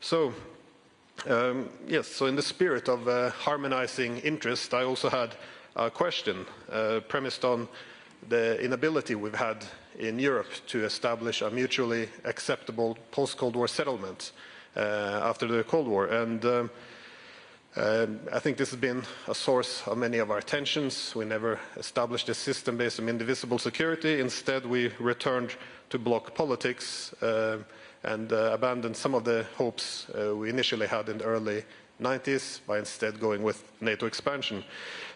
So, yes, so in the spirit of harmonizing interest, I also had a question premised on the inability we've had in Europe to establish a mutually acceptable post-Cold War settlement after the Cold War. And I think this has been a source of many of our tensions. We never established a system based on indivisible security. Instead, we returned to bloc politics and abandoned some of the hopes we initially had in the early 90s by instead going with NATO expansion.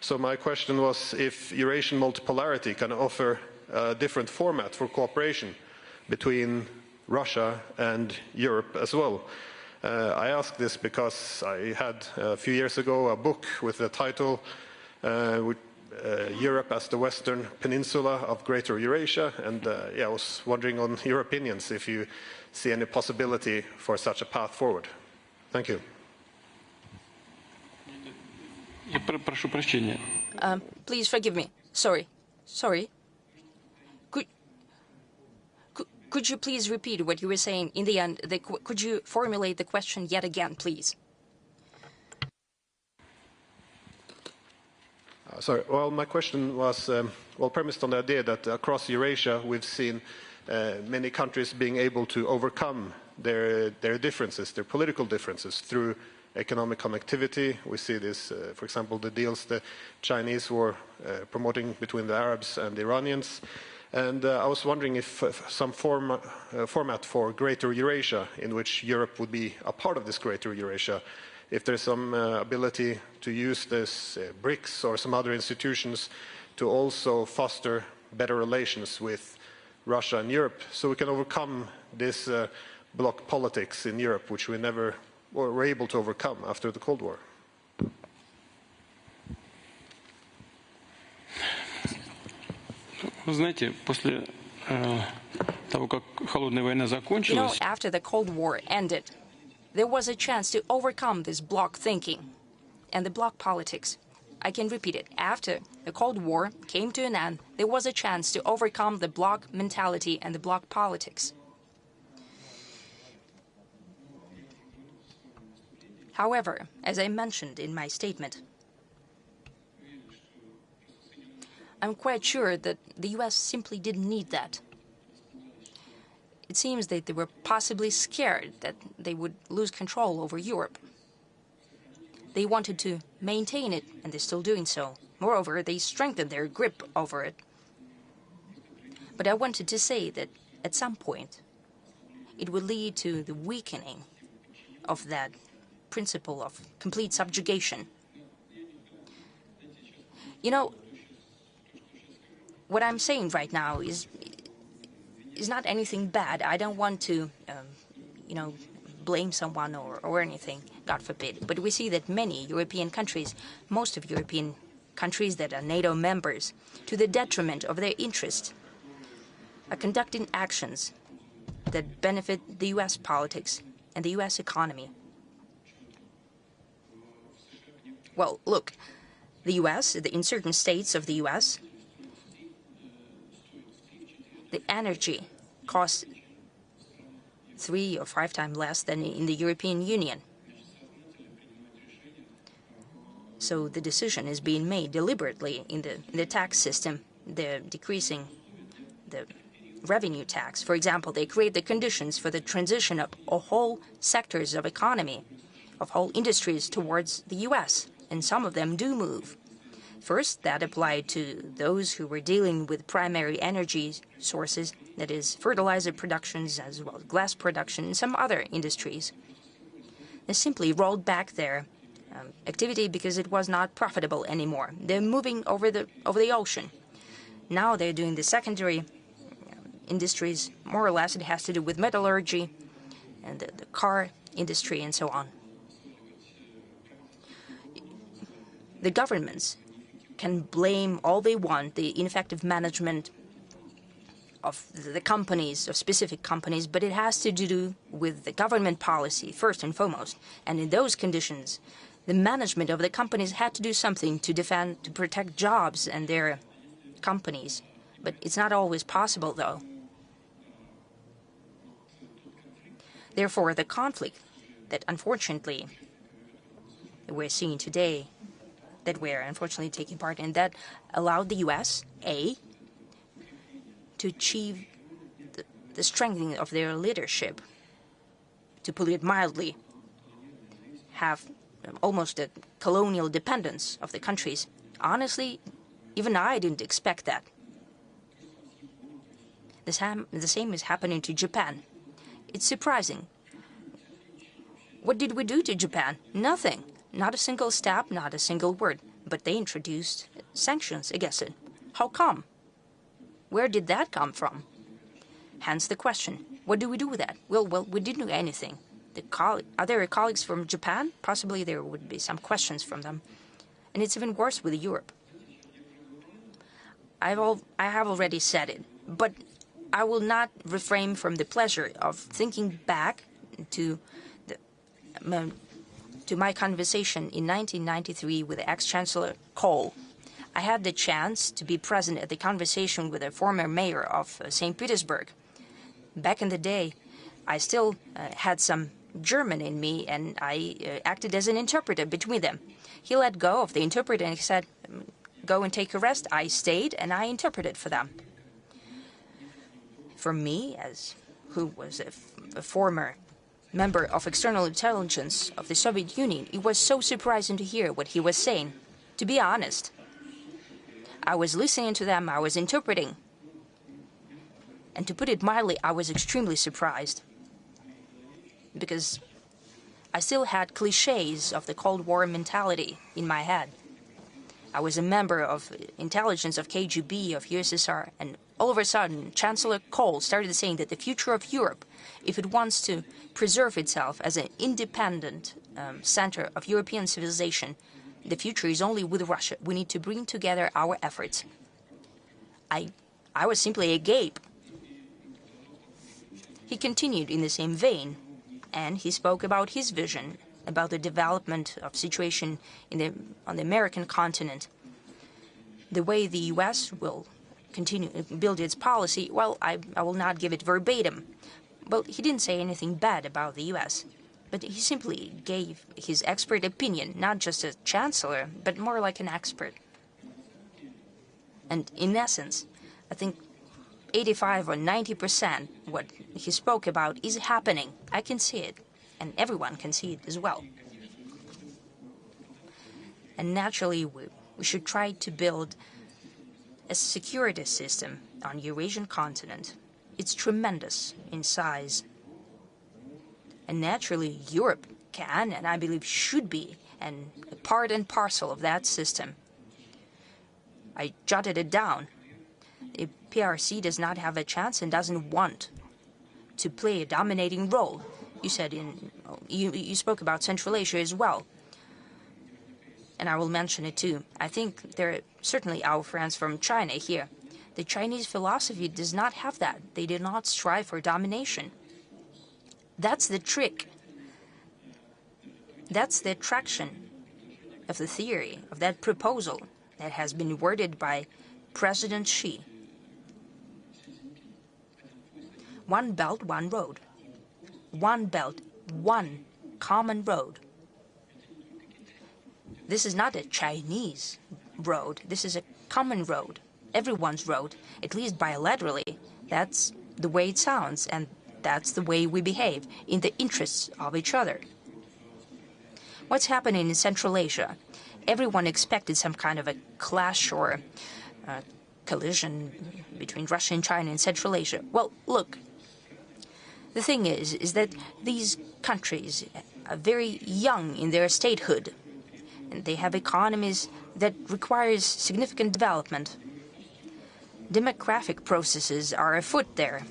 So my question was if Eurasian multipolarity can offer a different format for cooperation between Russia and Europe as well. I ask this because I had a few years ago a book with the title Europe as the Western Peninsula of Greater Eurasia, and I was wondering on your opinions if you see any possibility for such a path forward. Thank you. Прошу прощения. Please forgive me. Sorry. Could you please repeat what you were saying in the end? Could you formulate the question yet again, please? Sorry. Well, my question was premised on the idea that across Eurasia we've seen many countries being able to overcome their differences, their political differences, through economic connectivity. We see this, for example, the deals the Chinese were promoting between the Arabs and the Iranians. And I was wondering if some format for Greater Eurasia, in which Europe would be a part of this Greater Eurasia, if there's some ability to use this BRICS or some other institutions to also foster better relations with Russia and Europe, so we can overcome this bloc politics in Europe, which we never were able to overcome after the Cold War. Вы знаете, после того, как холодная война закончилась, after the Cold War ended, there was a chance to overcome this bloc thinking and the bloc politics. I can repeat it. After the Cold War came to an end, there was a chance to overcome the bloc mentality and the bloc politics. However, as I mentioned in my statement, I'm quite sure that the US simply didn't need that. It seems that they were possibly scared that they would lose control over Europe. They wanted to maintain it, and they're still doing so. Moreover, they strengthened their grip over it. But I wanted to say that at some point, it would lead to the weakening of that principle of complete subjugation. You know, what I'm saying right now is not anything bad. I don't want to, blame someone or anything, God forbid. But we see that many European countries, most of European countries that are NATO members, to the detriment of their interest, are conducting actions that benefit the US politics and the US economy. Well, look, the US, in certain states of the US, the energy costs 3 or 5 times less than in the European Union. So the decision is being made deliberately in the tax system. They're decreasing the revenue tax. For example, they create the conditions for the transition of whole sectors of economy, of whole industries towards the US, and some of them do move. First, that applied to those who were dealing with primary energy sources, that is, fertilizer productions as well as glass production and some other industries. They simply rolled back their activity because it was not profitable anymore. They're moving over the ocean. Now they're doing the secondary industries. More or less, it has to do with metallurgy and the car industry and so on. The governments can blame all they want, the ineffective management of the companies, of specific companies, but it has to do with the government policy, first and foremost. And in those conditions, the management of the companies had to do something to defend, to protect jobs and their companies. But it's not always possible, though. Therefore, the conflict that unfortunately we're seeing today, that we're unfortunately taking part in, that allowed the US, to achieve the strengthening of their leadership, to put it mildly, have almost a colonial dependence of the countries. Honestly, even I didn't expect that. The same is happening to Japan. It's surprising. What did we do to Japan? Nothing. Not a single step, not a single word. But they introduced sanctions against it. How come? Where did that come from? Hence the question, what do we do with that? Well, we didn't do anything. Are there colleagues from Japan? Possibly there would be some questions from them. And it's even worse with Europe. I have already said it, but I will not refrain from the pleasure of thinking back to my conversation in 1993 with ex-Chancellor Kohl. I had the chance to be present at the conversation with a former mayor of St. Petersburg. Back in the day, I still had some German in me, and I acted as an interpreter between them. He let go of the interpreter and he said, "Go and take a rest." I stayed and I interpreted for them. For me, who was a former member of external intelligence of the Soviet Union, it was so surprising to hear what he was saying. To be honest, I was listening to them, I was interpreting. And to put it mildly, I was extremely surprised. Because I still had cliches of the Cold War mentality in my head. I was a member of intelligence of KGB, of USSR, and all of a sudden, Chancellor Kohl started saying that the future of Europe, if it wants to preserve itself as an independent center of European civilization, the future is only with Russia. We need to bring together our efforts. I was simply agape. He continued in the same vein, and he spoke about his vision, about the development of situation on the American continent, the way the U.S. will continue to build its policy. Well, I will not give it verbatim. Well, he didn't say anything bad about the U.S., but he simply gave his expert opinion, not just a chancellor, but more like an expert. And in essence, I think 85 or 90% what he spoke about is happening. I can see it, and everyone can see it as well. And naturally, we should try to build a security system on Eurasian continent. It's tremendous in size. And naturally, Europe can, and I believe should be, a part and parcel of that system. I jotted it down. The PRC does not have a chance and doesn't want to play a dominating role. You said you spoke about Central Asia as well. And I will mention it too. I think there are certainly our friends from China here. The Chinese philosophy does not have that. They do not strive for domination. That's the trick. That's the attraction of the theory, of that proposal that has been worded by President Xi. One belt, one road. one belt, one common road. This is not a Chinese road. This is a common road, everyone's road, at least bilaterally. That's the way it sounds, and that's the way we behave in the interests of each other. What's happening in Central Asia? Everyone expected some kind of a clash or collision between Russia and China in Central Asia. Well, look, the thing is that these countries are very young in their statehood, and they have economies that requires significant development. Demographic processes are afoot there.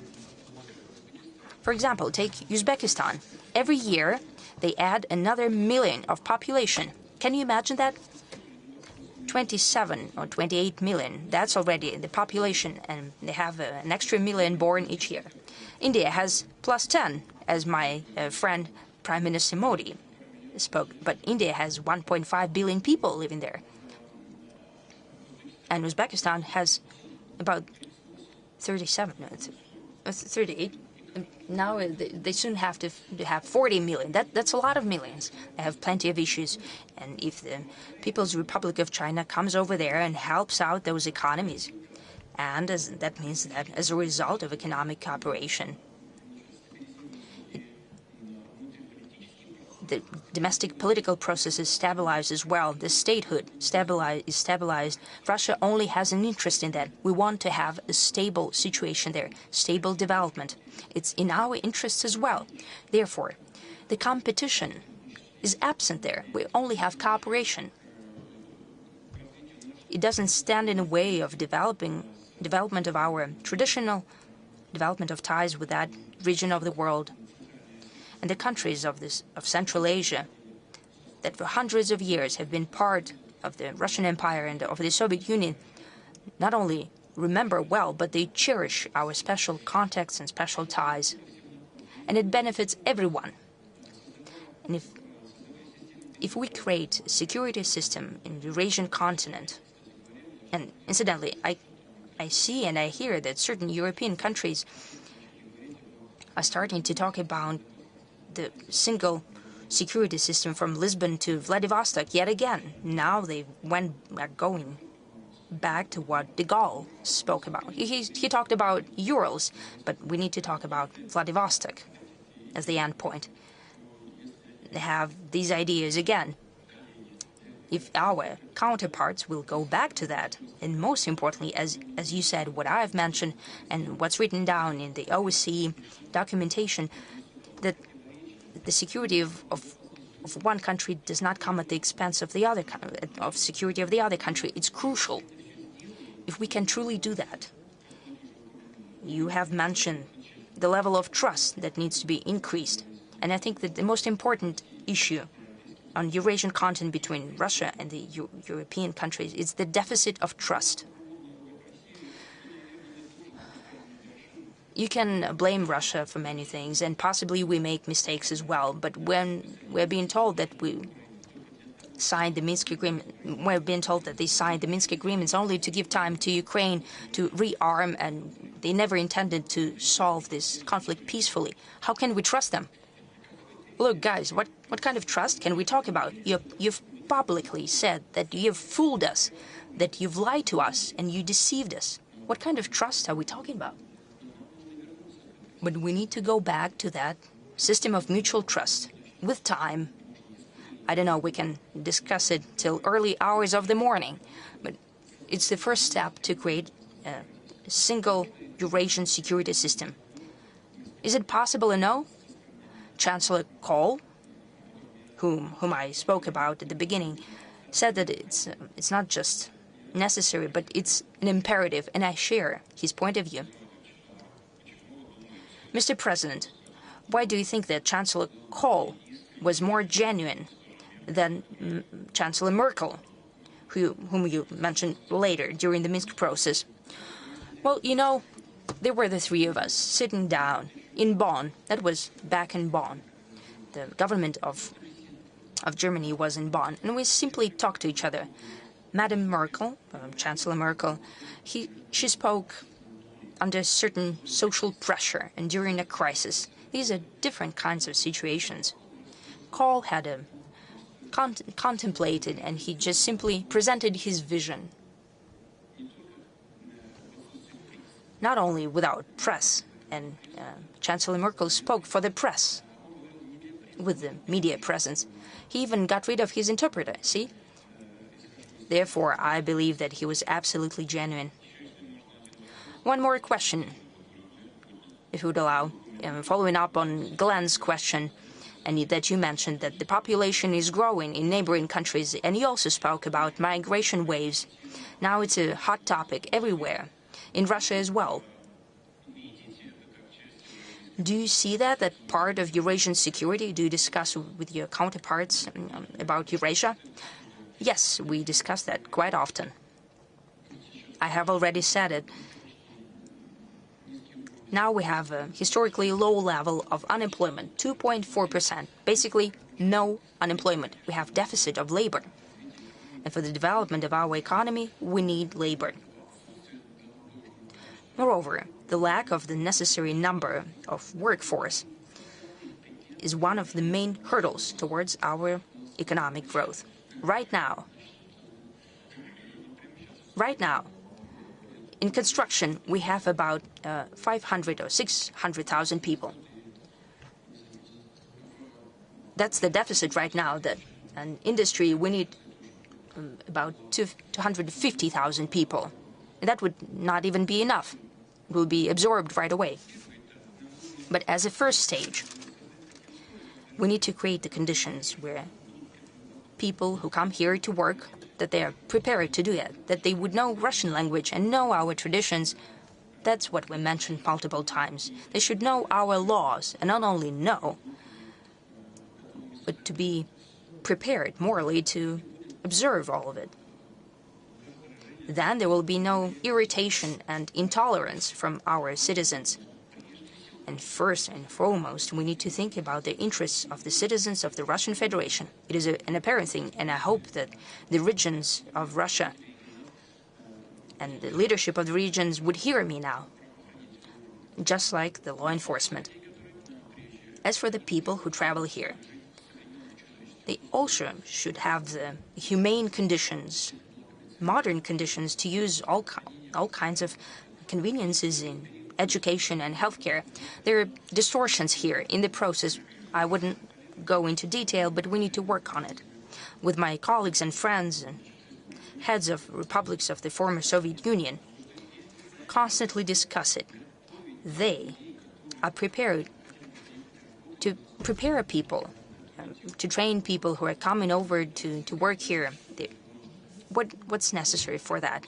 For example, take Uzbekistan. Every year, they add another million of population. Can you imagine that? 27 or 28 million, that's already the population, and they have an extra million born each year. India has plus 10, as my friend Prime Minister Modi spoke, but India has 1.5 billion people living there. And Uzbekistan has about 38. Now they soon have to have 40 million. That's a lot of millions. They have plenty of issues. And if the People's Republic of China comes over there and helps out those economies, and that means that as a result of economic cooperation, the domestic political process is stabilized as well. The statehood is stabilized. Russia only has an interest in that. We want to have a stable situation there, stable development. It's in our interests as well. Therefore, the competition is absent there. We only have cooperation. It doesn't stand in the way of development of our traditional development of ties with that region of the world. And the countries of Central Asia that for hundreds of years have been part of the Russian Empire and of the Soviet Union not only remember well, but they cherish our special contacts and special ties. And it benefits everyone. And if we create a security system in the Eurasian continent, and incidentally, I see and I hear that certain European countries are starting to talk about the single security system from Lisbon to Vladivostok yet again. Now they are going back to what de Gaulle spoke about. He talked about Urals, but we need to talk about Vladivostok as the end point. They have these ideas again. If our counterparts will go back to that, and most importantly, as you said, what I've mentioned and what's written down in the OSCE documentation, that the security of one country does not come at the expense of the other of security of the other country. It's crucial. If we can truly do that, you have mentioned the level of trust that needs to be increased, and I think that the most important issue on Eurasian continent between Russia and the European countries is the deficit of trust. You can blame Russia for many things, and possibly we make mistakes as well. But when we're being told that we signed the Minsk agreement, we're being told that they signed the Minsk agreements only to give time to Ukraine to rearm, and they never intended to solve this conflict peacefully. How can we trust them? Look, guys, what kind of trust can we talk about? You've publicly said that you've fooled us, that you've lied to us, and you deceived us. What kind of trust are we talking about? But we need to go back to that system of mutual trust. With time, I don't know, we can discuss it till early hours of the morning, but it's the first step to create a single Eurasian security system. Is it possible or no? Chancellor Kohl, whom I spoke about at the beginning, said that it's not just necessary, but it's an imperative, and I share his point of view. Mr. President, why do you think that Chancellor Kohl was more genuine than Chancellor Merkel, whom you mentioned later during the Minsk process? Well, you know, there were the three of us sitting down in Bonn. That was back in Bonn. The government of Germany was in Bonn, and we simply talked to each other. Madam Merkel, Chancellor Merkel, she spoke under certain social pressure and during a crisis. These are different kinds of situations. Karl had contemplated, and he just simply presented his vision. Not only without press, and Chancellor Merkel spoke for the press with the media presence. He even got rid of his interpreter, see? Therefore, I believe that he was absolutely genuine. One more question, if you would allow, following up on Glenn's question, and that you mentioned that the population is growing in neighboring countries, and you also spoke about migration waves. Now it's a hot topic everywhere, in Russia as well. Do you see that part of Eurasian security? Do you discuss with your counterparts about Eurasia? Yes, we discuss that quite often. I have already said it. Now we have a historically low level of unemployment, 2.4%. Basically, no unemployment. We have deficit of labor. And for the development of our economy, we need labor. Moreover, the lack of the necessary number of workforce is one of the main hurdles towards our economic growth. Right now, in construction, we have about 500 or 600,000 people. That's the deficit right now. That in industry, we need about 250,000 people. And that would not even be enough. It will be absorbed right away. But as a first stage, we need to create the conditions where people who come here to work, that they are prepared to do it, that they would know Russian language and know our traditions. That's what we mentioned multiple times. They should know our laws, and not only know, but to be prepared morally to observe all of it. Then there will be no irritation and intolerance from our citizens. And first and foremost, we need to think about the interests of the citizens of the Russian Federation. It is an apparent thing, and I hope that the regions of Russia and the leadership of the regions would hear me now, just like the law enforcement. As for the people who travel here, they also should have the humane conditions, modern conditions to use all kinds of conveniences in education and healthcare. There are distortions here in the process. I wouldn't go into detail, but we need to work on it. With my colleagues and friends and heads of republics of the former Soviet Union, constantly discuss it. They are prepared to prepare people, to train people who are coming over to work here. What's necessary for that?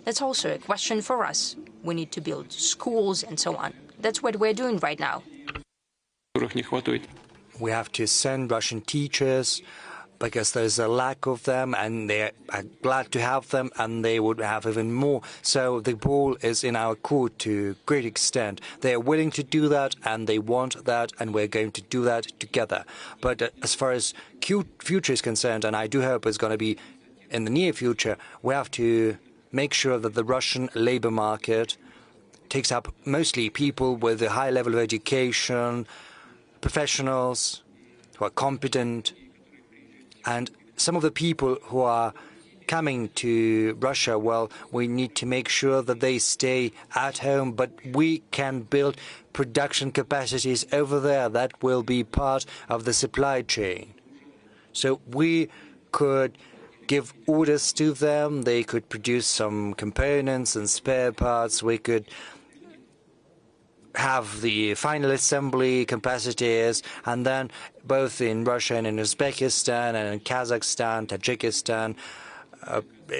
That's also a question for us. We need to build schools and so on. That's what we're doing right now. We have to send Russian teachers because there's a lack of them, and they are glad to have them, and they would have even more. So the ball is in our court to a great extent. They are willing to do that, and they want that, and we're going to do that together. But as far as future is concerned, and I do hope it's going to be in the near future, we have to make sure that the Russian labor market takes up mostly people with a high level of education, professionals who are competent, and some of the people who are coming to Russia, well, we need to make sure that they stay at home, but we can build production capacities over there. That will be part of the supply chain. So we could give orders to them, they could produce some components and spare parts, we could have the final assembly capacities, and then both in Russia and in Uzbekistan and in Kazakhstan, Tajikistan,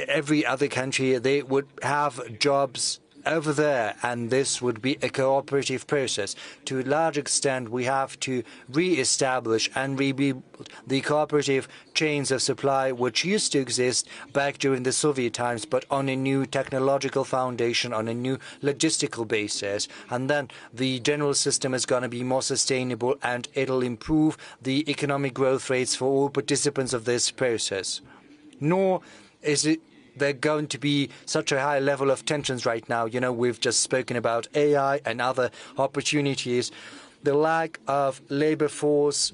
every other country, they would have jobs over there, and this would be a cooperative process. To a large extent, we have to re-establish and rebuild the cooperative chains of supply which used to exist back during the Soviet times, but on a new technological foundation, on a new logistical basis. And then the general system is going to be more sustainable, and it'll improve the economic growth rates for all participants of this process. Nor is it there's going to be such a high level of tensions right now. You know, we've just spoken about AI and other opportunities. the lack of labor force,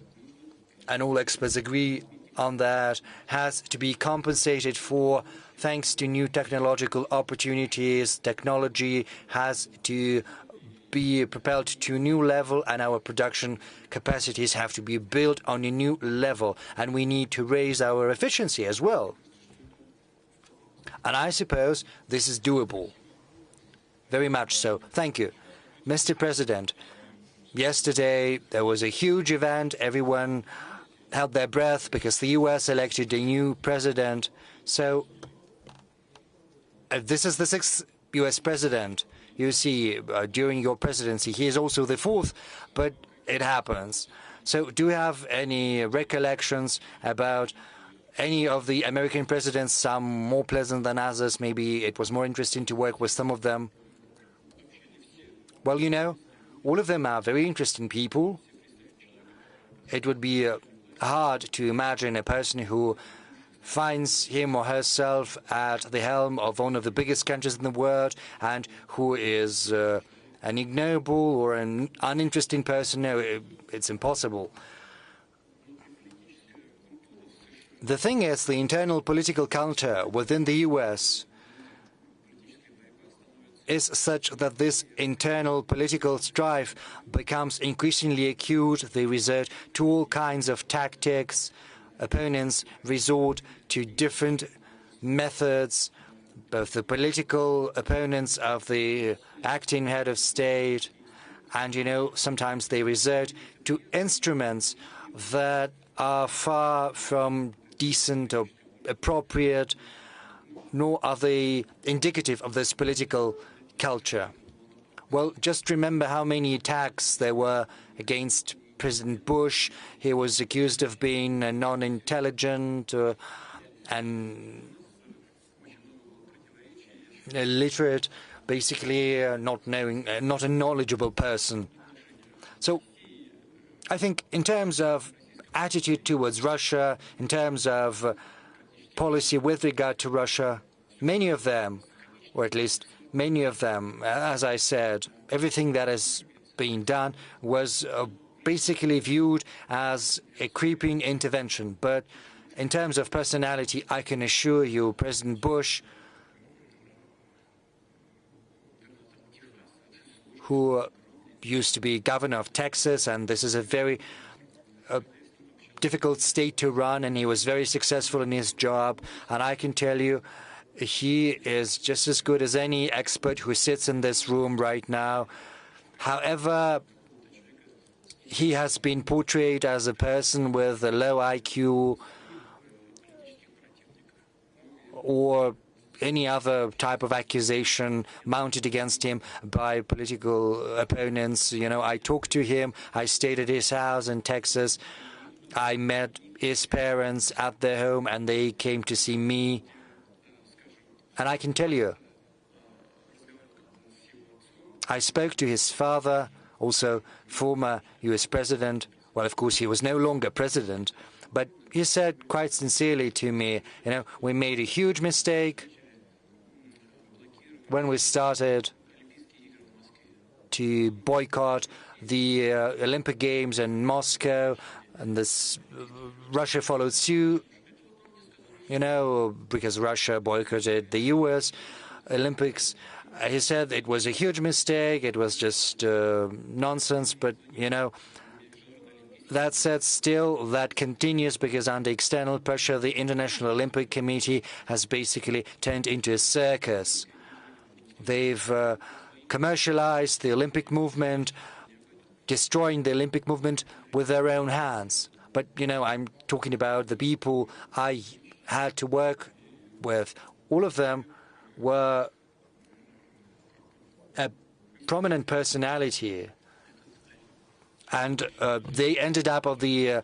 and all experts agree on that, has to be compensated for thanks to new technological opportunities. Technology has to be propelled to a new level, and our production capacities have to be built on a new level, and we need to raise our efficiency as well. And I suppose this is doable. Very much so. Thank you. Mr. President, yesterday there was a huge event. Everyone held their breath because the US elected a new president. So this is the 6th US president. You see, during your presidency, he is also the 4th, but it happens. So do you have any recollections about any of the American presidents, some more pleasant than others? Maybe it was more interesting to work with some of them. Well, you know, all of them are very interesting people. It would be hard to imagine a person who finds him or herself at the helm of one of the biggest countries in the world and who is an ignoble or an uninteresting person. No, it's impossible. The thing is, the internal political culture within the US is such that this internal political strife becomes increasingly acute. They resort to all kinds of tactics. Opponents resort to different methods, both the political opponents of the acting head of state, and, you know, sometimes they resort to instruments that are far from decent or appropriate, nor are they indicative of this political culture. Well, just remember how many attacks there were against President Bush. He was accused of being non-intelligent and illiterate, basically not a knowledgeable person. So I think in terms of attitude towards Russia, in terms of policy with regard to Russia, many of them, or at least many of them, as I said, everything that has been done was basically viewed as a creeping intervention. But in terms of personality, I can assure you, President Bush, who used to be governor of Texas, and this is a very difficult state to run, and he was very successful in his job, and I can tell you, he is just as good as any expert who sits in this room right now. However, he has been portrayed as a person with a low IQ or any other type of accusation mounted against him by political opponents. You know, I talked to him. I stayed at his house in Texas. I met his parents at their home, and they came to see me. And I can tell you, I spoke to his father, also former US president. Well, of course, he was no longer president, but he said quite sincerely to me, you know, we made a huge mistake when we started to boycott the Olympic Games in Moscow, and this Russia followed suit, you know, because Russia boycotted the US Olympics. He said it was a huge mistake, it was just nonsense, but, you know, that said, still, that continues because under external pressure, the International Olympic Committee has basically turned into a circus. They've commercialized the Olympic movement, destroying the Olympic movement with their own hands. But, you know, I'm talking about the people I had to work with. All of them were a prominent personality, and they ended up of the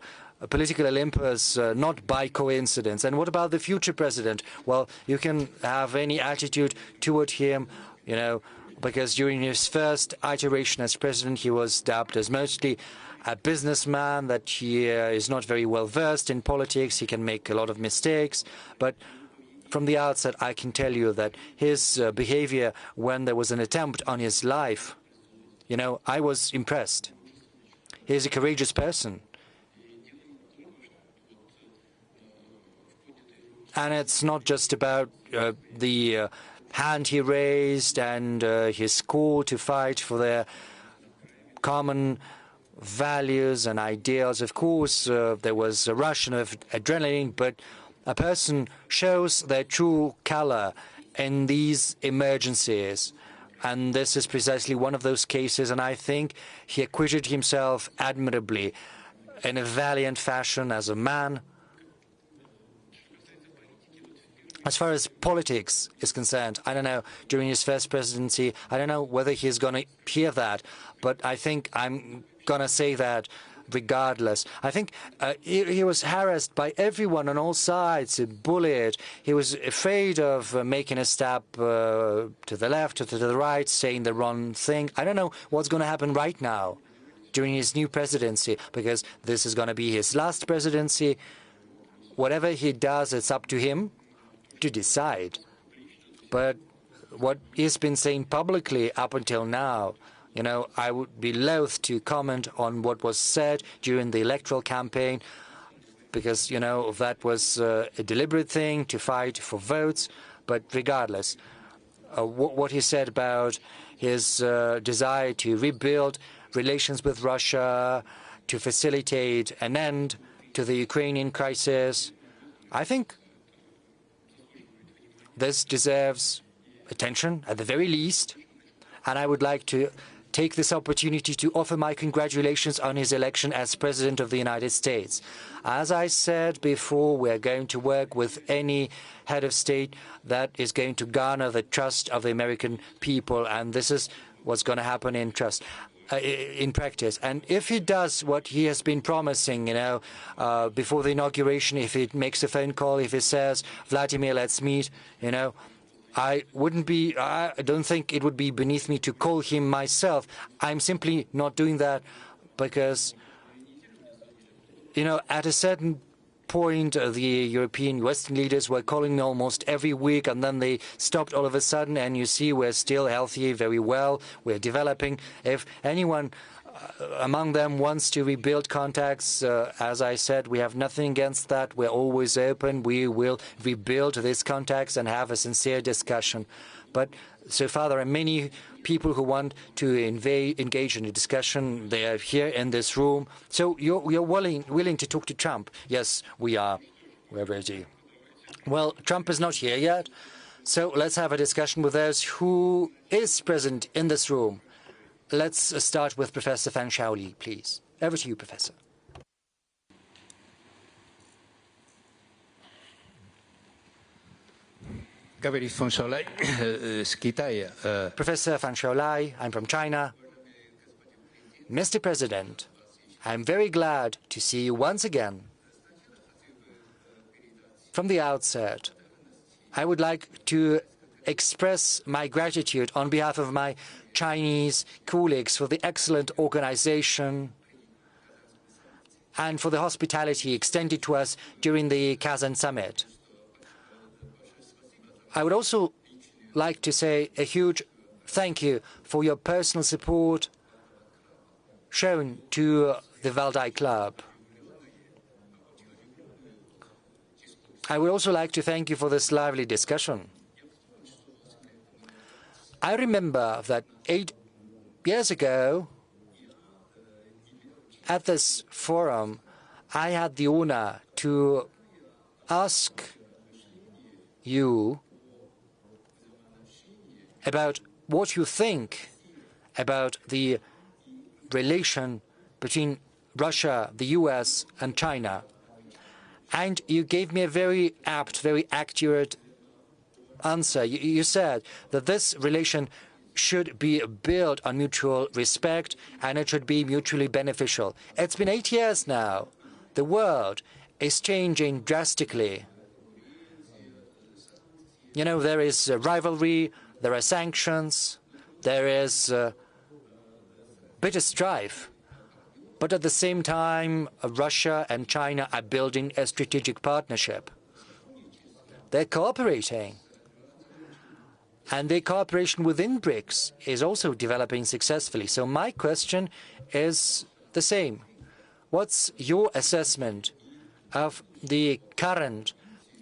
political Olympus not by coincidence. And what about the future president? Well, you can have any attitude toward him, you know, because during his first iteration as president, he was dubbed as mostly a businessman, that he is not very well versed in politics. He can make a lot of mistakes. But from the outset, I can tell you that his behavior when there was an attempt on his life, you know, I was impressed. He's a courageous person. And it's not just about the hand he raised and his call to fight for their common values and ideals. Of course, there was a rush of adrenaline, but a person shows their true color in these emergencies. And this is precisely one of those cases, and I think he acquitted himself admirably in a valiant fashion as a man. As far as politics is concerned, I don't know, during his first presidency, I don't know whether he's going to hear that, but I think I'm going to say that regardless. I think he was harassed by everyone on all sides, bullied. He was afraid of making a step to the left or to the right, saying the wrong thing. I don't know what's going to happen right now during his new presidency, because this is going to be his last presidency. Whatever he does, it's up to him to decide. But what he's been saying publicly up until now, you know, I would be loath to comment on what was said during the electoral campaign, because, you know, that was a deliberate thing to fight for votes. But regardless, what he said about his desire to rebuild relations with Russia, to facilitate an end to the Ukrainian crisis, I think this deserves attention at the very least, and I would like to take this opportunity to offer my congratulations on his election as President of the United States. As I said before, we're going to work with any head of state that is going to garner the trust of the American people, and this is what's going to happen in practice. And if he does what he has been promising, you know, before the inauguration, if he makes a phone call, if he says, Vladimir, let's meet, you know, I don't think it would be beneath me to call him myself. I'm simply not doing that because, you know, at a certain point, the European Western leaders were calling me almost every week, and then they stopped all of a sudden, and you see we're still healthy, very well, we're developing. If anyone among them wants to rebuild contacts, as I said, we have nothing against that. We're always open. We will rebuild these contacts and have a sincere discussion. But so far, there are many people who want to engage in a discussion. They are here in this room. So you're willing to talk to Trump? Yes, we are. We're ready. Well, Trump is not here yet. So let's have a discussion with those who is present in this room. Let's start with Professor Fan Shaoli, please. Over to you, Professor. Professor Fan Shaoli, I'm from China. Mr. President, I'm very glad to see you once again. From the outset, I would like to express my gratitude on behalf of my Chinese colleagues for the excellent organization and for the hospitality extended to us during the Kazan summit. I would also like to say a huge thank you for your personal support shown to the Valdai Club. I would also like to thank you for this lively discussion. I remember that 8 years ago, at this forum, I had the honor to ask you about what you think about the relation between Russia, the US, and China. And you gave me a very apt, very accurate answer. You said that this relation should be built on mutual respect and it should be mutually beneficial. It's been 8 years now. The world is changing drastically. You know, there is rivalry, there are sanctions, there is bitter strife. But at the same time, Russia and China are building a strategic partnership. They're cooperating. And the cooperation within BRICS is also developing successfully. So my question is the same. What's your assessment of the current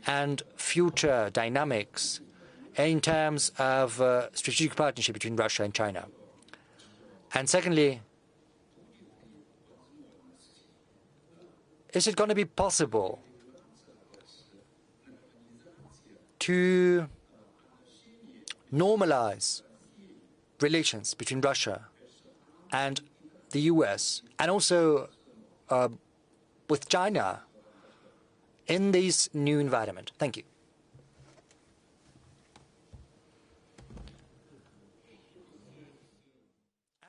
and future dynamics in terms of strategic partnership between Russia and China? And secondly, is it going to be possible to normalize relations between Russia and the US, and also with China in this new environment? Thank you.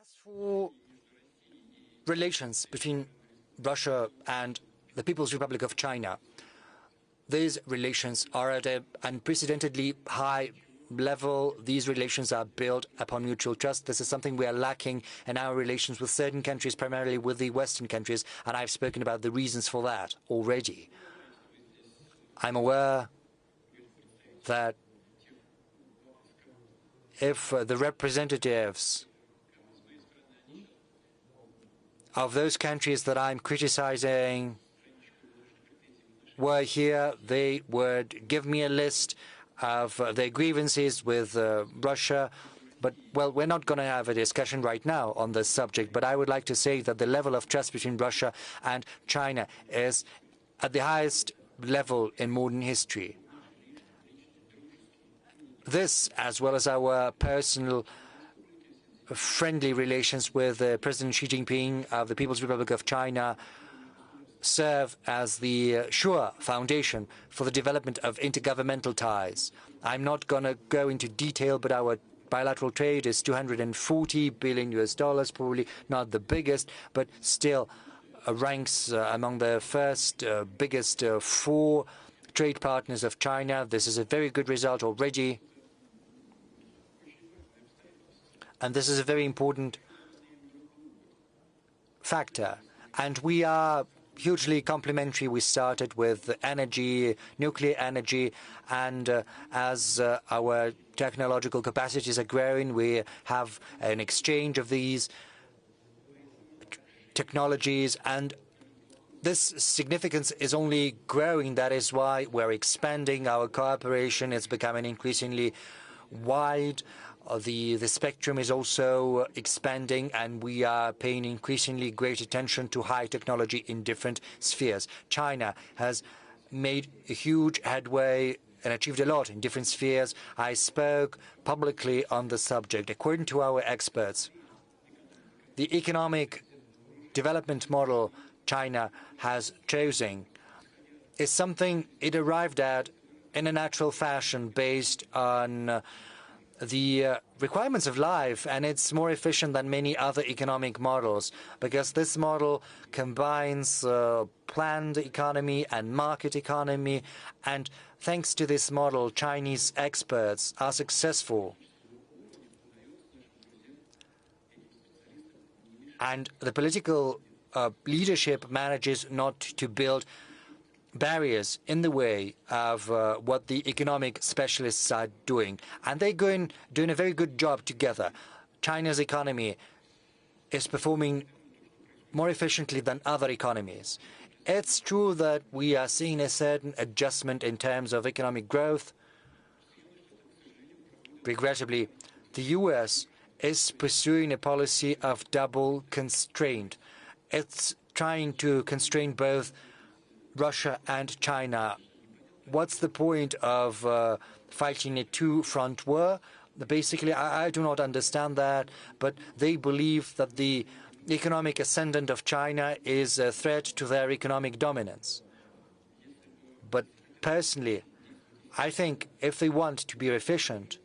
As for relations between Russia and the People's Republic of China, these relations are at an unprecedentedly high level. These relations are built upon mutual trust. This is something we are lacking in our relations with certain countries, primarily with the Western countries, and I've spoken about the reasons for that already. I'm aware that if the representatives of those countries that I'm criticizing were here, they would give me a list of their grievances with Russia. But, well, we're not going to have a discussion right now on this subject, but I would like to say that the level of trust between Russia and China is at the highest level in modern history. This, as well as our personal friendly relations with President Xi Jinping of the People's Republic of China, serve as the sure foundation for the development of intergovernmental ties. I'm not going to go into detail, but our bilateral trade is $240 billion, probably not the biggest, but still ranks among the first biggest 4 trade partners of China. This is a very good result already. And this is a very important factor. And we are hugely complementary. We started with energy, nuclear energy, and as our technological capacities are growing, we have an exchange of these technologies, and this significance is only growing. That is why we're expanding our cooperation. It's becoming increasingly wide. The spectrum is also expanding, and we are paying increasingly great attention to high technology in different spheres. China has made a huge headway and achieved a lot in different spheres. I spoke publicly on the subject. According to our experts, the economic development model China has chosen is something it arrived at in a natural fashion based on the requirements of life, and it's more efficient than many other economic models because this model combines planned economy and market economy, and thanks to this model, Chinese experts are successful. And the political leadership manages not to build barriers in the way of what the economic specialists are doing. And they're doing a very good job together. China's economy is performing more efficiently than other economies. It's true that we are seeing a certain adjustment in terms of economic growth. Regrettably, the US is pursuing a policy of double constraint. It's trying to constrain both Russia and China. What's the point of fighting a two-front war? Basically, I do not understand that, but they believe that the economic ascendant of China is a threat to their economic dominance. But personally, I think if they want to be efficient,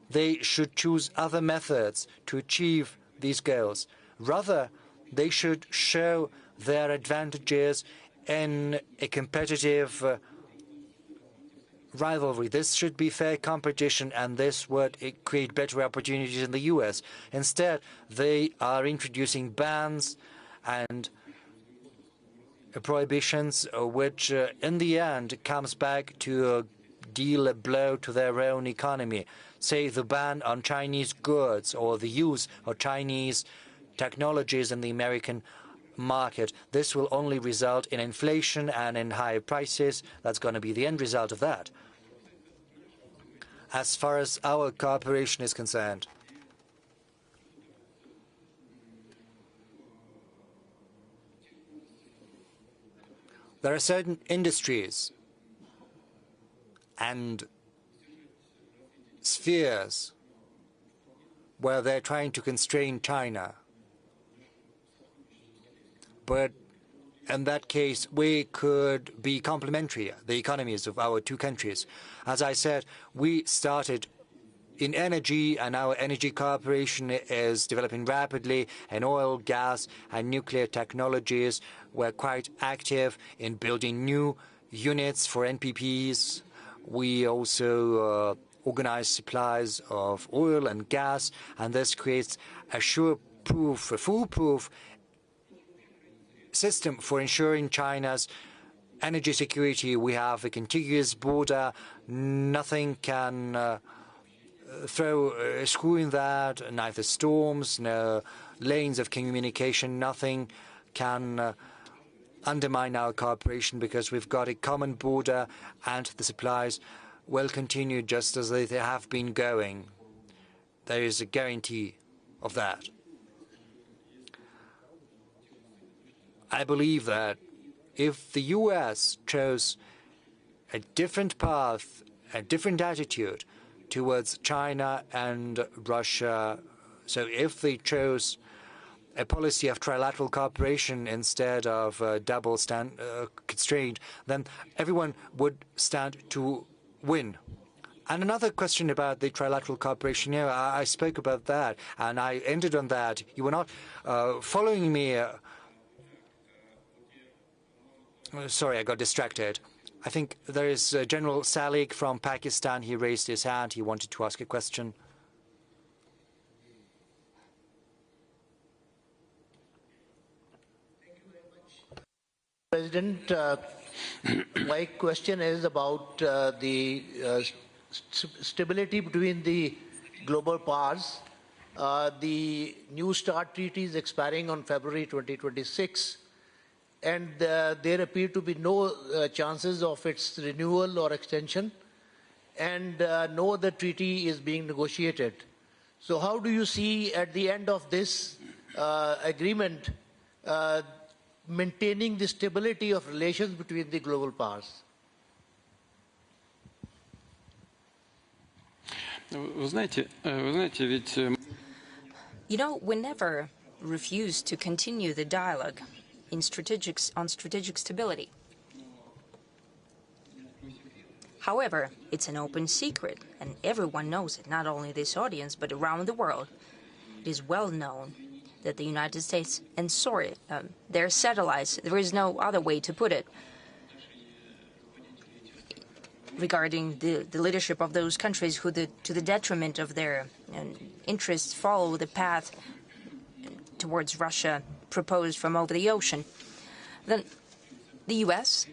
they should choose other methods to achieve these goals. Rather, they should show their advantages in a competitive rivalry. This should be fair competition, and this would create better opportunities in the US. Instead, they are introducing bans and prohibitions, which in the end comes back to deal a blow to their own economy. Say the ban on Chinese goods or the use of Chinese technologies in the American market. This will only result in inflation and in higher prices. That's going to be the end result of that. As far as our cooperation is concerned, there are certain industries and spheres where they're trying to constrain China. But in that case, we could be complementary, the economies of our two countries. As I said, we started in energy, and our energy cooperation is developing rapidly in oil, gas, and nuclear technologies. We're quite active in building new units for NPPs. We also organize supplies of oil and gas, and this creates a sure-proof, a foolproof system for ensuring China's energy security. We have a contiguous border. Nothing can throw a screw in that, neither storms, no lanes of communication, nothing can undermine our cooperation because we've got a common border and the supplies will continue just as they have been going. There is a guarantee of that. I believe that if the US chose a different path, a different attitude towards China and Russia, so if they chose a policy of trilateral cooperation instead of double constraint, then everyone would stand to win. And another question about the trilateral cooperation. You know, I spoke about that, and I ended on that. You were not following me. Sorry, I got distracted. I think there is General Salik from Pakistan. He raised his hand. He wanted to ask a question. President, my question is about the stability between the global powers. The New START treaty is expiring on February 2026, and there appear to be no chances of its renewal or extension, and no other treaty is being negotiated. So how do you see at the end of this agreement maintaining the stability of relations between the global powers? You know, we never refuse to continue the dialogue on strategic stability. However, it's an open secret, and everyone knows it, not only this audience, but around the world. It is well known that the United States and their satellites, there is no other way to put it, regarding the leadership of those countries who, to the detriment of their interests, follow the path towards Russia proposed from over the ocean. Then the U.S.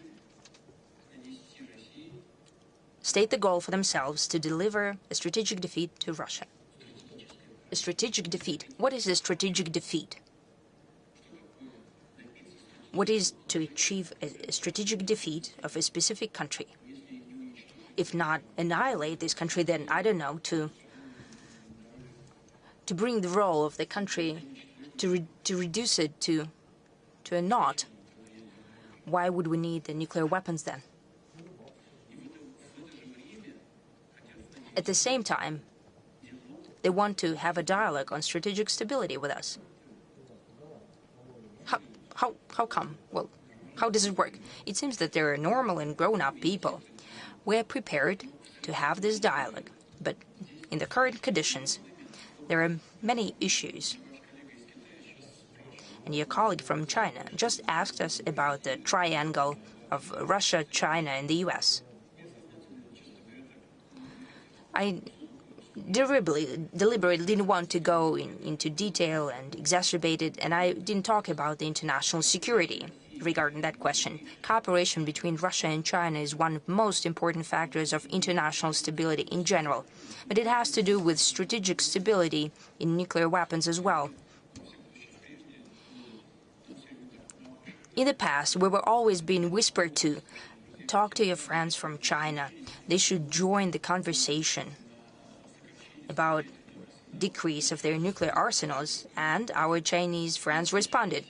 state the goal for themselves to deliver a strategic defeat to Russia. A strategic defeat. What is a strategic defeat? What is to achieve a strategic defeat of a specific country? If not annihilate this country, then, I don't know, to bring the role of the country, to reduce it to a naught. Why would we need the nuclear weapons then? At the same time, they want to have a dialogue on strategic stability with us. How come? Well, how does it work? It seems that there are normal and grown-up people. We are prepared to have this dialogue, but in the current conditions, there are many issues. And your colleague from China just asked us about the triangle of Russia, China, and the US. I deliberately didn't want to go into detail and exacerbate it, and I didn't talk about the international security regarding that question. Cooperation between Russia and China is one of the most important factors of international stability in general, but it has to do with strategic stability in nuclear weapons as well. In the past, we were always being whispered to, talk to your friends from China. They should join the conversation about decrease of their nuclear arsenals, and our Chinese friends responded,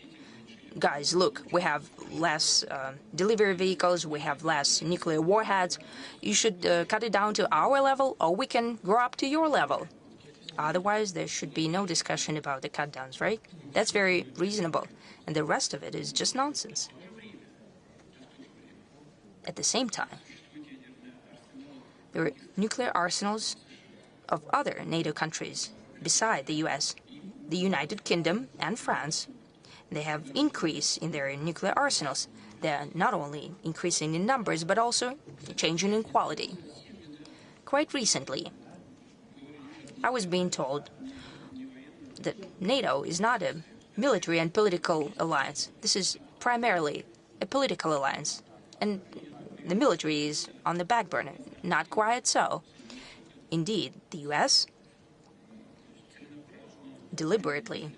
guys, look, we have less delivery vehicles, we have less nuclear warheads. You should cut it down to our level, or we can grow up to your level. Otherwise, there should be no discussion about the cut-downs, right? That's very reasonable. And the rest of it is just nonsense. At the same time, there are nuclear arsenals of other NATO countries beside the US, the United Kingdom and France. They have increased in their nuclear arsenals. They're not only increasing in numbers, but also changing in quality. Quite recently, I was being told that NATO is not a military and political alliance. This is primarily a political alliance. And the military is on the back burner. Not quite so. Indeed, the US deliberately,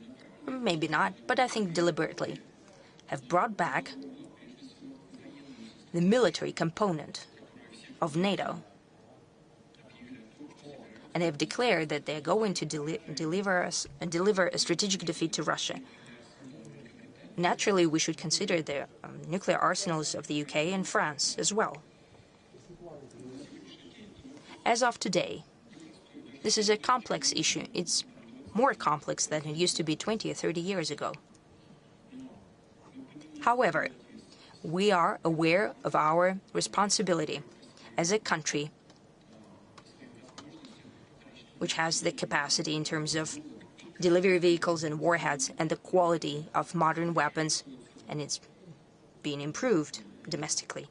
maybe not, but I think deliberately, have brought back the military component of NATO. And they've declared that they're going to deliver a strategic defeat to Russia. Naturally, we should consider the nuclear arsenals of the UK and France as well. As of today, this is a complex issue. It's more complex than it used to be 20 or 30 years ago. However, we are aware of our responsibility as a country which has the capacity in terms of delivery vehicles and warheads and the quality of modern weapons, and it's being improved domestically.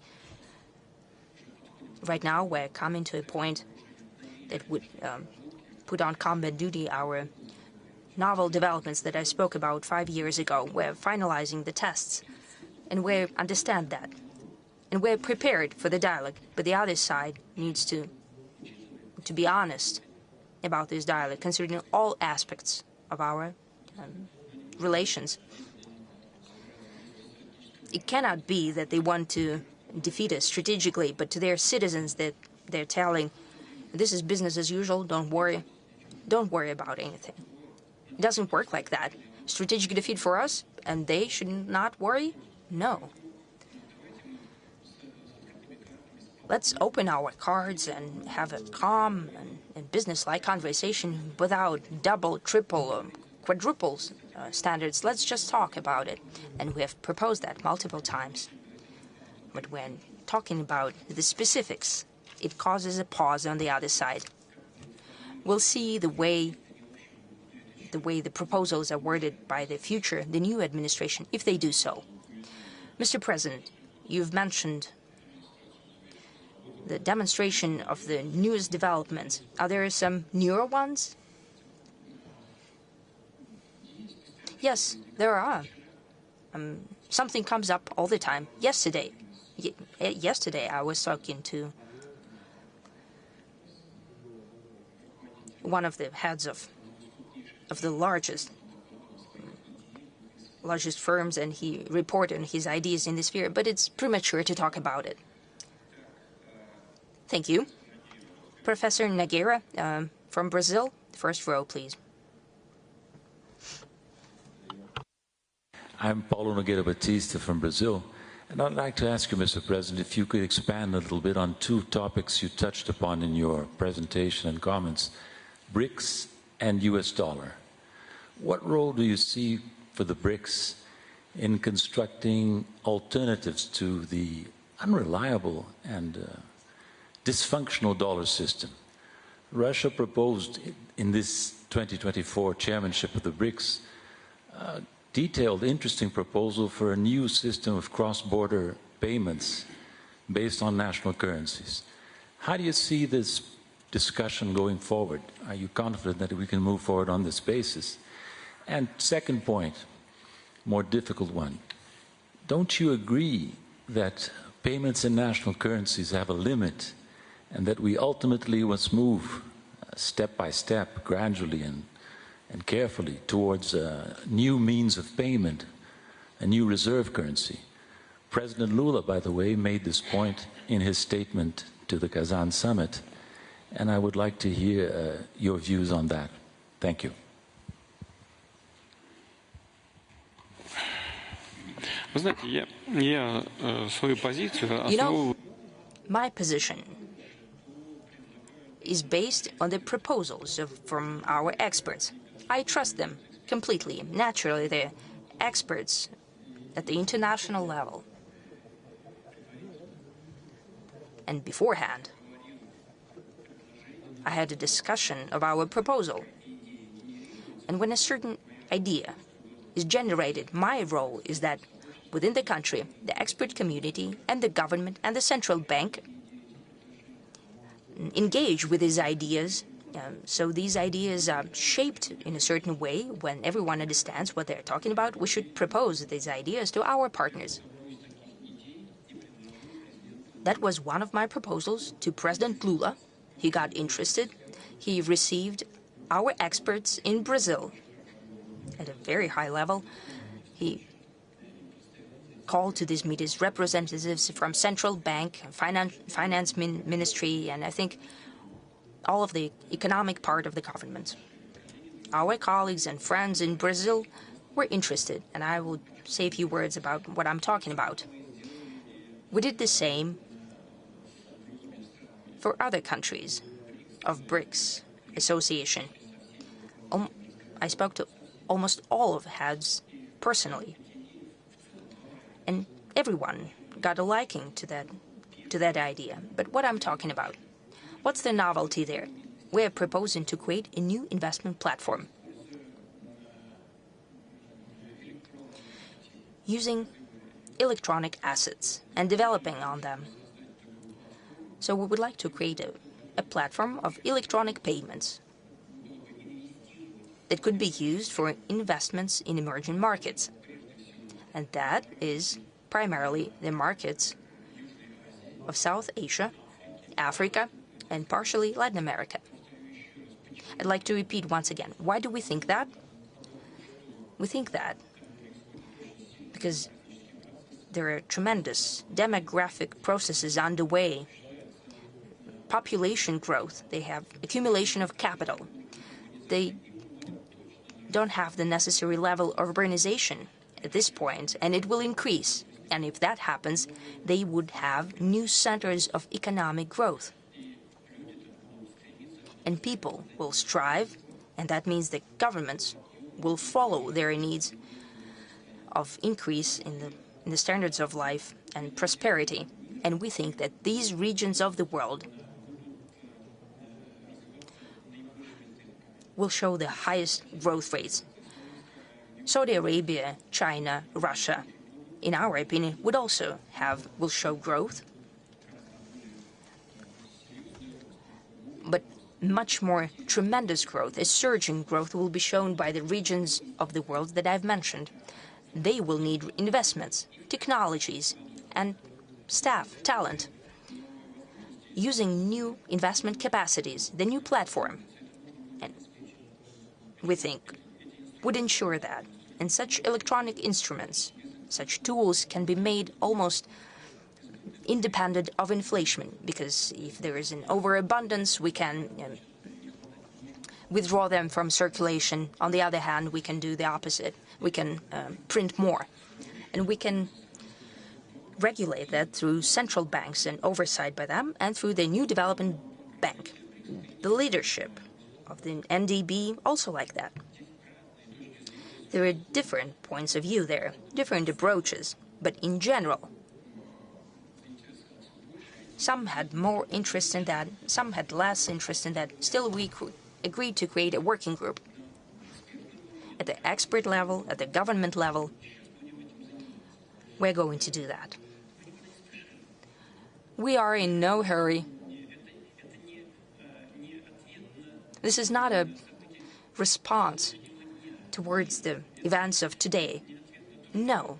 Right now, we're coming to a point that would put on combat duty our novel developments that I spoke about 5 years ago. We're finalizing the tests, and we understand that. And we're prepared for the dialogue, but the other side needs to be honest about this dialogue, considering all aspects of our relations. It cannot be that they want to defeat us strategically, but to their citizens that they're telling, this is business as usual, don't worry about anything. It doesn't work like that. Strategic defeat for us, and they should not worry? No. Let's open our cards and have a calm and business-like conversation without double, triple, quadruple standards. Let's just talk about it. And we have proposed that multiple times. But when talking about the specifics, it causes a pause on the other side. We'll see the way the proposals are worded by the new administration, if they do so. Mr. President, you've mentioned the demonstration of the newest developments. Are there some newer ones? Yes, there are. Something comes up all the time. Yesterday I was talking to one of the heads of the largest firms, and he reported on his ideas in this sphere, but it's premature to talk about it. Thank you. Professor Nogueira from Brazil, first row, please. I'm Paulo Nogueira Batista from Brazil, and I'd like to ask you, Mr. President, if you could expand a little bit on two topics you touched upon in your presentation and comments, BRICS and US dollar. What role do you see for the BRICS in constructing alternatives to the unreliable and dysfunctional dollar system? Russia proposed in this 2024 chairmanship of the BRICS a detailed, interesting proposal for a new system of cross-border payments based on national currencies. How do you see this discussion going forward? Are you confident that we can move forward on this basis? And second point, more difficult one, don't you agree that payments in national currencies have a limit, and that we ultimately must move step by step, gradually and carefully towards new means of payment a new reserve currency. President Lula, by the way, made this point in his statement to the Kazan summit, and I would like to hear your views on that. Thank you. Вы знаете, я свою позицию You know, my position is based on the proposals from our experts. I trust them completely. Naturally, they're experts at the international level. And beforehand, I had a discussion of our proposal. And when a certain idea is generated, my role is that within the country, the expert community and the government and the central bank engage with these ideas. So these ideas are shaped in a certain way. When everyone understands what they're talking about, we should propose these ideas to our partners. That was one of my proposals to President Lula. He got interested. He received our experts in Brazil at a very high level. He called to these meetings representatives from central bank, finance ministry, and I think all of the economic part of the government. Our colleagues and friends in Brazil were interested, and I will say a few words about what I'm talking about. We did the same for other countries of BRICS association. I spoke to almost all of the heads personally, and everyone got a liking to that idea. But what I'm talking about, what's the novelty there? We're proposing to create a new investment platform using electronic assets and developing on them. So we would like to create a platform of electronic payments that could be used for investments in emerging markets. And that is primarily the markets of South Asia, Africa, and partially Latin America. I'd like to repeat once again, why do we think that? We think that because there are tremendous demographic processes underway. Population growth, they have accumulation of capital. They don't have the necessary level of urbanization at this point, and it will increase. And if that happens, they would have new centers of economic growth. And people will strive, and that means the governments will follow their needs of increase in the standards of life and prosperity. And we think that these regions of the world will show the highest growth rates. Saudi Arabia, China, Russia, in our opinion, will show growth, but much more tremendous growth, a surging growth, will be shown by the regions of the world that I've mentioned. They will need investments, technologies, and staff, talent, using new investment capacities, the new platform. And we think would ensure that. And such electronic instruments, such tools can be made almost independent of inflation, because if there is an overabundance, we can withdraw them from circulation. On the other hand, we can do the opposite. We can print more. And we can regulate that through central banks and oversight by them, and through the new development bank. The leadership of the NDB also like that. There are different points of view there, different approaches, but in general, some had more interest in that, some had less interest in that. Still, we agreed to create a working group at the expert level, at the government level. We're going to do that. We are in no hurry. This is not a response towards the events of today. No.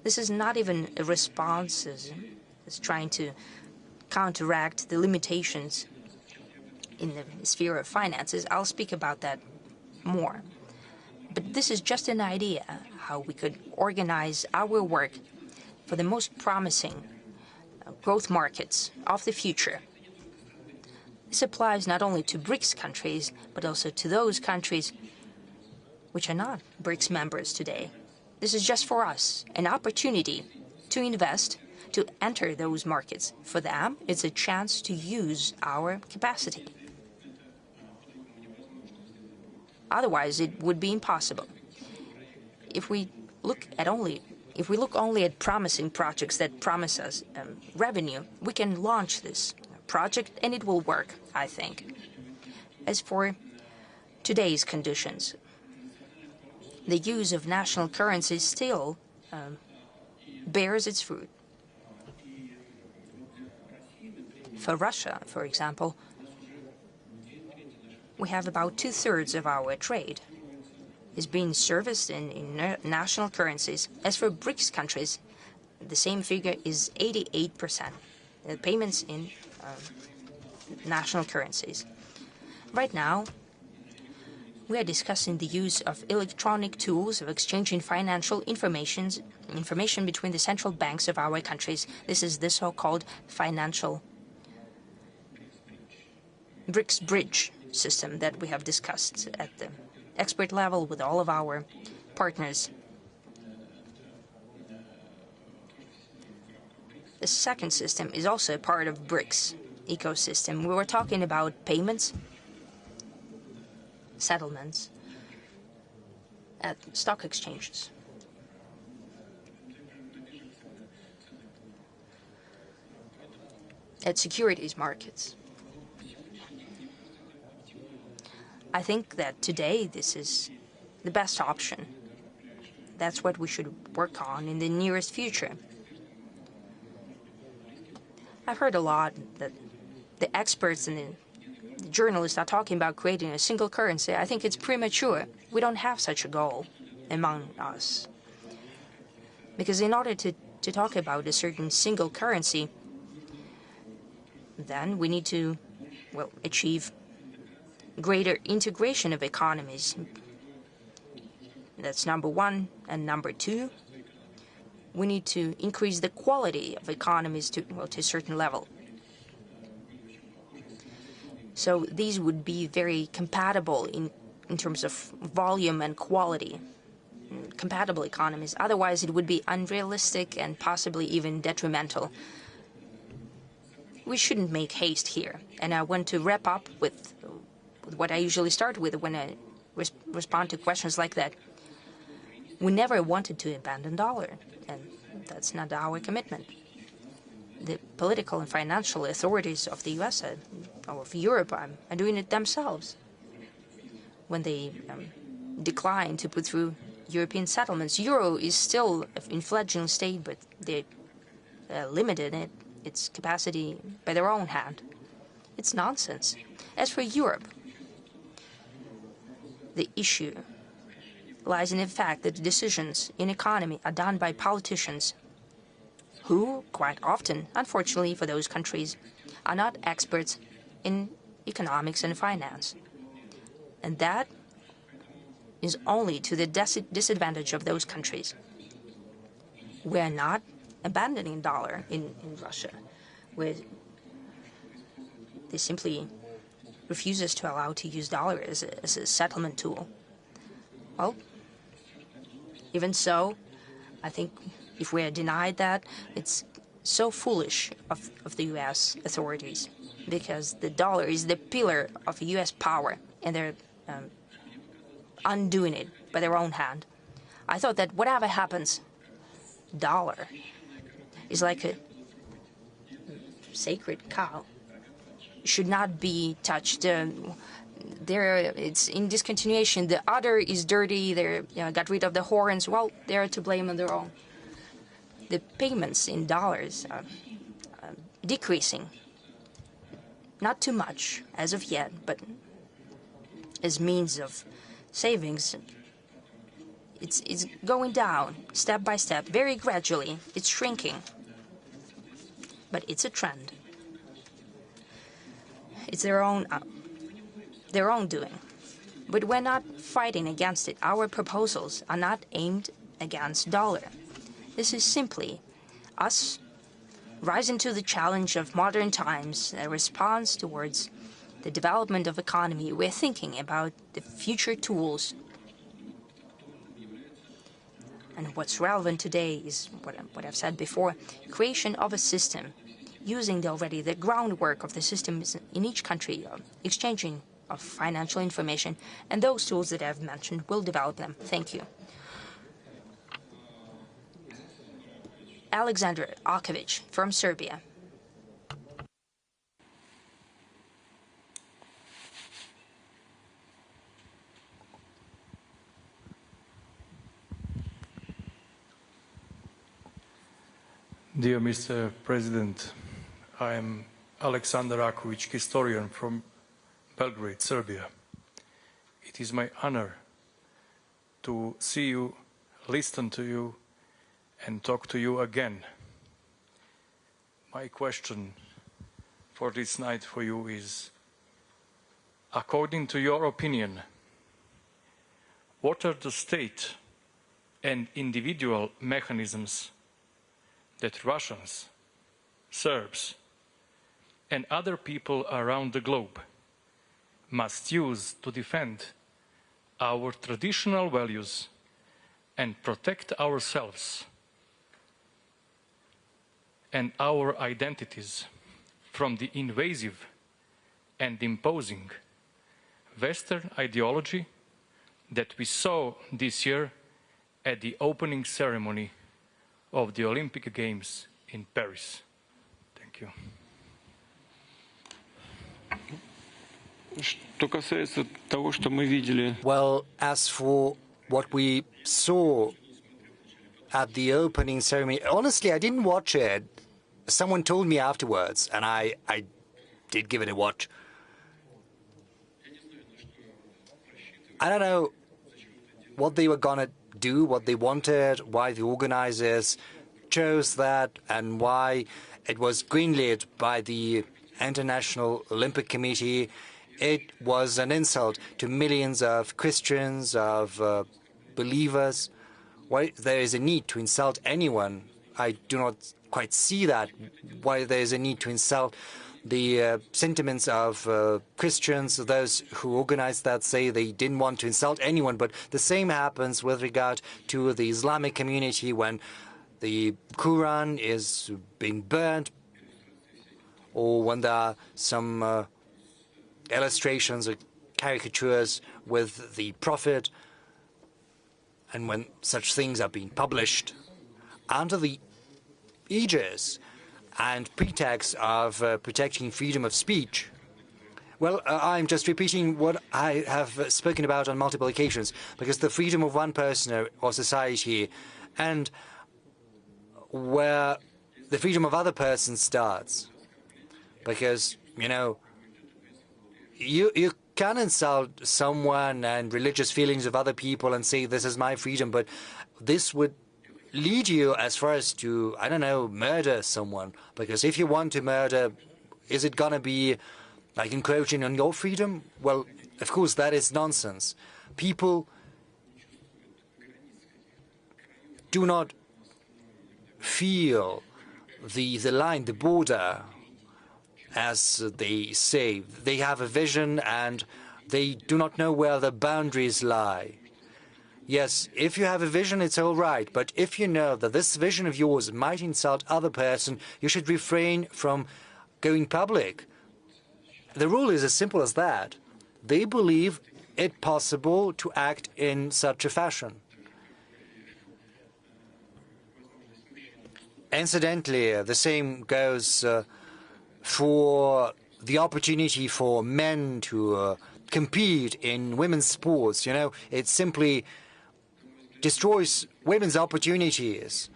This is not even a response as trying to counteract the limitations in the sphere of finances. I'll speak about that more. But this is just an idea how we could organize our work for the most promising growth markets of the future. This applies not only to BRICS countries, but also to those countries which are not BRICS members today. This is just for us an opportunity to invest, to enter those markets. For them, it's a chance to use our capacity. Otherwise, it would be impossible. If we look only at promising projects that promise us revenue, we can launch this project and it will work, I think. As for today's conditions, the use of national currency still bears its fruit. For Russia, for example, we have about 2/3 of our trade is being serviced in national currencies. As for BRICS countries, the same figure is 88%, payments in national currencies. Right now, we are discussing the use of electronic tools of exchanging financial information between the central banks of our countries. This is the so-called financial BRICS bridge system that we have discussed at the expert level with all of our partners. The second system is also a part of BRICS ecosystem. We were talking about payments, settlements at stock exchanges. At securities markets. I think that today this is the best option. That's what we should work on in the nearest future. I've heard a lot that the experts and the journalists are talking about creating a single currency. I think it's premature. We don't have such a goal among us. Because in order to talk about a certain single currency, then we need to, achieve greater integration of economies. That's number one. And number two, we need to increase the quality of economies to a certain level. So these would be very compatible in terms of volume and quality, compatible economies. Otherwise, it would be unrealistic and possibly even detrimental. We shouldn't make haste here. And I want to wrap up with what I usually start with when I respond to questions like that. We never wanted to abandon dollar, and that's not our commitment. The political and financial authorities of the U.S. or of Europe are doing it themselves. When they decline to put through European settlements, euro is still in fledgling state, but they limited its capacity by their own hand. It's nonsense. As for Europe, the issue lies in the fact that decisions in economy are done by politicians who, quite often, unfortunately for those countries, are not experts in economics and finance. And that is only to the disadvantage of those countries. We are not abandoning dollar in Russia, where they simply refuses to allow to use dollar as a settlement tool. Well, even so, I think if we are denied that, it's so foolish of the U.S. authorities, because the dollar is the pillar of U.S. power, and they're undoing it by their own hand. I thought that whatever happens, dollar is like a sacred cow. Should not be touched. It's in discontinuation. The udder is dirty. They got rid of the horns. Well, they're to blame on their own. The payments in dollars are decreasing. Not too much as of yet, but as means of savings, it's going down step by step, very gradually. It's shrinking, but it's a trend. It's their own doing. But we're not fighting against it. Our proposals are not aimed against dollar. This is simply us rising to the challenge of modern times, a response towards the development of economy. We're thinking about the future tools. And what's relevant today is what I've said before, creation of a system, using already the groundwork of the systems in each country, exchanging of financial information, and those tools that I've mentioned will develop them. Thank you. Alexander Arkovich from Serbia. Dear Mr. President, I am Alexander Arkovich, historian from Belgrade, Serbia. It is my honor to see you, listen to you, and talk to you again. My question for this night for you is, according to your opinion, what are the state and individual mechanisms that Russians, Serbs, and other people around the globe must use to defend our traditional values and protect ourselves and our identities from the invasive and imposing Western ideology that we saw this year at the opening ceremony of the Olympic Games in Paris. Thank you. Well, as for what we saw at the opening ceremony, honestly, I didn't watch it. Someone told me afterwards, and I did give it a watch. I don't know what they were gonna do, what they wanted, why the organizers chose that, and why it was greenlit by the International Olympic Committee. It was an insult to millions of Christians, of believers. Why there is a need to insult anyone, I do not quite see that. Why there is a need to insult the sentiments of Christians. Those who organized that say they didn't want to insult anyone, but the same happens with regard to the Islamic community when the Quran is being burnt, or when there are some illustrations or caricatures with the Prophet, and when such things are being published under the aegis and pretext of protecting freedom of speech. Well, I'm just repeating what I have spoken about on multiple occasions, because the freedom of one person or society and where the freedom of other persons starts. Because, you know, you can insult someone and religious feelings of other people and say, this is my freedom, but this would lead you as far as to, I don't know, murder someone. Because if you want to murder, is it going to be like encroaching on your freedom? Well, of course, that is nonsense. People do not feel the line, the border, as they say. They have a vision and they do not know where the boundaries lie. Yes, if you have a vision, it's all right. But if you know that this vision of yours might insult other person, you should refrain from going public. The rule is as simple as that. They believe it possible to act in such a fashion. Incidentally, the same goes for the opportunity for men to compete in women's sports. You know, it simply destroys women's opportunities.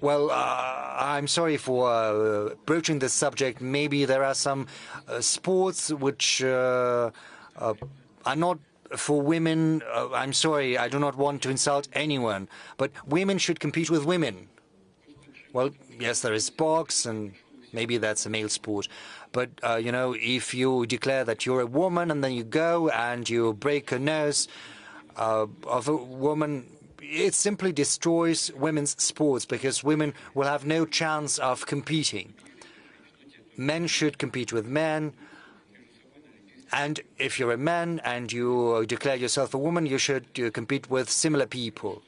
Well, I'm sorry for broaching this subject. Maybe there are some sports which are not for women. I'm sorry, I do not want to insult anyone. But women should compete with women. Well, yes, there is box, and maybe that's a male sport. But, you know, if you declare that you're a woman and then you go and you break a nose of a woman, it simply destroys women's sports because women will have no chance of competing. Men should compete with men. And if you're a man and you declare yourself a woman, you should compete with similar people.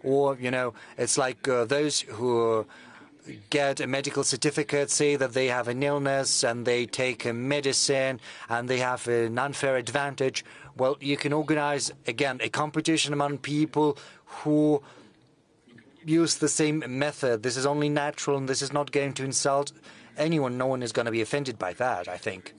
Or, you know, it's like those who get a medical certificate, say that they have an illness and they take a medicine and they have an unfair advantage. Well, you can organize, again, a competition among people who use the same method. This is only natural and this is not going to insult anyone. No one is going to be offended by that, I think.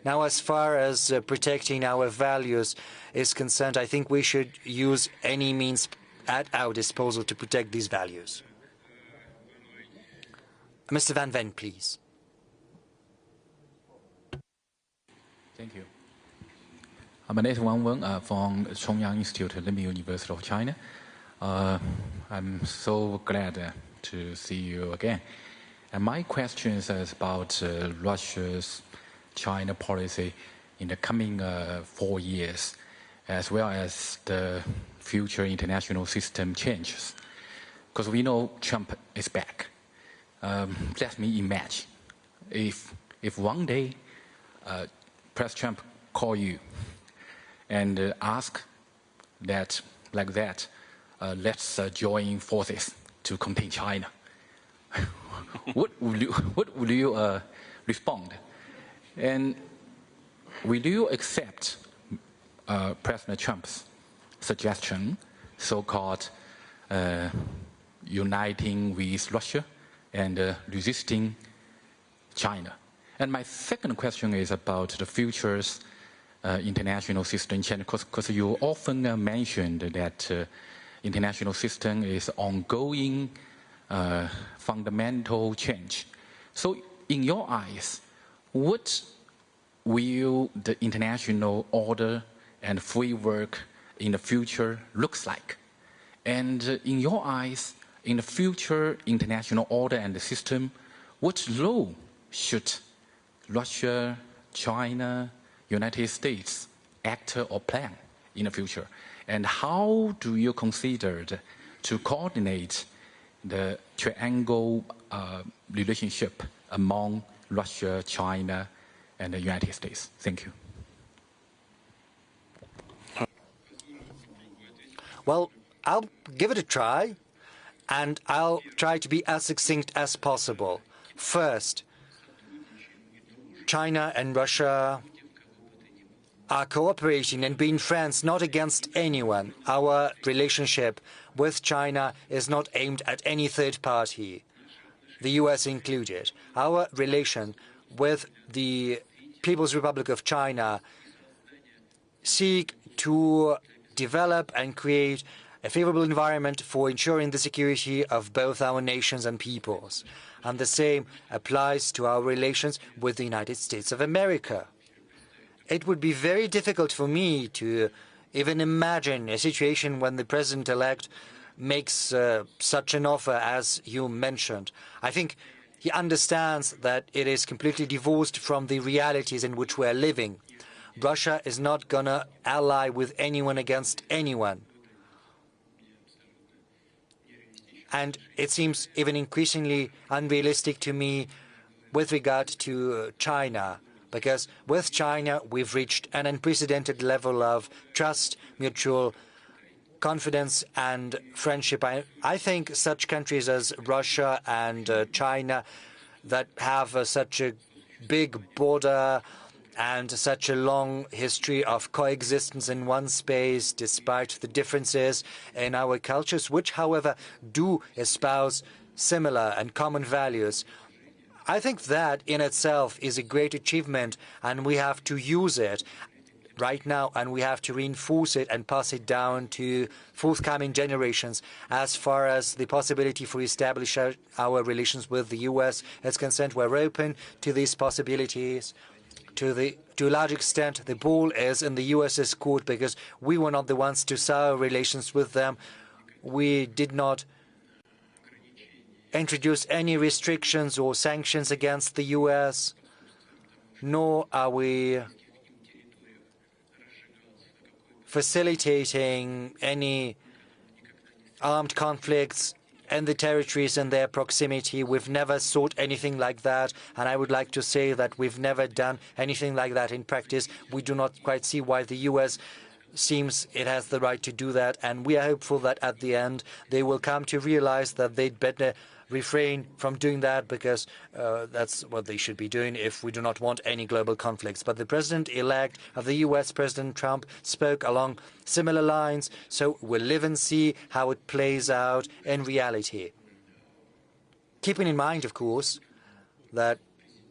Now, as far as protecting our values is concerned, I think we should use any means at our disposal to protect these values. Mr. Van Ven, please. Thank you. My name is Wang Wen from Chongyang Institute, Liming University of China. I'm so glad to see you again. And my question is about Russia's China policy in the coming 4 years, as well as the future international system changes. Because we know Trump is back. Let me imagine if one day President Trump call you and ask that, like that, let's join forces to contain China. What will you respond? And will you accept President Trump's suggestion, so-called uniting with Russia and resisting China? And my second question is about the future's international system change, because you often mentioned that international system is ongoing fundamental change. So in your eyes, what will the international order and framework in the future looks like? And in your eyes, in the future international order and the system, what role should Russia, China, United States act or plan in the future? And how do you consider to coordinate the triangle relationship among Russia, China, and the United States? Thank you. Well, I'll give it a try, and I'll try to be as succinct as possible. First, China and Russia are cooperating and being friends, not against anyone. Our relationship with China is not aimed at any third party, the US included. Our relation with the People's Republic of China seek to develop and create a favorable environment for ensuring the security of both our nations and peoples. And the same applies to our relations with the United States of America. It would be very difficult for me to even imagine a situation when the president-elect makes such an offer as you mentioned. I think he understands that it is completely divorced from the realities in which we are living. Russia is not going to ally with anyone against anyone. And it seems even increasingly unrealistic to me with regard to China, because with China we've reached an unprecedented level of trust, mutual confidence and friendship. I think such countries as Russia and China that have such a big border and such a long history of coexistence in one space, despite the differences in our cultures, which, however, do espouse similar and common values. I think that in itself is a great achievement, and we have to use it right now, and we have to reinforce it and pass it down to forthcoming generations. As far as the possibility for establishing our relations with the U.S. is concerned, we're open to these possibilities. To a large extent, the ball is in the U.S.'s court because we were not the ones to sour relations with them. We did not introduce any restrictions or sanctions against the U.S., nor are we facilitating any armed conflicts in the territories in their proximity. We've never sought anything like that, and I would like to say that we've never done anything like that in practice. We do not quite see why the U.S. seems it has the right to do that, and we are hopeful that at the end they will come to realize that they'd better refrain from doing that, because that's what they should be doing if we do not want any global conflicts. But the president-elect of the U.S., President Trump, spoke along similar lines, so we'll live and see how it plays out in reality. Keeping in mind, of course, that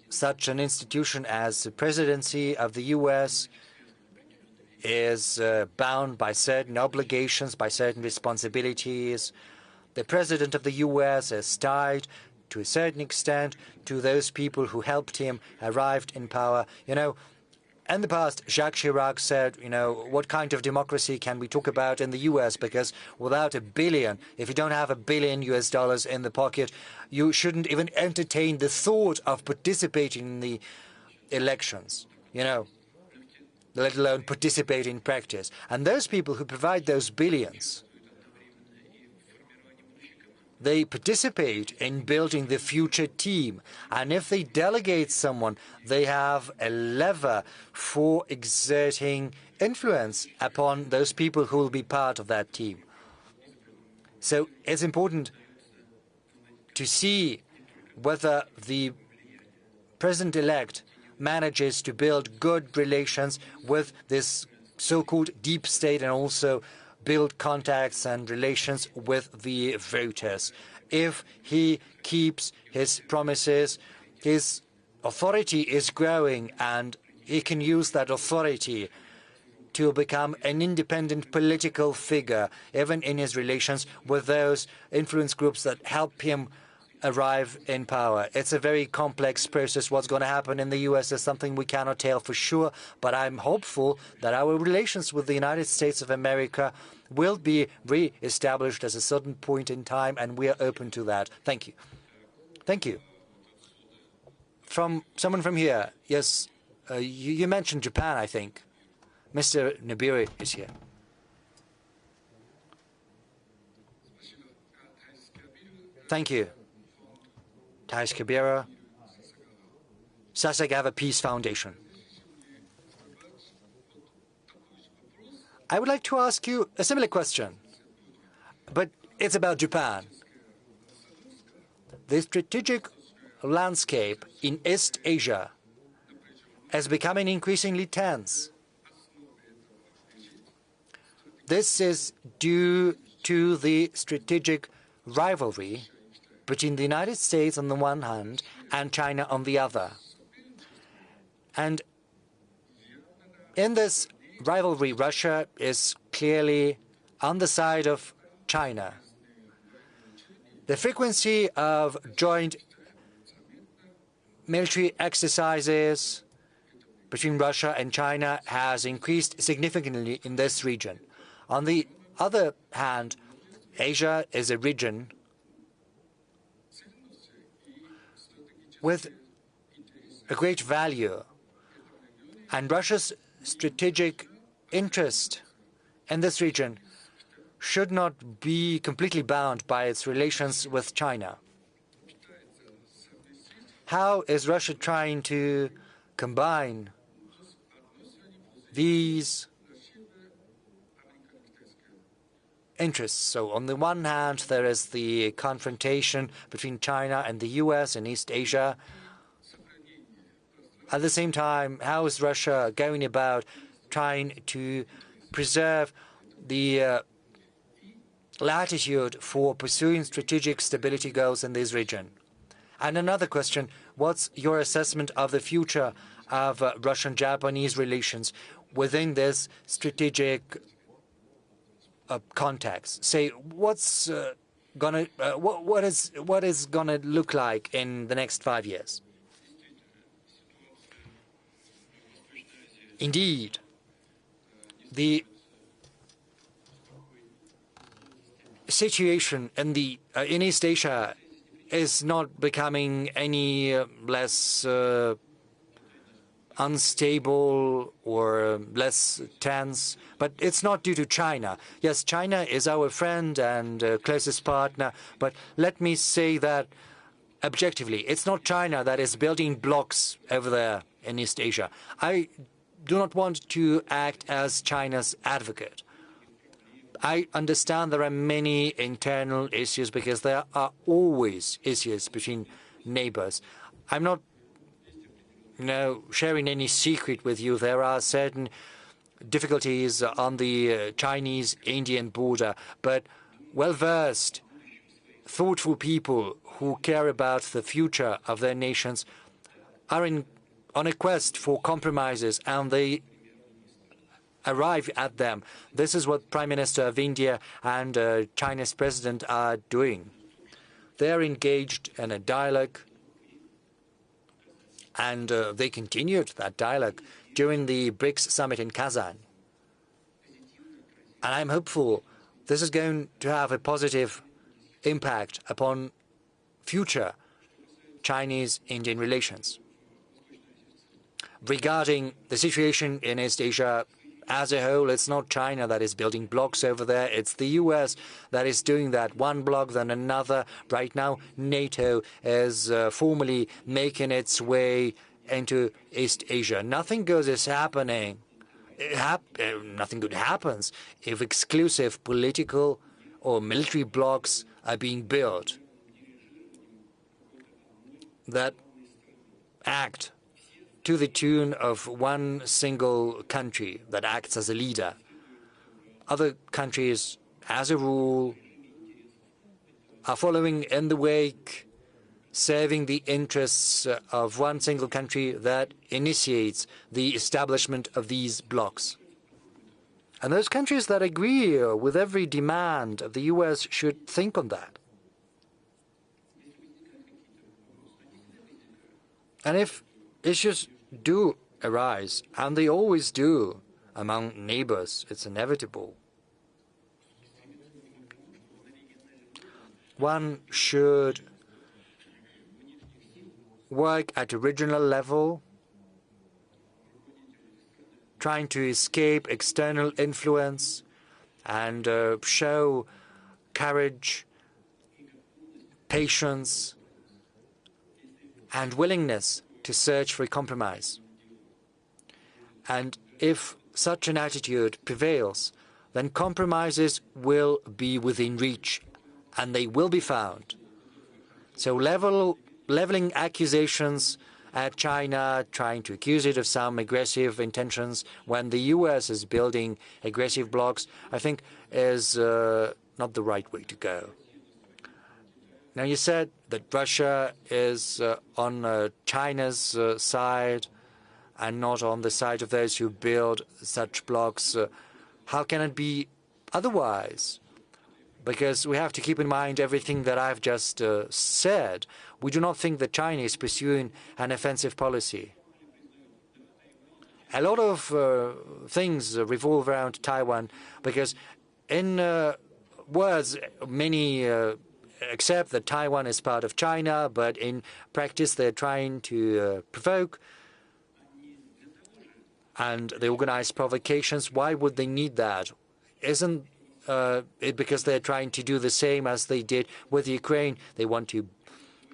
such an institution as the Presidency of the U.S. is bound by certain obligations, by certain responsibilities. The President of the U.S. is tied, to a certain extent, to those people who helped him arrive in power. You know, in the past, Jacques Chirac said, you know, what kind of democracy can we talk about in the U.S.? Because without $1 billion, if you don't have $1 billion in the pocket, you shouldn't even entertain the thought of participating in the elections, you know, let alone participate in practice. And those people who provide those billions, they participate in building the future team. And if they delegate someone, they have a lever for exerting influence upon those people who will be part of that team. So it's important to see whether the president-elect manages to build good relations with this so-called deep state and also build contacts and relations with the voters. If he keeps his promises, his authority is growing, and he can use that authority to become an independent political figure, even in his relations with those influence groups that help him arrive in power. It's a very complex process. What's going to happen in the U.S. is something we cannot tell for sure, but I'm hopeful that our relations with the United States of America will be re-established at a certain point in time, and we are open to that. Thank you. Thank you. From someone from here. Yes, you mentioned Japan, I think. Mr. Nibiri is here. Thank you. Thais Kabira, Sasagawa Peace Foundation. I would like to ask you a similar question, but it's about Japan. The strategic landscape in East Asia is becoming increasingly tense. This is due to the strategic rivalry between the United States on the one hand and China on the other. And in this rivalry, Russia is clearly on the side of China. The frequency of joint military exercises between Russia and China has increased significantly in this region. On the other hand, Asia is a region with a great value, and Russia's strategic interest in this region should not be completely bound by its relations with China. How is Russia trying to combine these interests? So on the one hand, there is the confrontation between China and the U.S. in East Asia. At the same time, how is Russia going about trying to preserve the latitude for pursuing strategic stability goals in this region? And another question, what's your assessment of the future of Russian-Japanese relations within this strategic context? Say, what is gonna look like in the next 5 years? Indeed, the situation in East Asia is not becoming any less unstable or less tense, but it's not due to China. Yes, China is our friend and closest partner, but let me say that objectively, it's not China that is building blocks over there in East Asia. I do not want to act as China's advocate. I understand there are many internal issues because there are always issues between neighbors. I'm not sharing any secret with you. There are certain difficulties on the Chinese-Indian border, but well-versed, thoughtful people who care about the future of their nations are on a quest for compromises, and they arrive at them. This is what Prime Minister of India and China's President are doing. They are engaged in a dialogue, and they continued that dialogue during the BRICS summit in Kazan. And I'm hopeful this is going to have a positive impact upon future Chinese-Indian relations. Regarding the situation in East Asia as a whole, it's not China that is building blocks over there. It's the U.S. that is doing that, one block then another. Right now, NATO is formally making its way into East Asia. Nothing good is happening. Nothing good happens if exclusive political or military blocks are being built that act to the tune of one single country that acts as a leader. Other countries, as a rule, are following in the wake, serving the interests of one single country that initiates the establishment of these blocs. And those countries that agree with every demand of the U.S. should think on that. And if issues do arise, and they always do among neighbors, it's inevitable. One should work at a regional level, trying to escape external influence and show courage, patience, and willingness to search for a compromise. And if such an attitude prevails, then compromises will be within reach, and they will be found. So leveling accusations at China, trying to accuse it of some aggressive intentions when the U.S. is building aggressive blocs, I think is not the right way to go. Now, you said that Russia is on China's side and not on the side of those who build such blocks. How can it be otherwise? Because we have to keep in mind everything that I've just said. We do not think that China is pursuing an offensive policy. A lot of things revolve around Taiwan because in words, many accept that Taiwan is part of China, but in practice they're trying to provoke and they organize provocations. Why would they need that? Isn't it because they're trying to do the same as they did with Ukraine? They want to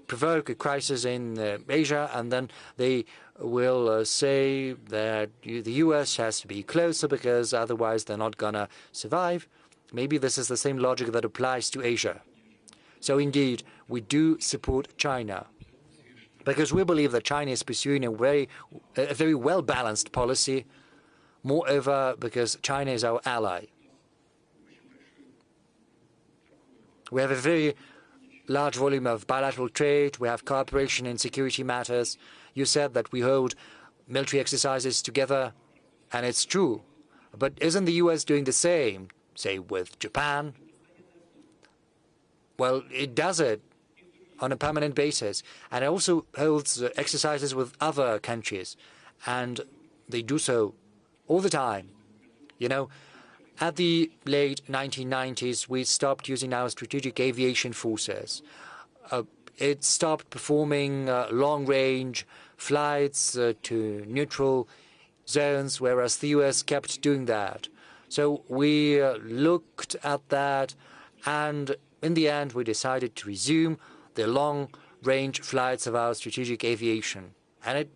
provoke a crisis in Asia, and then they will say that the U.S. has to be closer because otherwise they're not going to survive. Maybe this is the same logic that applies to Asia. So indeed, we do support China because we believe that China is pursuing a very well-balanced policy, moreover because China is our ally. We have a very large volume of bilateral trade. We have cooperation in security matters. You said that we hold military exercises together, and it's true. But isn't the U.S. doing the same, say, with Japan? Well, it does it on a permanent basis, and it also holds exercises with other countries, and they do so all the time. You know, at the late 1990s, we stopped using our strategic aviation forces. It stopped performing long-range flights to neutral zones, whereas the US kept doing that. So we looked at that, and in the end we decided to resume the long-range flights of our strategic aviation. And it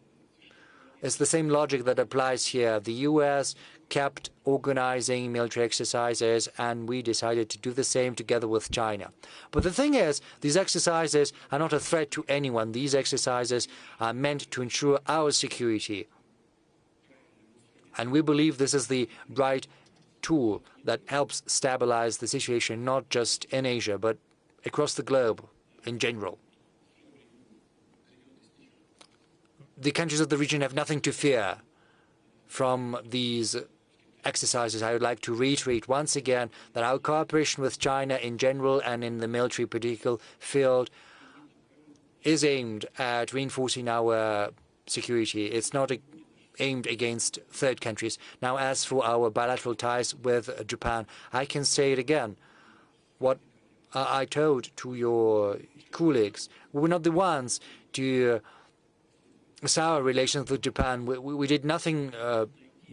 is the same logic that applies here. The US kept organizing military exercises, and we decided to do the same together with China. But the thing is, these exercises are not a threat to anyone. These exercises are meant to ensure our security. And we believe this is the right tool that helps stabilize the situation, not just in Asia, but across the globe in general. The countries of the region have nothing to fear from these exercises. I would like to reiterate once again that our cooperation with China in general and in the military political field is aimed at reinforcing our security. It's not aimed against third countries. Now, as for our bilateral ties with Japan, I can say it again. What I told to your colleagues, we were not the ones to sour relations with Japan. We did nothing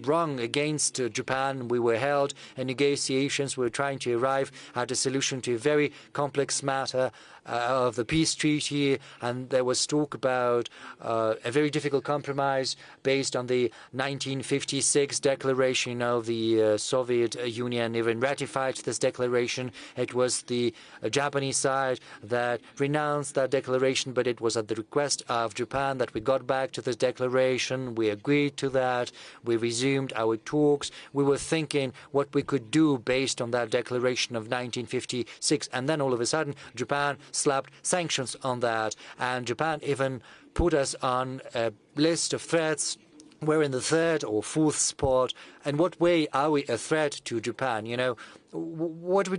wrong against Japan. We were held in negotiations. We were trying to arrive at a solution to a very complex matter of the peace treaty, and there was talk about a very difficult compromise based on the 1956 declaration of the Soviet Union. Even ratified this declaration. It was the Japanese side that renounced that declaration, but it was at the request of Japan that we got back to this declaration. We agreed to that. We resumed our talks. We were thinking what we could do based on that declaration of 1956, and then all of a sudden Japan slapped sanctions on that, and Japan even put us on a list of threats. We're in the third or fourth spot. In what way are we a threat to Japan? You know, what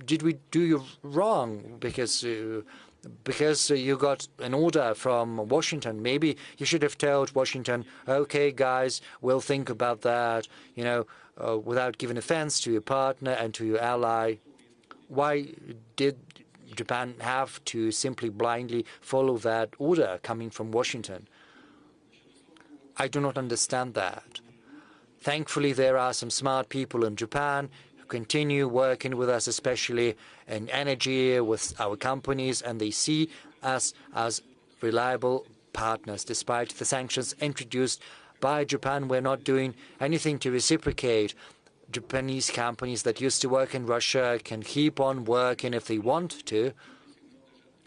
did we do wrong? Because you got an order from Washington. Maybe you should have told Washington, okay, guys, we'll think about that, you know, without giving offense to your partner and to your ally. Why did Japan have to simply blindly follow that order coming from Washington? I do not understand that. Thankfully, there are some smart people in Japan who continue working with us, especially in energy with our companies, and they see us as reliable partners. Despite the sanctions introduced by Japan, we're not doing anything to reciprocate. Japanese companies that used to work in Russia can keep on working if they want to.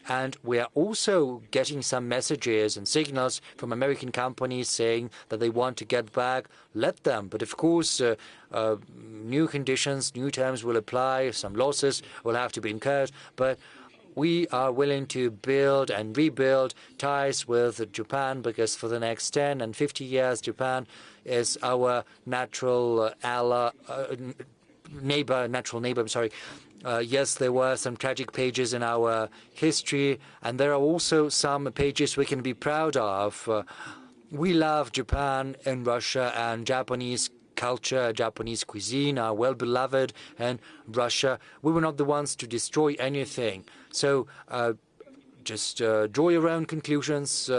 And we are also getting some messages and signals from American companies saying that they want to get back. Let them. But of course, new conditions, new terms will apply. Some losses will have to be incurred. But we are willing to build and rebuild ties with Japan, because for the next 10 and 50 years, Japan is our natural neighbor. Yes, there were some tragic pages in our history, and there are also some pages we can be proud of. We love Japan and Russia, and Japanese culture, Japanese cuisine are well beloved in Russia. We were not the ones to destroy anything. So just draw your own conclusions,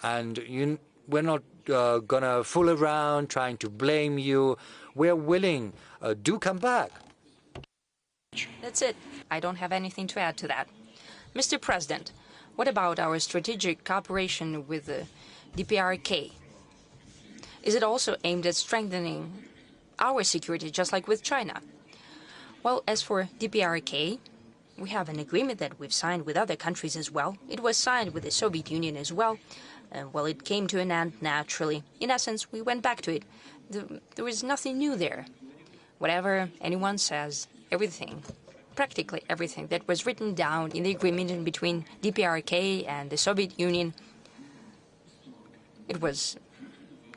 and we're not going to fool around trying to blame you. We're willing. Do come back. That's it. I don't have anything to add to that. Mr. President, what about our strategic cooperation with the DPRK? Is it also aimed at strengthening our security, just like with China? Well, as for DPRK, we have an agreement that we've signed with other countries as well. It was signed with the Soviet Union as well. Well, it came to an end naturally. In essence, we went back to it. There was nothing new there. Whatever anyone says, everything, practically everything that was written down in the agreement between DPRK and the Soviet Union, it was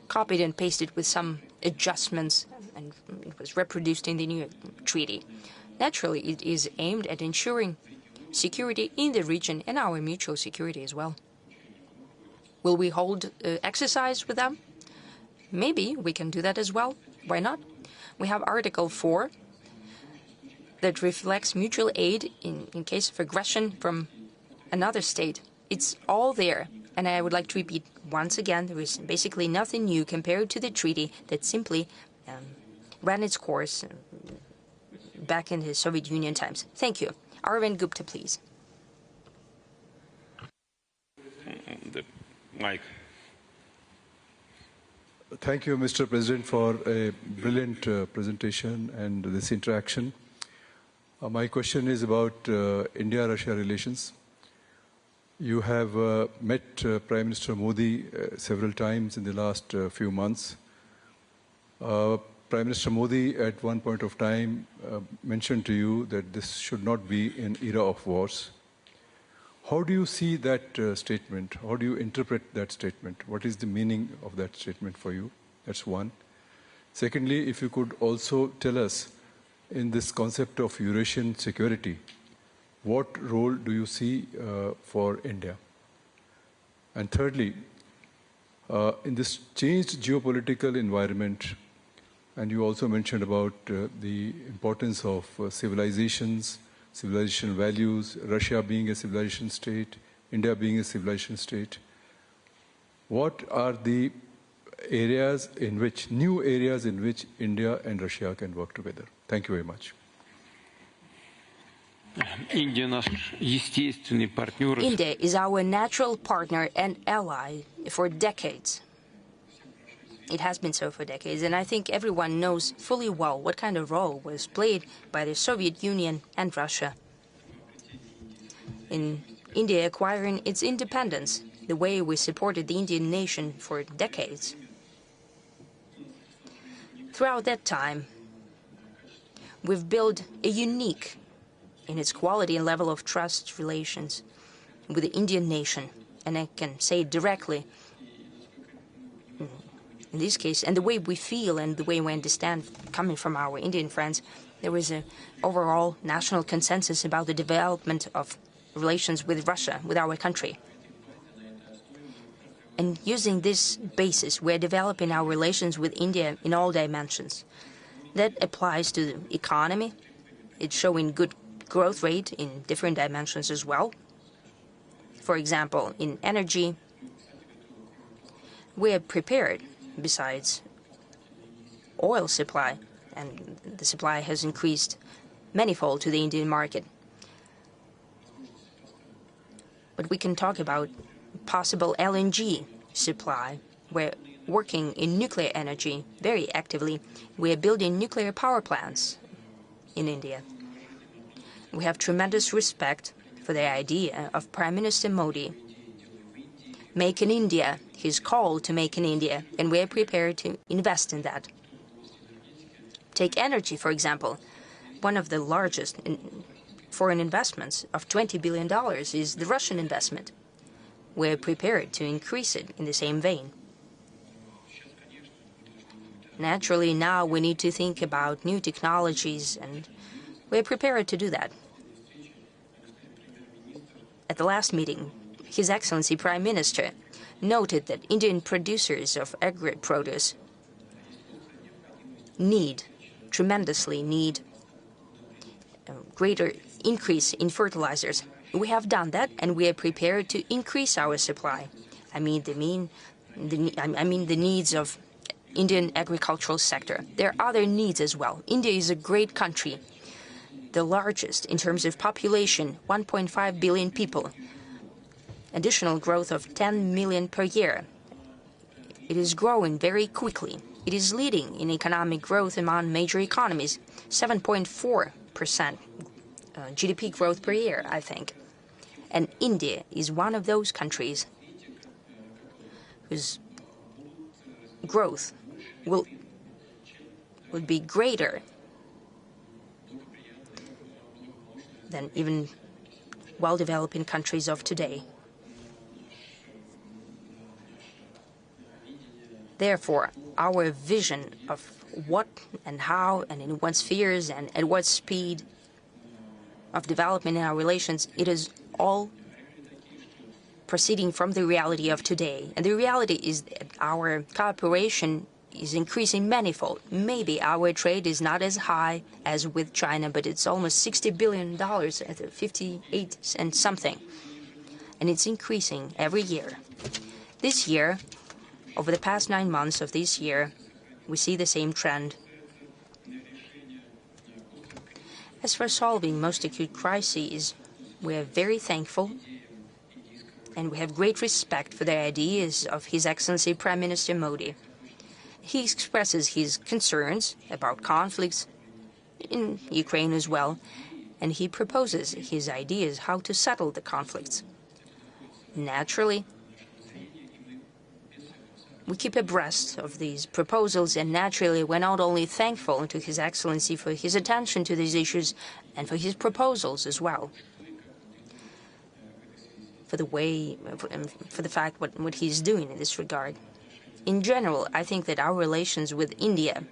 copied and pasted with some adjustments, and it was reproduced in the new treaty. Naturally, it is aimed at ensuring security in the region and our mutual security as well. Will we hold exercise with them? Maybe we can do that as well. Why not? We have Article 4 that reflects mutual aid in case of aggression from another state. It's all there. And I would like to repeat once again, there is basically nothing new compared to the treaty that simply ran its course back in the Soviet Union times. Thank you. Arvind Gupta, please. Mike. Thank you, Mr. President, for a brilliant presentation and this interaction. My question is about India-Russia relations. You have met Prime Minister Modi several times in the last few months. Prime Minister Modi at one point of time mentioned to you that this should not be an era of wars. How do you see that statement? How do you interpret that statement? What is the meaning of that statement for you? That's one. Secondly, if you could also tell us, in this concept of Eurasian security, what role do you see for India? And thirdly, in this changed geopolitical environment, and you also mentioned about the importance of civilizations, civilizational values, Russia being a civilization state, India being a civilization state. What are the areas in which, new areas in which India and Russia can work together? Thank you very much. India is our natural partner and ally for decades. It has been so for decades, and I think everyone knows fully well what kind of role was played by the Soviet Union and Russia in India acquiring its independence, the way we supported the Indian nation for decades. Throughout that time, we've built a unique, in its quality and level of trust relations with the Indian nation, and I can say it directly, in this case, and the way we feel and the way we understand coming from our Indian friends, there is an overall national consensus about the development of relations with Russia, with our country. And using this basis, we're developing our relations with India in all dimensions. That applies to the economy. It's showing good growth rate in different dimensions as well. For example, in energy, we're prepared. Besides oil supply, and the supply has increased manifold to the Indian market. But we can talk about possible LNG supply. We're working in nuclear energy very actively. We're building nuclear power plants in India. We have tremendous respect for the idea of Prime Minister Modi. Make in India, his call to make in India, and we're prepared to invest in that. Take energy, for example. One of the largest foreign investments of $20 billion is the Russian investment. We're prepared to increase it in the same vein. Naturally, now we need to think about new technologies, and we're prepared to do that. At the last meeting, His Excellency Prime Minister noted that Indian producers of agri-produce tremendously need a greater increase in fertilizers. We have done that, and we are prepared to increase our supply. I mean the needs of Indian agricultural sector. There are other needs as well. India is a great country, the largest in terms of population, 1.5 billion people. Additional growth of 10 million per year. It is growing very quickly. It is leading in economic growth among major economies, 7.4% GDP growth per year, I think. And India is one of those countries whose growth would be greater than even well-developing countries of today. Therefore, our vision of what and how and in what spheres and at what speed of development in our relations, it is all proceeding from the reality of today. And the reality is that our cooperation is increasing manifold. Maybe our trade is not as high as with China, but it's almost $60 billion at 58 and something. And it's increasing every year. This year, over the past 9 months of this year, we see the same trend. As for solving most acute crises, we are very thankful and we have great respect for the ideas of His Excellency Prime Minister Modi. He expresses his concerns about conflicts in Ukraine as well, and he proposes his ideas how to settle the conflicts. Naturally, we keep abreast of these proposals, and naturally we're not only thankful to His Excellency for his attention to these issues and for his proposals as well, for the fact what he's doing in this regard. In general, I think that our relations with India,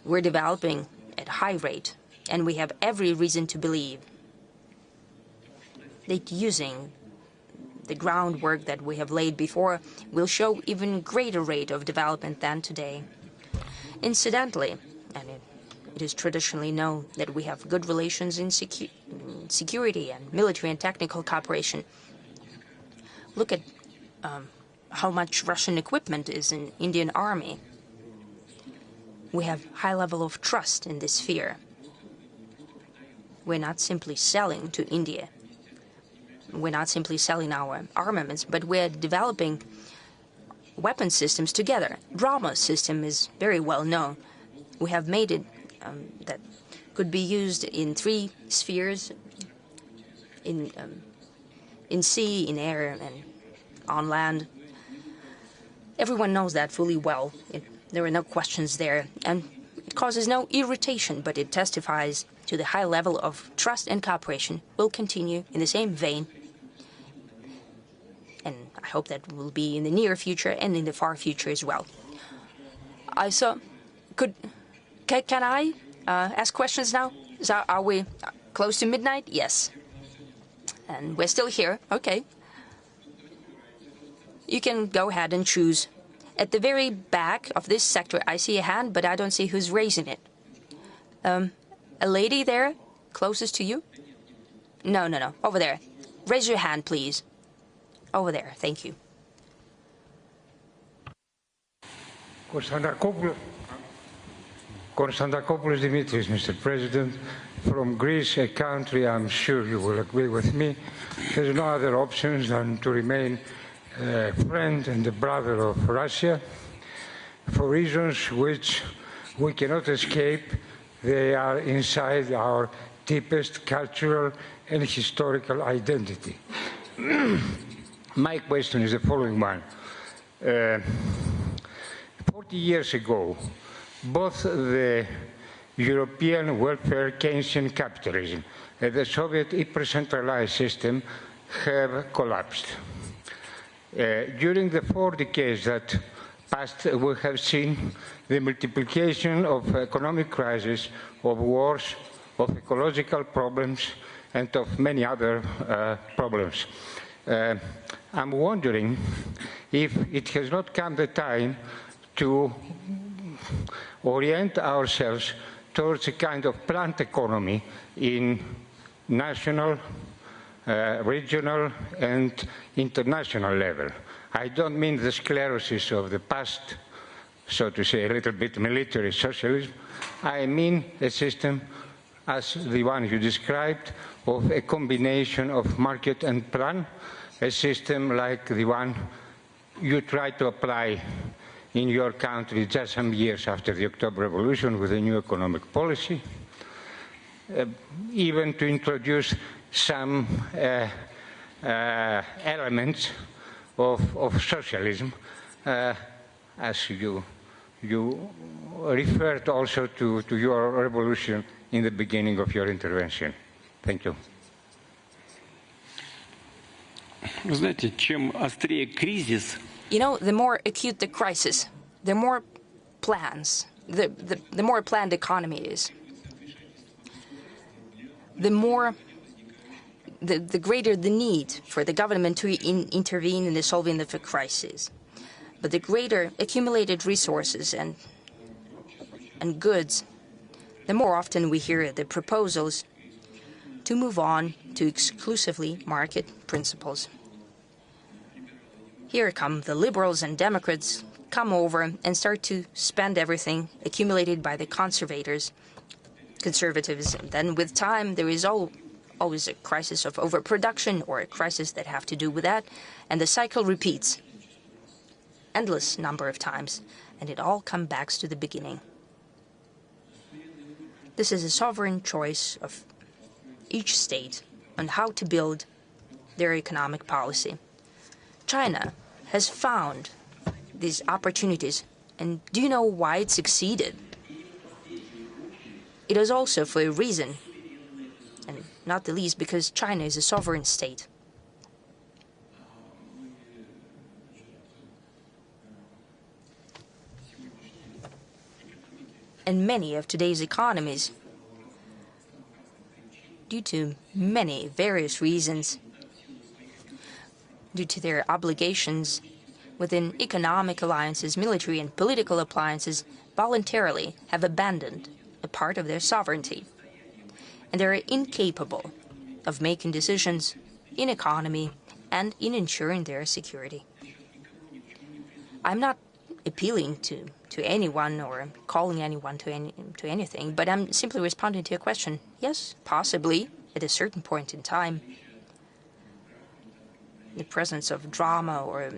we're developing at a high rate, and we have every reason to believe that using the groundwork that we have laid before will show even greater rate of development than today. Incidentally, and it is traditionally known that we have good relations in security and military and technical cooperation. Look at how much Russian equipment is in Indian Army. We have high level of trust in this sphere. We're not simply selling to India. We're not simply selling our armaments, but we're developing weapon systems together. Brahmos system is very well known. We have made it that could be used in 3 spheres, in sea, in air, and on land. Everyone knows that fully well. There are no questions there, and it causes no irritation, but it testifies to the high level of trust and cooperation. Will continue in the same vein, and I hope that will be in the near future and in the far future as well. Can I ask questions now? Are we close to midnight? Yes. And we're still here. Okay. You can go ahead and choose. At the very back of this sector, I see a hand, but I don't see who's raising it. A lady there, closest to you? No. Over there. Raise your hand, please. Over there. Thank you. Konstantakopoulos Dimitris, Mr. President, from Greece, a country I'm sure you will agree with me, there's no other options than to remain a friend and a brother of Russia for reasons which we cannot escape. They are inside our deepest cultural and historical identity. My question is the following one. 40 years ago, both the European welfare Keynesian capitalism and the Soviet hyper-centralized system have collapsed. During the 4 decades that passed, we have seen the multiplication of economic crises, of wars, of ecological problems, and of many other problems. I'm wondering if it has not come the time to orient ourselves towards a kind of planned economy in national, regional, and international level. I don't mean the sclerosis of the past, so to say, a little bit military socialism. I mean a system as the one you described, of a combination of market and plan, a system like the one you tried to apply in your country just some years after the October Revolution with a new economic policy, even to introduce some elements of socialism, as you referred also to your revolution in the beginning of your intervention. Thank you. Вы знаете, чем острее кризис, You know, the more acute the crisis, the more plans, the more planned the economy is. The greater the need for the government to intervene in the solving of the crisis. But the greater accumulated resources and goods, the more often we hear the proposals to move on to exclusively market principles. Here come the liberals and Democrats, come over and start to spend everything accumulated by the conservatives. And then with time, there is always a crisis of overproduction or a crisis that have to do with that, and the cycle repeats endless number of times, and it all comes back to the beginning. This is a sovereign choice of each state on how to build their economic policy. China has found these opportunities, and do you know why it succeeded? It is also for a reason, and not the least because China is a sovereign state. And many of today's economies, due to many various reasons, due to their obligations within economic alliances, military and political alliances, voluntarily have abandoned a part of their sovereignty. And they are incapable of making decisions in economy and in ensuring their security. I'm not appealing to anyone or calling anyone to anything, but I'm simply responding to your question. Yes, possibly, at a certain point in time, the presence of drama or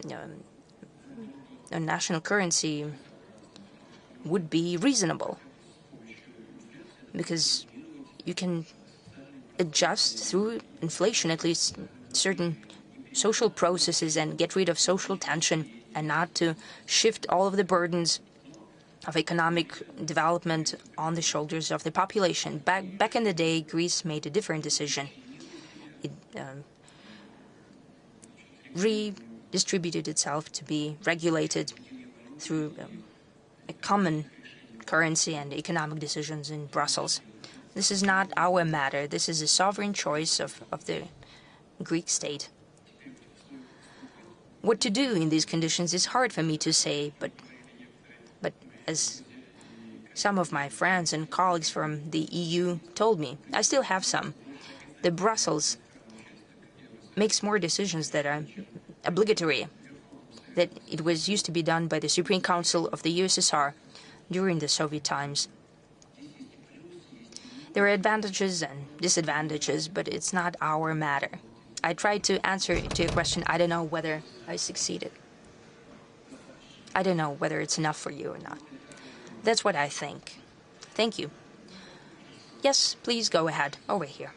a national currency would be reasonable, because you can adjust through inflation at least certain social processes and get rid of social tension, and not to shift all of the burdens of economic development on the shoulders of the population. Back in the day, Greece made a different decision. It redistributed itself to be regulated through a common currency and economic decisions in Brussels. This is not our matter. This is a sovereign choice of the Greek state. What to do in these conditions is hard for me to say, but as some of my friends and colleagues from the EU told me, I still have some, the Brussels makes more decisions that are obligatory, that it was used to be done by the Supreme Council of the USSR during the Soviet times. There are advantages and disadvantages, but it's not our matter. I tried to answer to your question. I don't know whether I succeeded. I don't know whether it's enough for you or not. That's what I think. Thank you. Yes, please go ahead. Over here.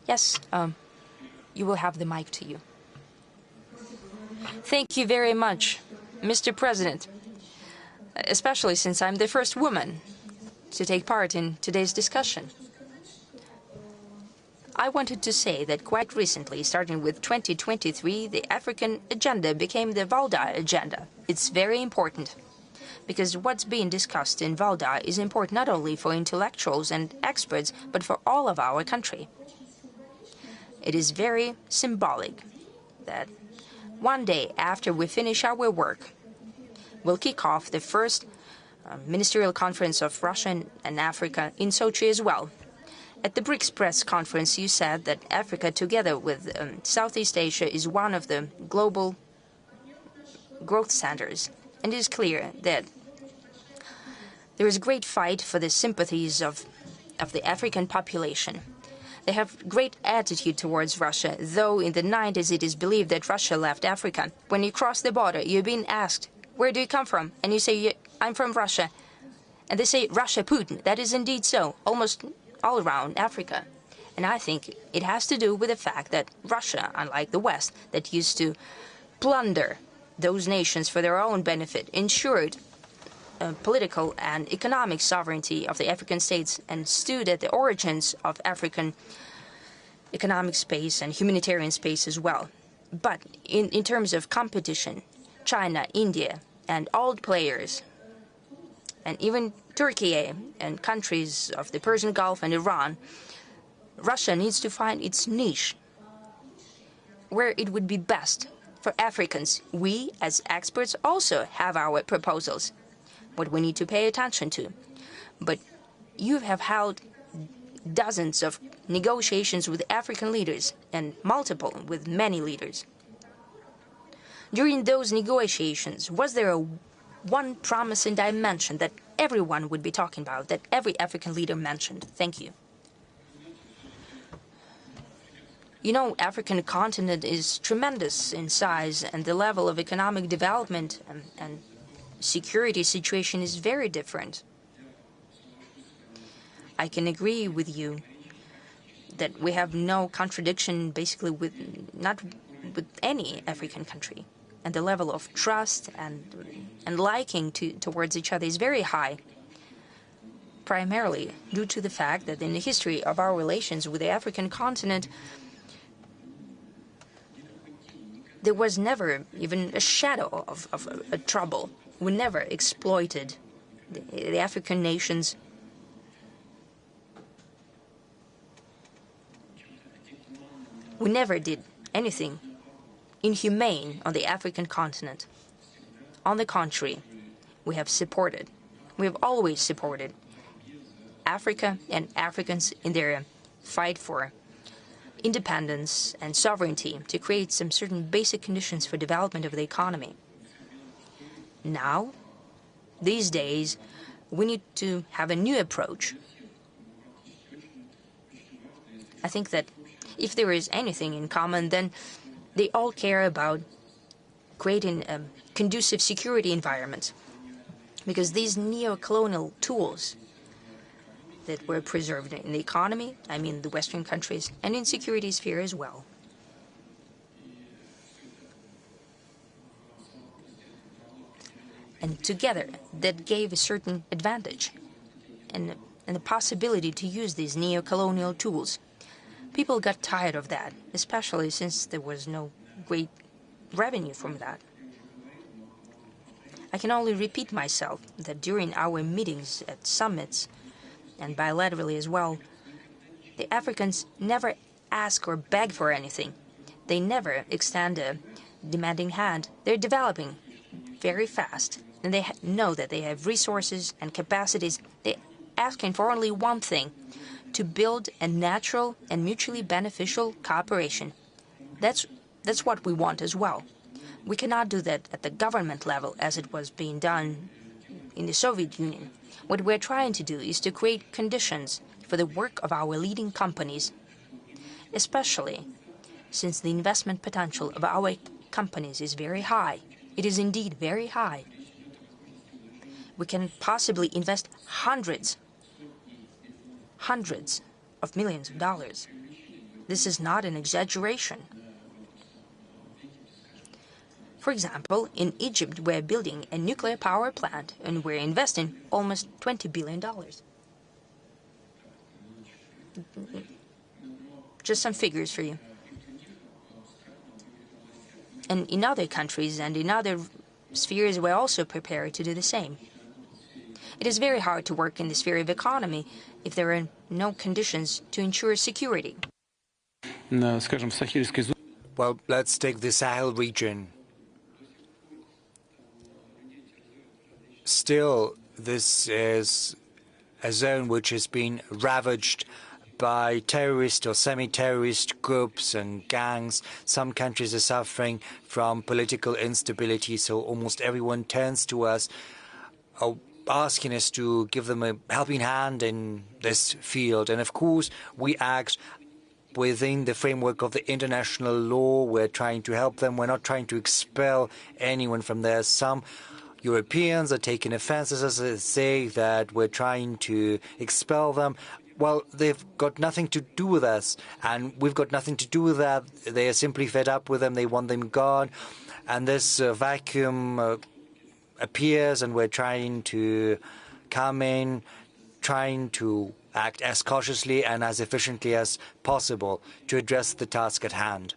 Yes, you will have the mic to you. Thank you very much, Mr. President, especially since I'm the first woman to take part in today's discussion. I wanted to say that quite recently, starting with 2023, the African agenda became the Valdai agenda. It's very important, because what's being discussed in Valdai is important not only for intellectuals and experts, but for all of our country. It is very symbolic that one day after we finish our work, we'll kick off the first ministerial conference of Russia and Africa in Sochi as well. At the BRICS press conference, you said that Africa, together with Southeast Asia, is one of the global growth centers. And it is clear that there is a great fight for the sympathies of the African population. They have great attitude towards Russia, though in the 90s it is believed that Russia left Africa. When you cross the border, you're being asked, where do you come from? And you say, I'm from Russia. And they say, Russia, Putin. That is indeed so, almost all around Africa. And I think it has to do with the fact that Russia, unlike the West, that used to plunder those nations for their own benefit, ensured political and economic sovereignty of the African states and stood at the origins of African economic space and humanitarian space as well. But in terms of competition, China, India, and all players, and even Turkey and countries of the Persian Gulf and Iran, Russia needs to find its niche where it would be best for Africans. We, as experts, also have our proposals, what we need to pay attention to. But you have held dozens of negotiations with African leaders and multiple with many leaders. During those negotiations, was there one promising dimension that everyone would be talking about, that every African leader mentioned? Thank you. You know, African continent is tremendous in size, and the level of economic development and security situation is very different. I can agree with you that we have no contradiction basically with any African country. And the level of trust and liking towards each other is very high, primarily due to the fact that in the history of our relations with the African continent, there was never even a shadow of a trouble. We never exploited the African nations. We never did anything inhumane on the African continent. On the contrary, we have always supported Africa and Africans in their fight for independence and sovereignty to create some certain basic conditions for development of the economy. Now, these days, we need to have a new approach. I think that if there is anything in common, then they all care about creating a conducive security environment, because these neo-colonial tools that were preserved in the economy, I mean the Western countries, and in security sphere as well. And together, that gave a certain advantage and the possibility to use these neo-colonial tools. People got tired of that, especially since there was no great revenue from that. I can only repeat myself that during our meetings at summits, and bilaterally as well, the Africans never ask or beg for anything. They never extend a demanding hand. They're developing very fast, and they know that they have resources and capacities. They're asking for only one thing: to build a natural and mutually beneficial cooperation. That's what we want as well. We cannot do that at the government level as it was being done in the Soviet Union. What we're trying to do is to create conditions for the work of our leading companies, especially since the investment potential of our companies is very high. It is indeed very high. We can possibly invest hundreds of millions of dollars. This is not an exaggeration. For example, in Egypt, we're building a nuclear power plant, and we're investing almost $20 billion. Just some figures for you. And in other countries and in other spheres, we're also prepared to do the same. It is very hard to work in the sphere of economy if there are no conditions to ensure security. Well, let's take the Sahel region. Still, this is a zone which has been ravaged by terrorist or semi-terrorist groups and gangs. Some countries are suffering from political instability, so almost everyone turns to us, asking us to give them a helping hand in this field. And of course, we act within the framework of the international law. We're trying to help them. We're not trying to expel anyone from there. Some Europeans are taking offenses as they say that we're trying to expel them. Well, they've got nothing to do with us, and we've got nothing to do with that. They are simply fed up with them. They want them gone. And this vacuum appears, and we're trying to come in, trying to act as cautiously and as efficiently as possible to address the task at hand.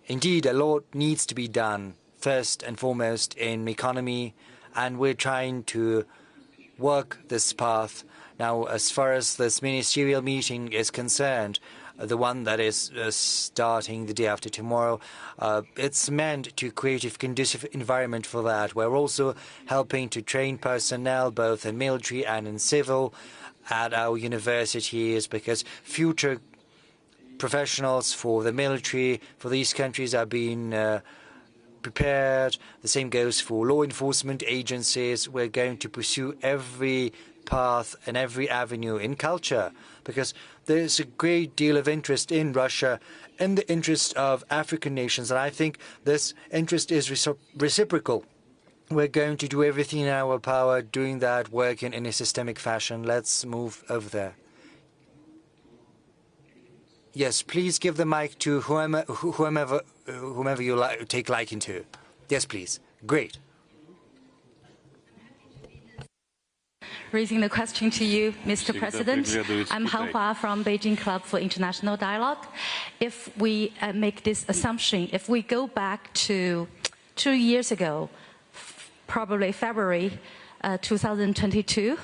Indeed, a lot needs to be done, first and foremost in economy, and we're trying to work this path. Now, as far as this ministerial meeting is concerned, the one that is starting the day after tomorrow, it's meant to create a conducive environment for that. We're also helping to train personnel, both in military and in civil, at our universities, because future professionals for the military, for these countries are being prepared. The same goes for law enforcement agencies. We're going to pursue every path and every avenue in culture, because there's a great deal of interest in Russia, in the interest of African nations, and I think this interest is reciprocal. We're going to do everything in our power, doing that, working in a systemic fashion. Let's move over there. Yes, please give the mic to whomever you take liking to. Yes, please. Great. Raising the question to you, Mr. President. I'm Han Hua from Beijing Club for International Dialogue. If we make this assumption, if we go back to 2 years ago, probably February 2022,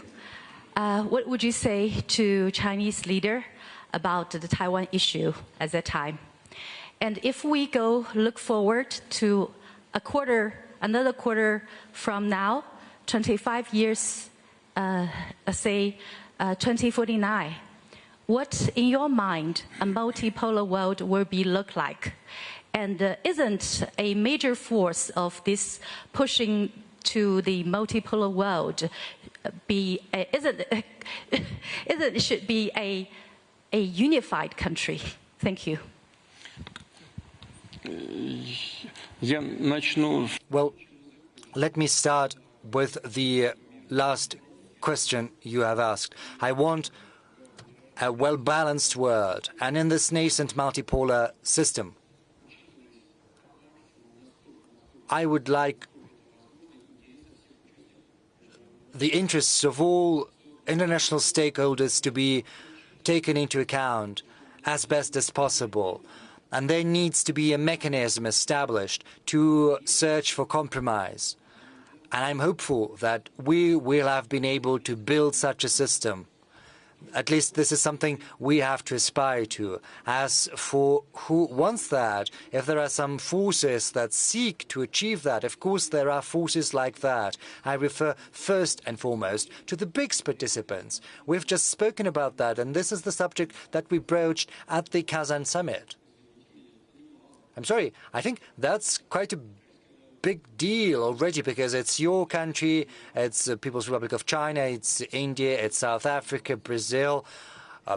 what would you say to Chinese leader about the Taiwan issue at that time? And if we look forward to another quarter from now, 25 years, say 2049, what in your mind a multipolar world will look like? And isn't a major force of this pushing to the multipolar world should be a unified country? Thank you. Well, let me start with the last question you have asked. I want a well-balanced world, and in this nascent multipolar system, I would like the interests of all international stakeholders to be taken into account as best as possible. And there needs to be a mechanism established to search for compromise. And I'm hopeful that we will have been able to build such a system. At least this is something we have to aspire to. As for who wants that, if there are some forces that seek to achieve that, of course there are forces like that. I refer first and foremost to the BRICS participants. We've just spoken about that, and this is the subject that we broached at the Kazan summit. I'm sorry, I think that's quite a big deal already, because it's your country, it's the People's Republic of China, it's India, it's South Africa, Brazil,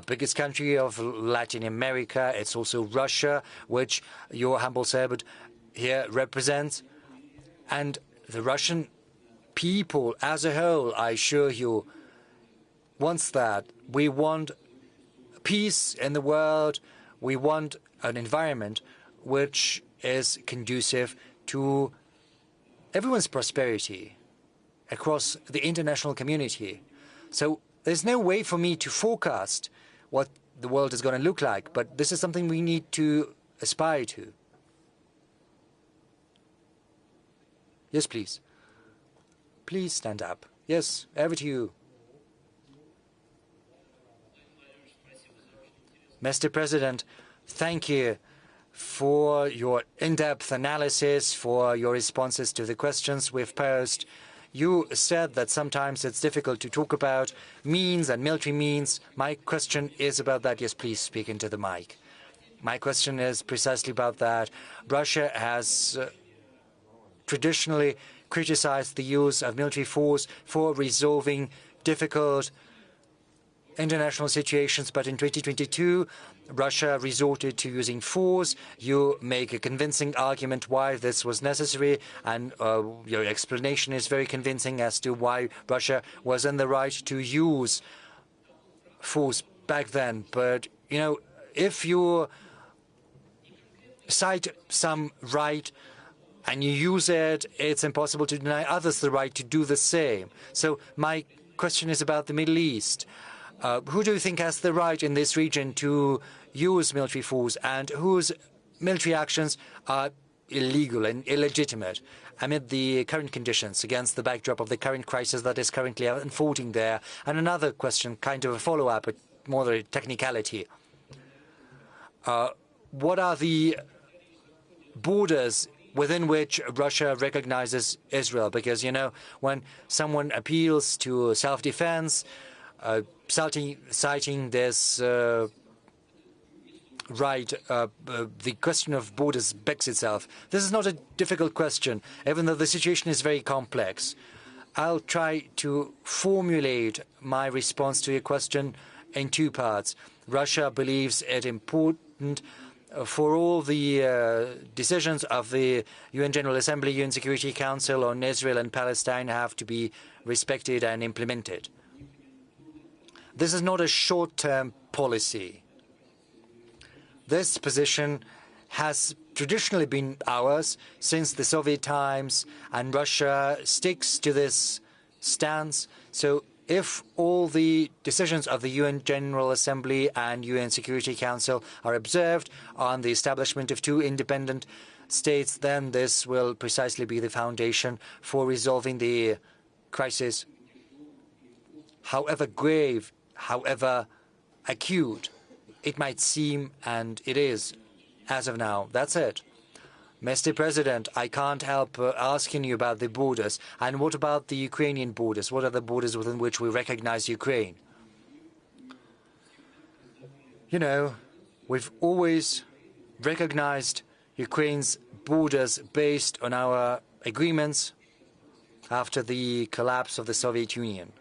biggest country of Latin America. It's also Russia, which your humble servant here represents. And the Russian people as a whole, I assure you, wants that. We want peace in the world. We want an environment which is conducive to everyone's prosperity across the international community. So there's no way for me to forecast what the world is going to look like, but this is something we need to aspire to. Yes, please. Please stand up. Yes, over to you. Mr. President, thank you for your in-depth analysis, for your responses to the questions we've posed. You said that sometimes it's difficult to talk about means and military means. My question is about that. Yes, please speak into the mic. My question is precisely about that. Russia has traditionally criticized the use of military force for resolving difficult international situations, but in 2022, Russia resorted to using force. You make a convincing argument why this was necessary, and your explanation is very convincing as to why Russia was in the right to use force back then. But, you know, if you cite some right and you use it, it's impossible to deny others the right to do the same. So my question is about the Middle East. Who do you think has the right in this region to use military force, and whose military actions are illegal and illegitimate amid the current conditions, against the backdrop of the current crisis that is currently unfolding there? And another question, kind of a follow-up, but more a technicality. What are the borders within which Russia recognizes Israel? Because, you know, when someone appeals to self-defense, citing this right, the question of borders begs itself. This is not a difficult question, even though the situation is very complex. I'll try to formulate my response to your question in two parts. Russia believes it important for all the decisions of the UN General Assembly, UN Security Council on Israel and Palestine have to be respected and implemented. This is not a short-term policy. This position has traditionally been ours since the Soviet times, and Russia sticks to this stance. So if all the decisions of the UN General Assembly and UN Security Council are observed on the establishment of two independent states, then this will precisely be the foundation for resolving the crisis, however grave, however acute it might seem, and it is, as of now. That's it. Mr. President, I can't help asking you about the borders. And what about the Ukrainian borders? What are the borders within which we recognize Ukraine? You know, we've always recognized Ukraine's borders based on our agreements after the collapse of the Soviet Union.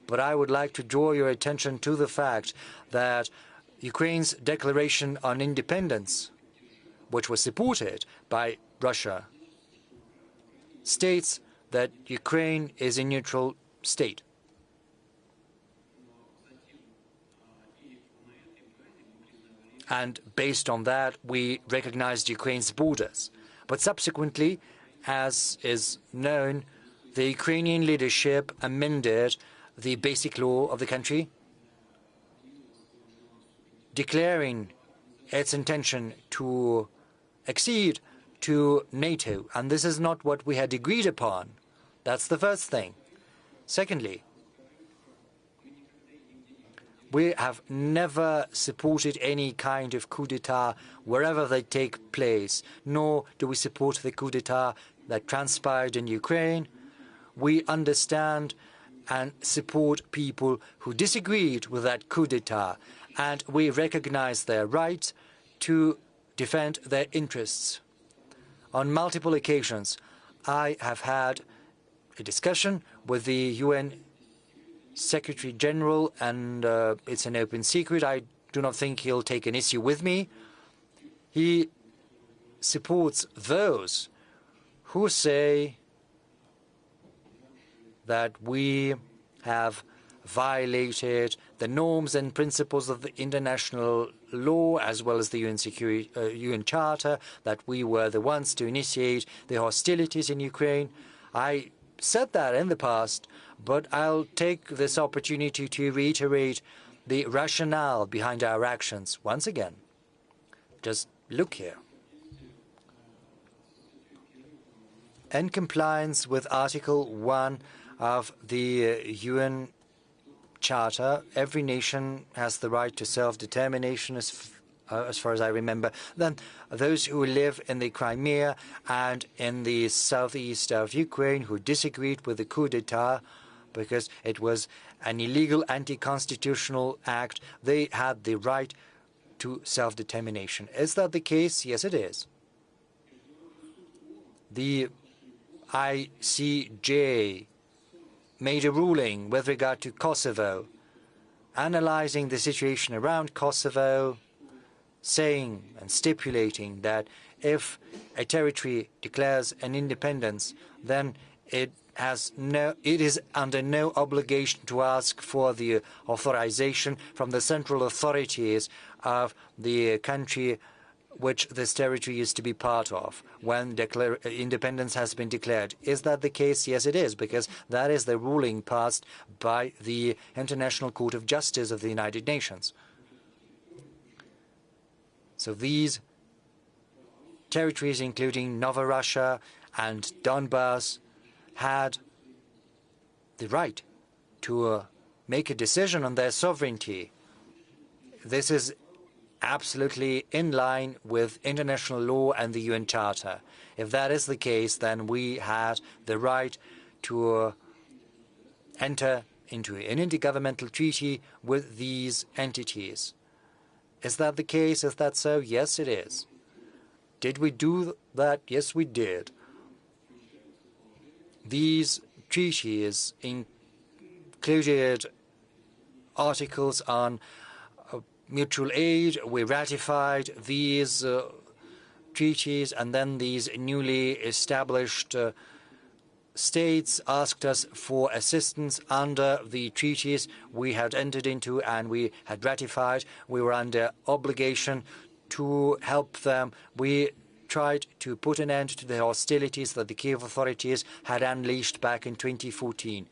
But I would like to draw your attention to the fact that Ukraine's declaration on independence, which was supported by Russia, states that Ukraine is a neutral state. And based on that, we recognized Ukraine's borders. But subsequently, as is known, the Ukrainian leadership amended the basic law of the country, declaring its intention to accede to NATO, and this is not what we had agreed upon. That's the first thing. Secondly, we have never supported any kind of coup d'etat wherever they take place, nor do we support the coup d'etat that transpired in Ukraine. We understand and support people who disagreed with that coup d'etat, and we recognize their right to defend their interests. On multiple occasions, I have had a discussion with the UN Secretary General, and it's an open secret. I do not think he'll take an issue with me. He supports those who say that we have violated the norms and principles of the international law as well as the UN Charter, that we were the ones to initiate the hostilities in Ukraine. I said that in the past, but I'll take this opportunity to reiterate the rationale behind our actions once again. Just look here. In compliance with Article 1 of the UN Charter, every nation has the right to self-determination, as far as I remember. Then those who live in the Crimea and in the southeast of Ukraine who disagreed with the coup d'etat because it was an illegal anti-constitutional act, they had the right to self-determination. Is that the case? Yes, it is. The ICJ made a ruling with regard to Kosovo, analyzing the situation around Kosovo, saying and stipulating that if a territory declares an independence, then it is under no obligation to ask for the authorization from the central authorities of the country which this territory is to be part of when independence has been declared. Is that the case? Yes, it is, because that is the ruling passed by the International Court of Justice of the United Nations. So these territories, including Novorossiya and Donbass, had the right to make a decision on their sovereignty. This is absolutely in line with international law and the UN Charter. If that is the case, then we had the right to enter into an intergovernmental treaty with these entities. Is that the case? Is that so? Yes, it is. Did we do that? Yes, we did. These treaties included articles on mutual aid. We ratified these treaties, and then these newly established states asked us for assistance under the treaties we had entered into and we had ratified. We were under obligation to help them. We tried to put an end to the hostilities that the Kiev authorities had unleashed back in 2014.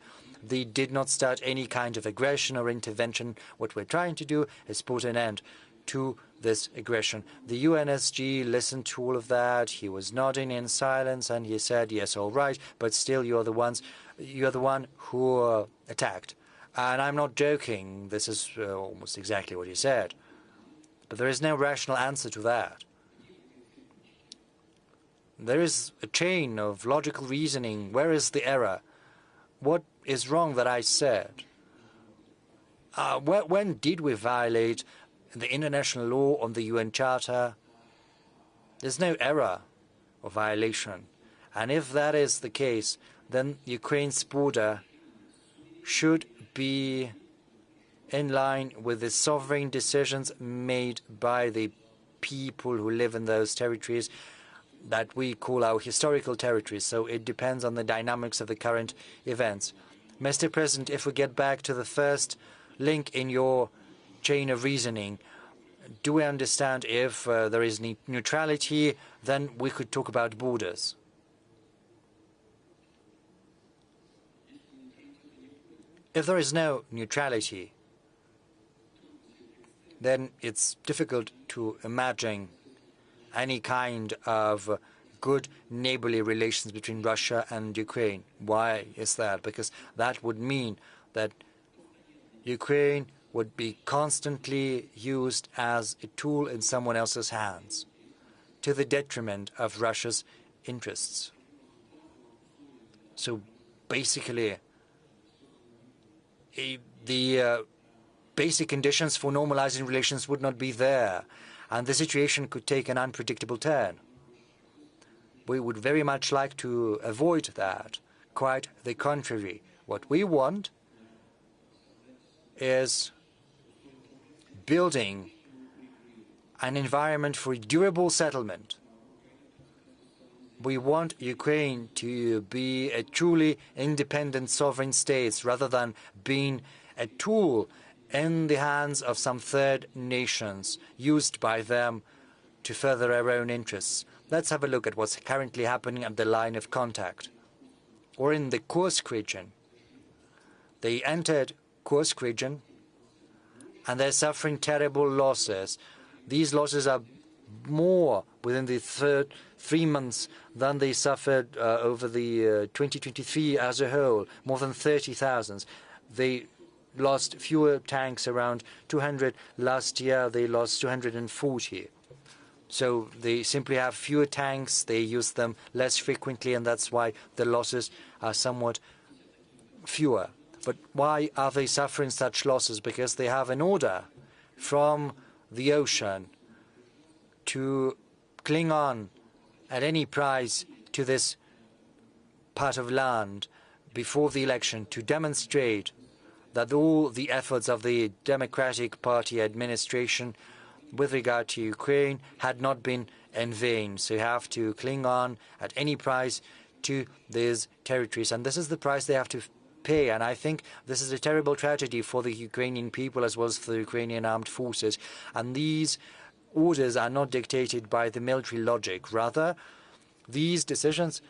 They did not start any kind of aggression or intervention. What we're trying to do is put an end to this aggression. The UNSG listened to all of that. He was nodding in silence, and he said, "Yes, all right, but still, you're the one who attacked." And I'm not joking. This is almost exactly what he said. But there is no rational answer to that. There is a chain of logical reasoning. Where is the error? What is wrong that I said? When did we violate the international law on the UN Charter? There's no error or violation. And if that is the case, then Ukraine's border should be in line with the sovereign decisions made by the people who live in those territories that we call our historical territories. So it depends on the dynamics of the current events. Mr. President, if we get back to the first link in your chain of reasoning, do we understand if there is neutrality, then we could talk about borders? If there is no neutrality, then it's difficult to imagine any kind of good neighborly relations between Russia and Ukraine. Why is that? Because that would mean that Ukraine would be constantly used as a tool in someone else's hands, to the detriment of Russia's interests. So basically, the basic conditions for normalizing relations would not be there, and the situation could take an unpredictable turn. We would very much like to avoid that. Quite the contrary. What we want is building an environment for durable settlement. We want Ukraine to be a truly independent sovereign state rather than being a tool in the hands of some third nations used by them to further their own interests. Let's have a look at what's currently happening at the line of contact, or in the Kursk region. They entered Kursk region, and they're suffering terrible losses. These losses are more within the 3 months than they suffered over the 2023 as a whole, more than 30,000. They lost fewer tanks, around 200. Last year, they lost 240. So they simply have fewer tanks, they use them less frequently, and that's why the losses are somewhat fewer. But why are they suffering such losses? Because they have an order from the ocean to cling on at any price to this part of land before the election, to demonstrate that all the efforts of the Democratic Party administration with regard to Ukraine had not been in vain. So you have to cling on at any price to these territories. And this is the price they have to pay. And I think this is a terrible tragedy for the Ukrainian people as well as for the Ukrainian armed forces. And these orders are not dictated by the military logic. Rather, these decisions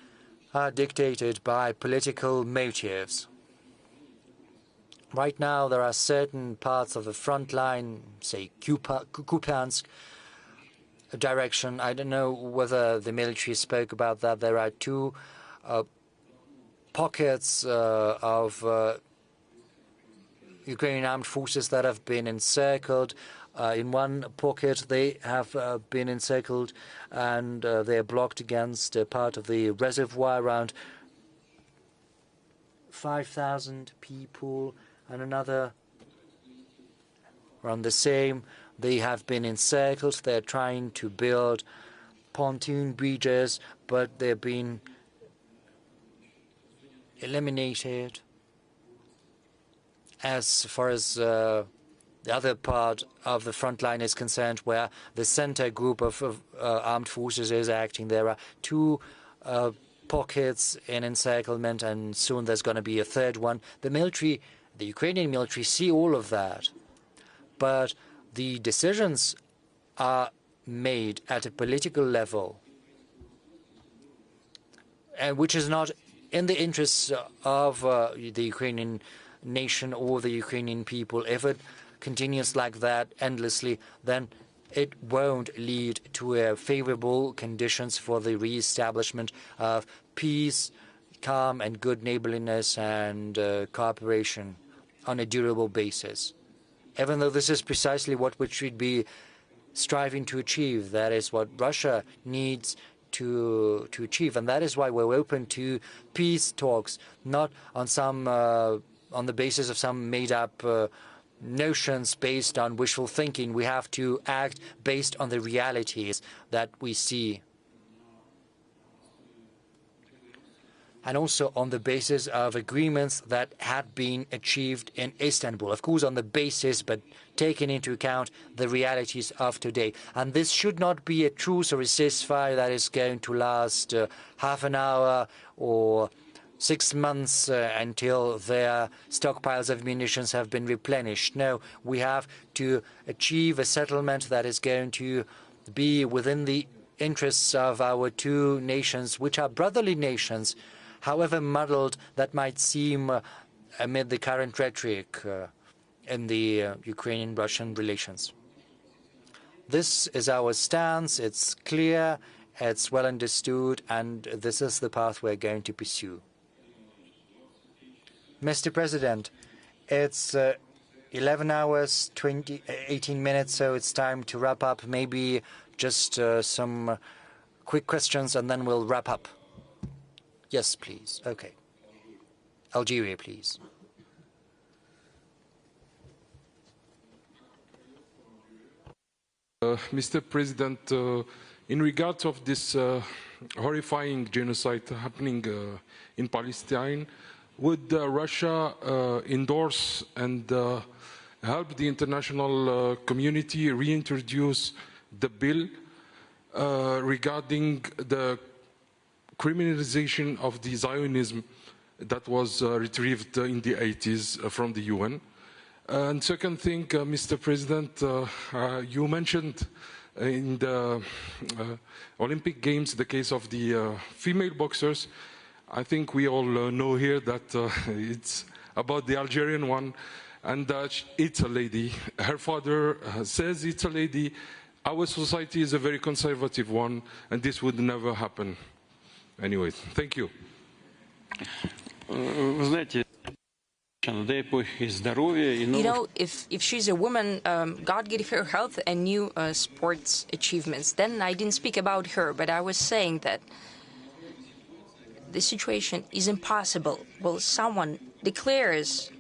are dictated by political motives. Right now, there are certain parts of the front line, say Kupiansk direction. I don't know whether the military spoke about that. There are two pockets of Ukrainian armed forces that have been encircled. In one pocket, they have been encircled, and they are blocked against part of the reservoir. Around 5,000 people and another are on the same. They have been encircled. They're trying to build pontoon bridges, but they've been eliminated. As far as the other part of the front line is concerned, where the center group of armed forces is acting, there are two pockets in encirclement, and soon there's going to be a third one. The military, the Ukrainian military, see all of that, but the decisions are made at a political level, and which is not in the interests of the Ukrainian nation or the Ukrainian people. If it continues like that endlessly, then it won't lead to favorable conditions for the re-establishment of peace, calm, and good neighborliness and cooperation on a durable basis. Even though this is precisely what we should be striving to achieve, that is what Russia needs to achieve, and that is why we're open to peace talks, not on some on the basis of some made-up notions based on wishful thinking. We have to act based on the realities that we see, and also on the basis of agreements that had been achieved in Istanbul. Of course, on the basis, but taking into account the realities of today. And this should not be a truce or a ceasefire that is going to last half an hour or 6 months until their stockpiles of munitions have been replenished. No, we have to achieve a settlement that is going to be within the interests of our two nations, which are brotherly nations, however muddled that might seem amid the current rhetoric in the Ukrainian-Russian relations. This is our stance. It's clear, it's well understood, and this is the path we're going to pursue. Mr. President, it's 11 hours, 18 minutes, so it's time to wrap up. Maybe just some quick questions, and then we'll wrap up. Yes, please. Okay. Algeria, please. Mr. President, in regard of this horrifying genocide happening in Palestine, would Russia endorse and help the international community reintroduce the bill regarding the criminalization of the Zionism that was retrieved in the 80s from the UN? And second thing, Mr. President, you mentioned in the Olympic Games the case of the female boxers. I think we all know here that it's about the Algerian one, and it's a lady. Her father says it's a lady. Our society is a very conservative one, and this would never happen. Anyway, thank you. You know, if she's a woman, God gave her health and new sports achievements. Then I didn't speak about her, but I was saying that the situation is impossible. Well, someone declares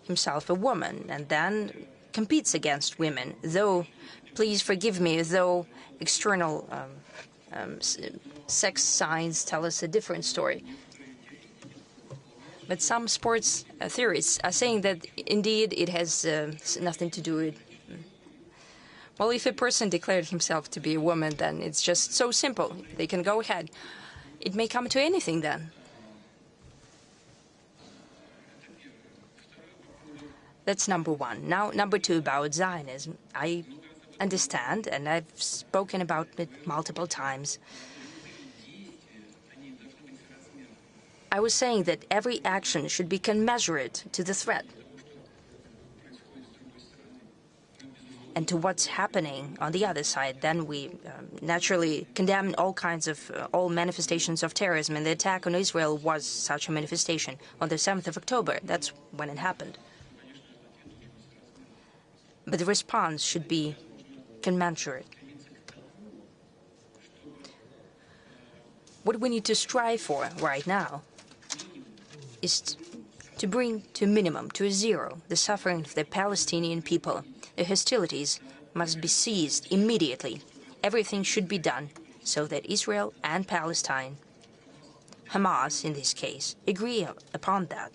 himself a woman and then competes against women, though, please forgive me, though external sex signs tell us a different story. But some sports theorists are saying that indeed it has nothing to do with. Well, if a person declared himself to be a woman, then it's just so simple. They can go ahead. It may come to anything then. That's number one. Now, number two, about Zionism. I understand, and I've spoken about it multiple times. I was saying that every action should be commensurate to the threat and to what's happening on the other side. Then we naturally condemn all kinds of, all manifestations of terrorism, and the attack on Israel was such a manifestation on the 7th of October. That's when it happened. But the response should be commensurate. What we need to strive for right now is to bring to a minimum, to a zero, the suffering of the Palestinian people. The hostilities must be ceased immediately. Everything should be done so that Israel and Palestine, Hamas in this case, agree upon that.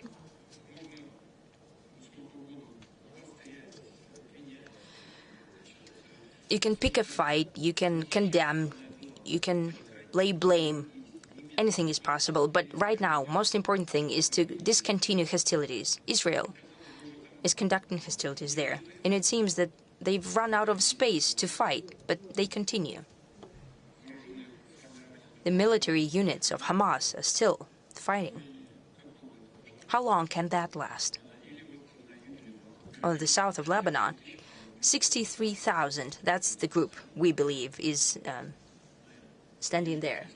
You can pick a fight, you can condemn, you can lay blame. Anything is possible, but right now, most important thing is to discontinue hostilities. Israel is conducting hostilities there, and it seems that they've run out of space to fight, but they continue. The military units of Hamas are still fighting. How long can that last? On the south of Lebanon, 63,000, that's the group we believe is standing there.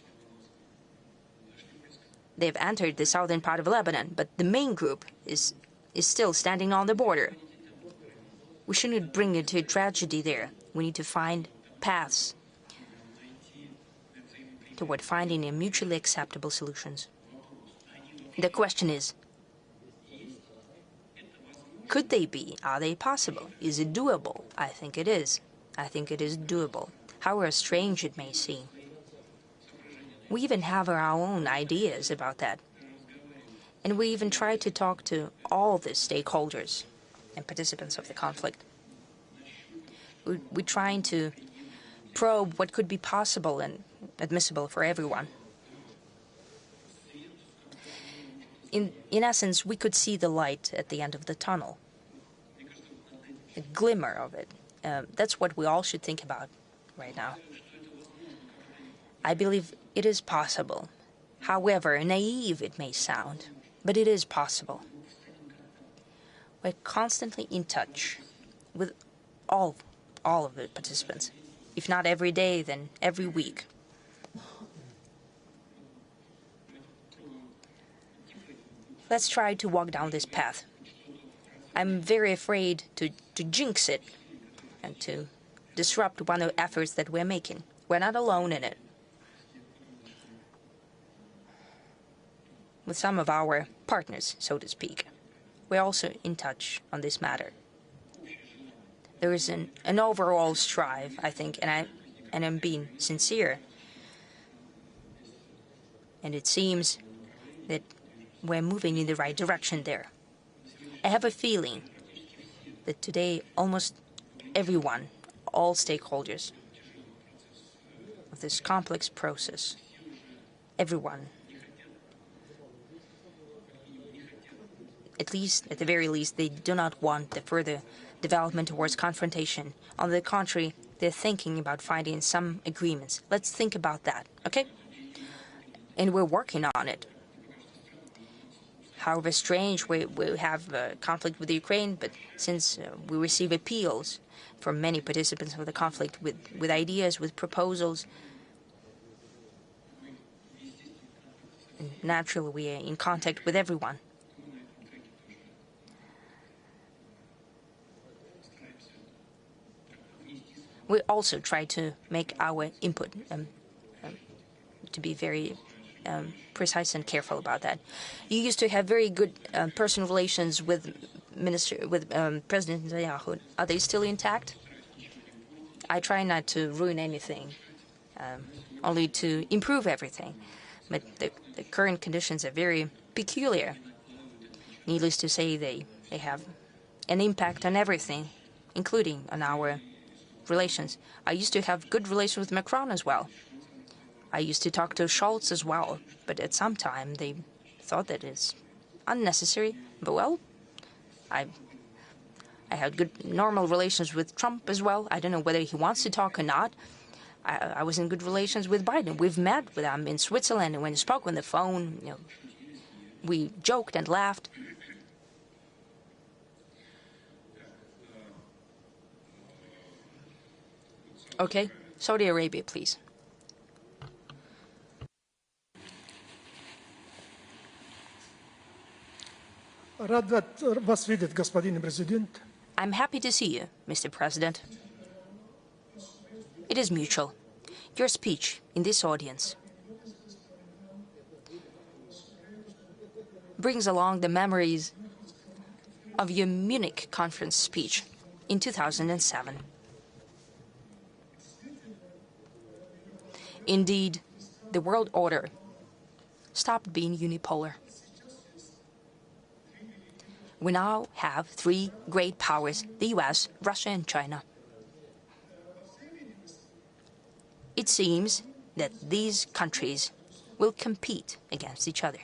They've entered the southern part of Lebanon, but the main group is still standing on the border. We shouldn't bring it to a tragedy there. We need to find paths toward finding a mutually acceptable solutions. The question is, could they be? Are they possible? Is it doable? I think it is. I think it is doable, however strange it may seem. We even have our own ideas about that. And we even try to talk to all the stakeholders and participants of the conflict. We're trying to probe what could be possible and admissible for everyone. In essence, we could see the light at the end of the tunnel, a glimmer of it. That's what we all should think about right now. I believe it is possible. However naive it may sound, but it is possible. We're constantly in touch with all of the participants. If not every day, then every week. Let's try to walk down this path. I'm very afraid to jinx it and to disrupt one of the efforts that we're making. We're not alone in it. With some of our partners, so to speak, we're also in touch on this matter. There is an overall strive, I think, and I'm being sincere. And it seems that we're moving in the right direction there. I have a feeling that today almost everyone, all stakeholders of this complex process, everyone, at the very least, they do not want the further development towards confrontation. On the contrary, they're thinking about finding some agreements. Let's think about that, okay? And we're working on it. However strange, we have a conflict with Ukraine, but since we receive appeals from many participants of the conflict with ideas, with proposals, and naturally we are in contact with everyone. We also try to make our input to be very precise and careful about that. You used to have very good personal relations with President Netanyahu. Are they still intact? I try not to ruin anything, only to improve everything. But the current conditions are very peculiar. Needless to say, they have an impact on everything, including on our relations. I used to have good relations with Macron as well. I used to talk to Scholz as well, but at some time they thought that it's unnecessary. But well, I had good normal relations with Trump as well. I don't know whether he wants to talk or not. I was in good relations with Biden. We've met with him in Switzerland, and when he spoke on the phone, we joked and laughed. Okay, Saudi Arabia, please. I'm happy to see you, Mr. President. It is mutual. Your speech in this audience brings along the memories of your Munich conference speech in 2007. Indeed, the world order stopped being unipolar. We now have three great powers: the US, Russia, and China. It seems that these countries will compete against each other.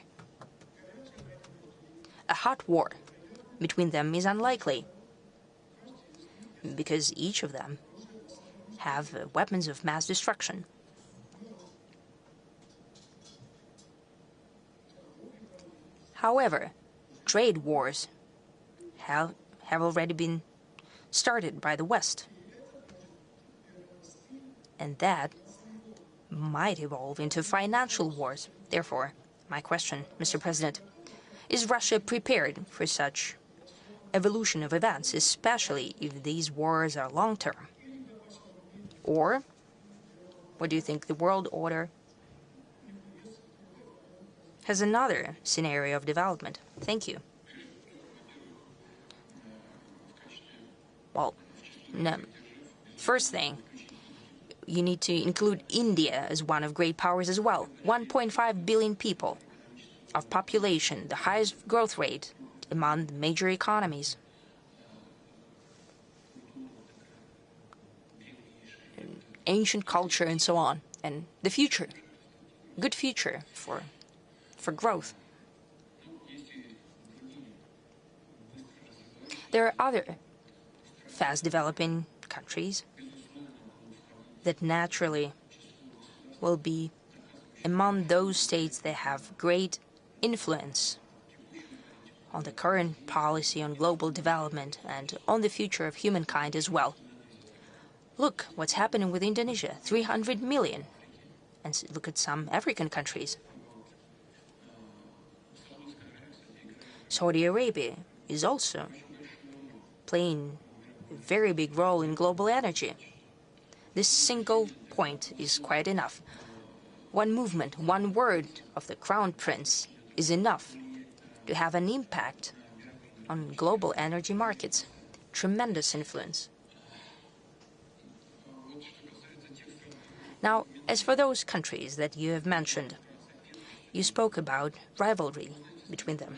A hot war between them is unlikely, because each of them have weapons of mass destruction. However, trade wars have already been started by the West, and that might evolve into financial wars. Therefore, my question, Mr. President, is Russia prepared for such evolution of events, especially if these wars are long-term? Or what do you think, the world order has another scenario of development? Thank you. Well, no. First thing, you need to include India as one of great powers as well. 1.5 billion people of population, the highest growth rate among the major economies. Ancient culture and so on, and the future, good future for growth. There are other fast-developing countries that naturally will be among those states that have great influence on the current policy on global development and on the future of humankind as well. Look what's happening with Indonesia, 300 million. And look at some African countries. Saudi Arabia is also playing a very big role in global energy. This single point is quite enough. One movement, one word of the Crown Prince is enough to have an impact on global energy markets. Tremendous influence. Now, as for those countries that you have mentioned, you spoke about rivalry between them.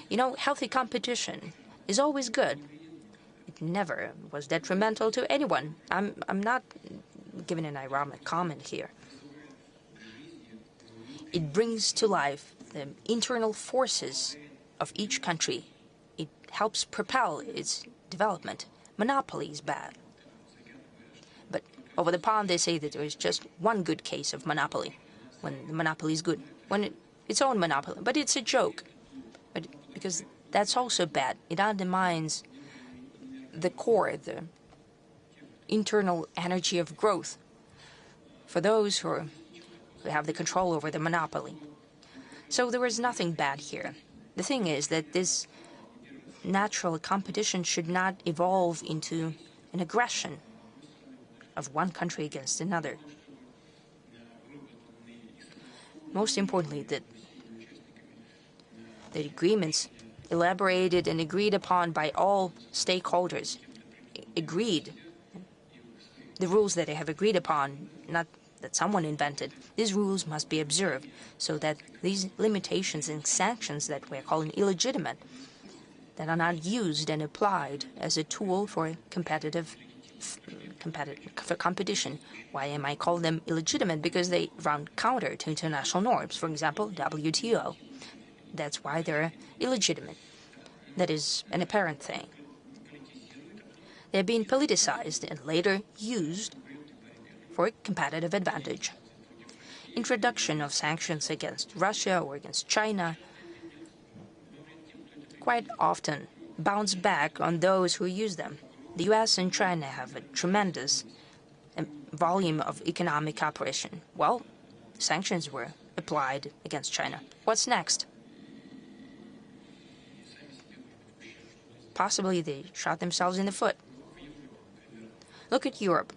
You know, healthy competition is always good. It never was detrimental to anyone. I'm not giving an ironic comment here. It brings to life the internal forces of each country. It helps propel its development. Monopoly is bad. But over the pond, they say that there is just one good case of monopoly, when the monopoly is good, when its own monopoly. But it's a joke, because that's also bad. It undermines the core, the internal energy of growth for those who have the control over the monopoly. So there is nothing bad here. The thing is that this natural competition should not evolve into an aggression of one country against another. Most importantly, that the agreements elaborated and agreed upon by all stakeholders, the rules that they have agreed upon, not that someone invented, these rules must be observed so that these limitations and sanctions that we're calling illegitimate, that are not used and applied as a tool for competition. Why am I calling them illegitimate? Because they run counter to international norms. For example, WTO. That's why they're illegitimate. That is an apparent thing. They're being politicized and later used for competitive advantage. Introduction of sanctions against Russia or against China quite often bounce back on those who use them. The US and China have a tremendous volume of economic cooperation. Well, sanctions were applied against China. What's next? Possibly they shot themselves in the foot. Look at Europe.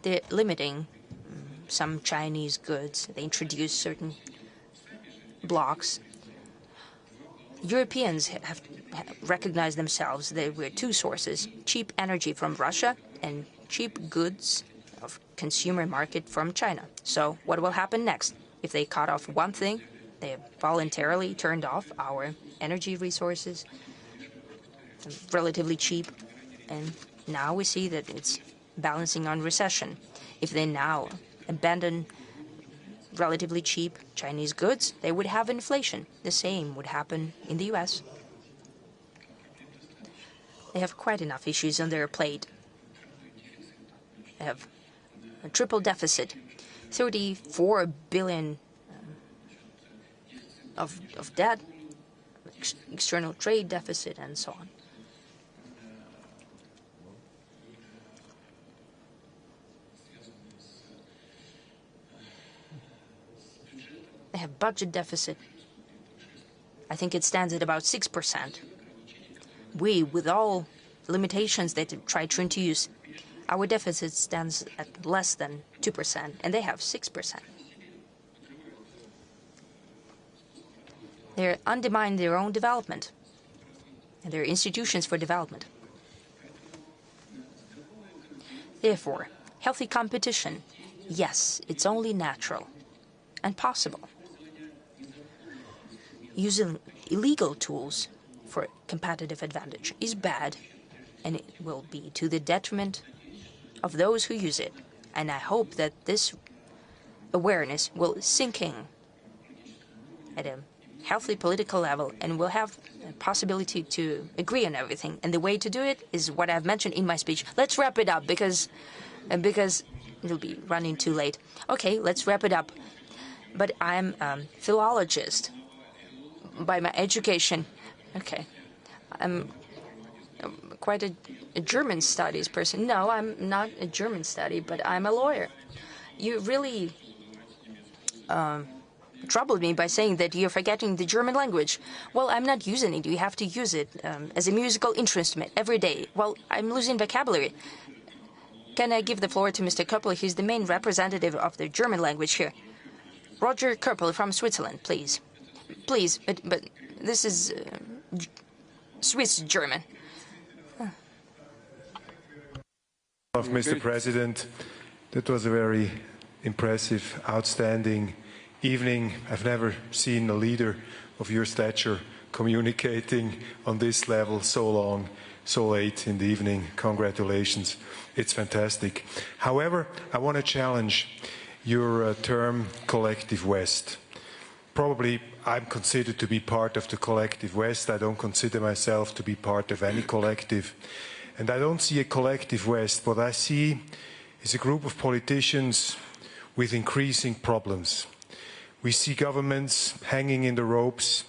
They're limiting some Chinese goods. They introduce certain blocks Europeans have recognized themselves. There were two sources: cheap energy from Russia and cheap goods of consumer market from China. So what will happen next? If they cut off one thing, they voluntarily turned off our energy resources, relatively cheap, and now we see that it's balancing on recession. If they now abandon relatively cheap Chinese goods, they would have inflation. The same would happen in the US. They have quite enough issues on their plate. They have a triple deficit, 34 billion of debt, external trade deficit, and so on. They have budget deficit. I think it stands at about 6%. We, with all limitations they try to introduce, our deficit stands at less than 2%, and they have 6%. They undermine their own development and their institutions for development. Therefore, healthy competition, yes, it's only natural and possible. Using illegal tools for competitive advantage is bad, and it will be to the detriment of those who use it. And I hope that this awareness will sink in at a healthy political level, and we'll have a possibility to agree on everything. And the way to do it is what I've mentioned in my speech. Let's wrap it up because it'll be running too late. Okay, let's wrap it up. But I'm a philologist by my education. Okay. I'm quite a German studies person. No, I'm not a German study, but I'm a lawyer. You really troubled me by saying that you're forgetting the German language. Well, I'm not using it. You have to use it as a musical instrument every day. Well, I'm losing vocabulary. Can I give the floor to Mr. Koppel? He's the main representative of the German language here. Roger Koppel from Switzerland, please. Please, but this is Swiss German. Mr. President, that was a very impressive, outstanding evening. I've never seen a leader of your stature communicating on this level so long, so late in the evening. Congratulations. It's fantastic. However, I want to challenge your term collective West. Probably I'm considered to be part of the collective West. I don't consider myself to be part of any collective. And I don't see a collective West. What I see is a group of politicians with increasing problems. We see governments hanging in the ropes.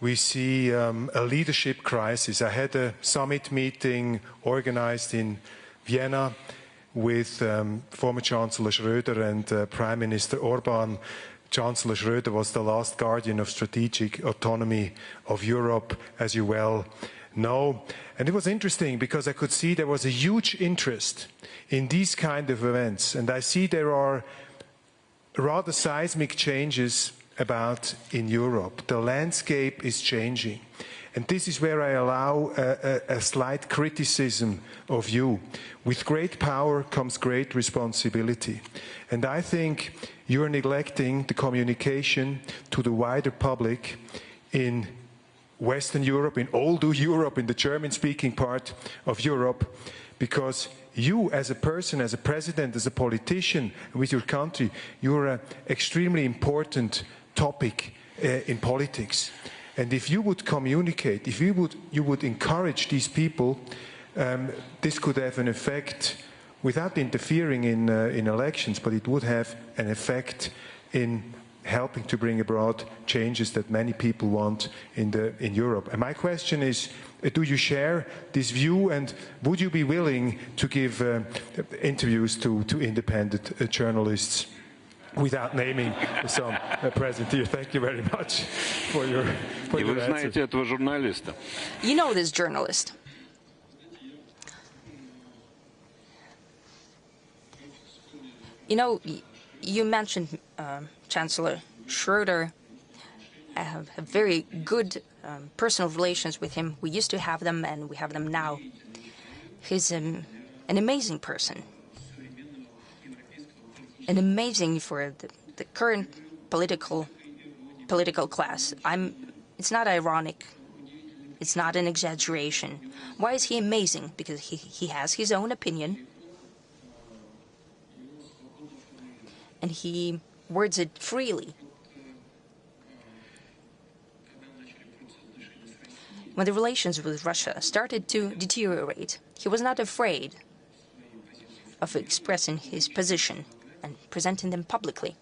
We see a leadership crisis. I had a summit meeting organized in Vienna with former Chancellor Schröder and Prime Minister Orban. Chancellor Schröder was the last guardian of strategic autonomy of Europe, as you well know. And it was interesting because I could see there was a huge interest in these kind of events. And I see there are rather seismic changes about in Europe. The landscape is changing. And this is where I allow a slight criticism of you. With great power comes great responsibility. And I think you're neglecting the communication to the wider public in Western Europe, in older Europe, in the German-speaking part of Europe, because you as a person, as a president, as a politician with your country, you're an extremely important topic in politics. And if you would communicate, if you would encourage these people, this could have an effect without interfering in elections, but it would have an effect in helping to bring about changes that many people want in Europe. And my question is, do you share this view, and would you be willing to give interviews to independent journalists without naming some present here? Thank you very much for your answer. You know this journalist. You know, you mentioned Chancellor Schröder. I have very good personal relations with him. We used to have them, and we have them now. He's an amazing person. And amazing for the current political class. It's not ironic. It's not an exaggeration. Why is he amazing? Because he has his own opinion. And he words it freely. When the relations with Russia started to deteriorate, he was not afraid of expressing his position and presenting them publicly.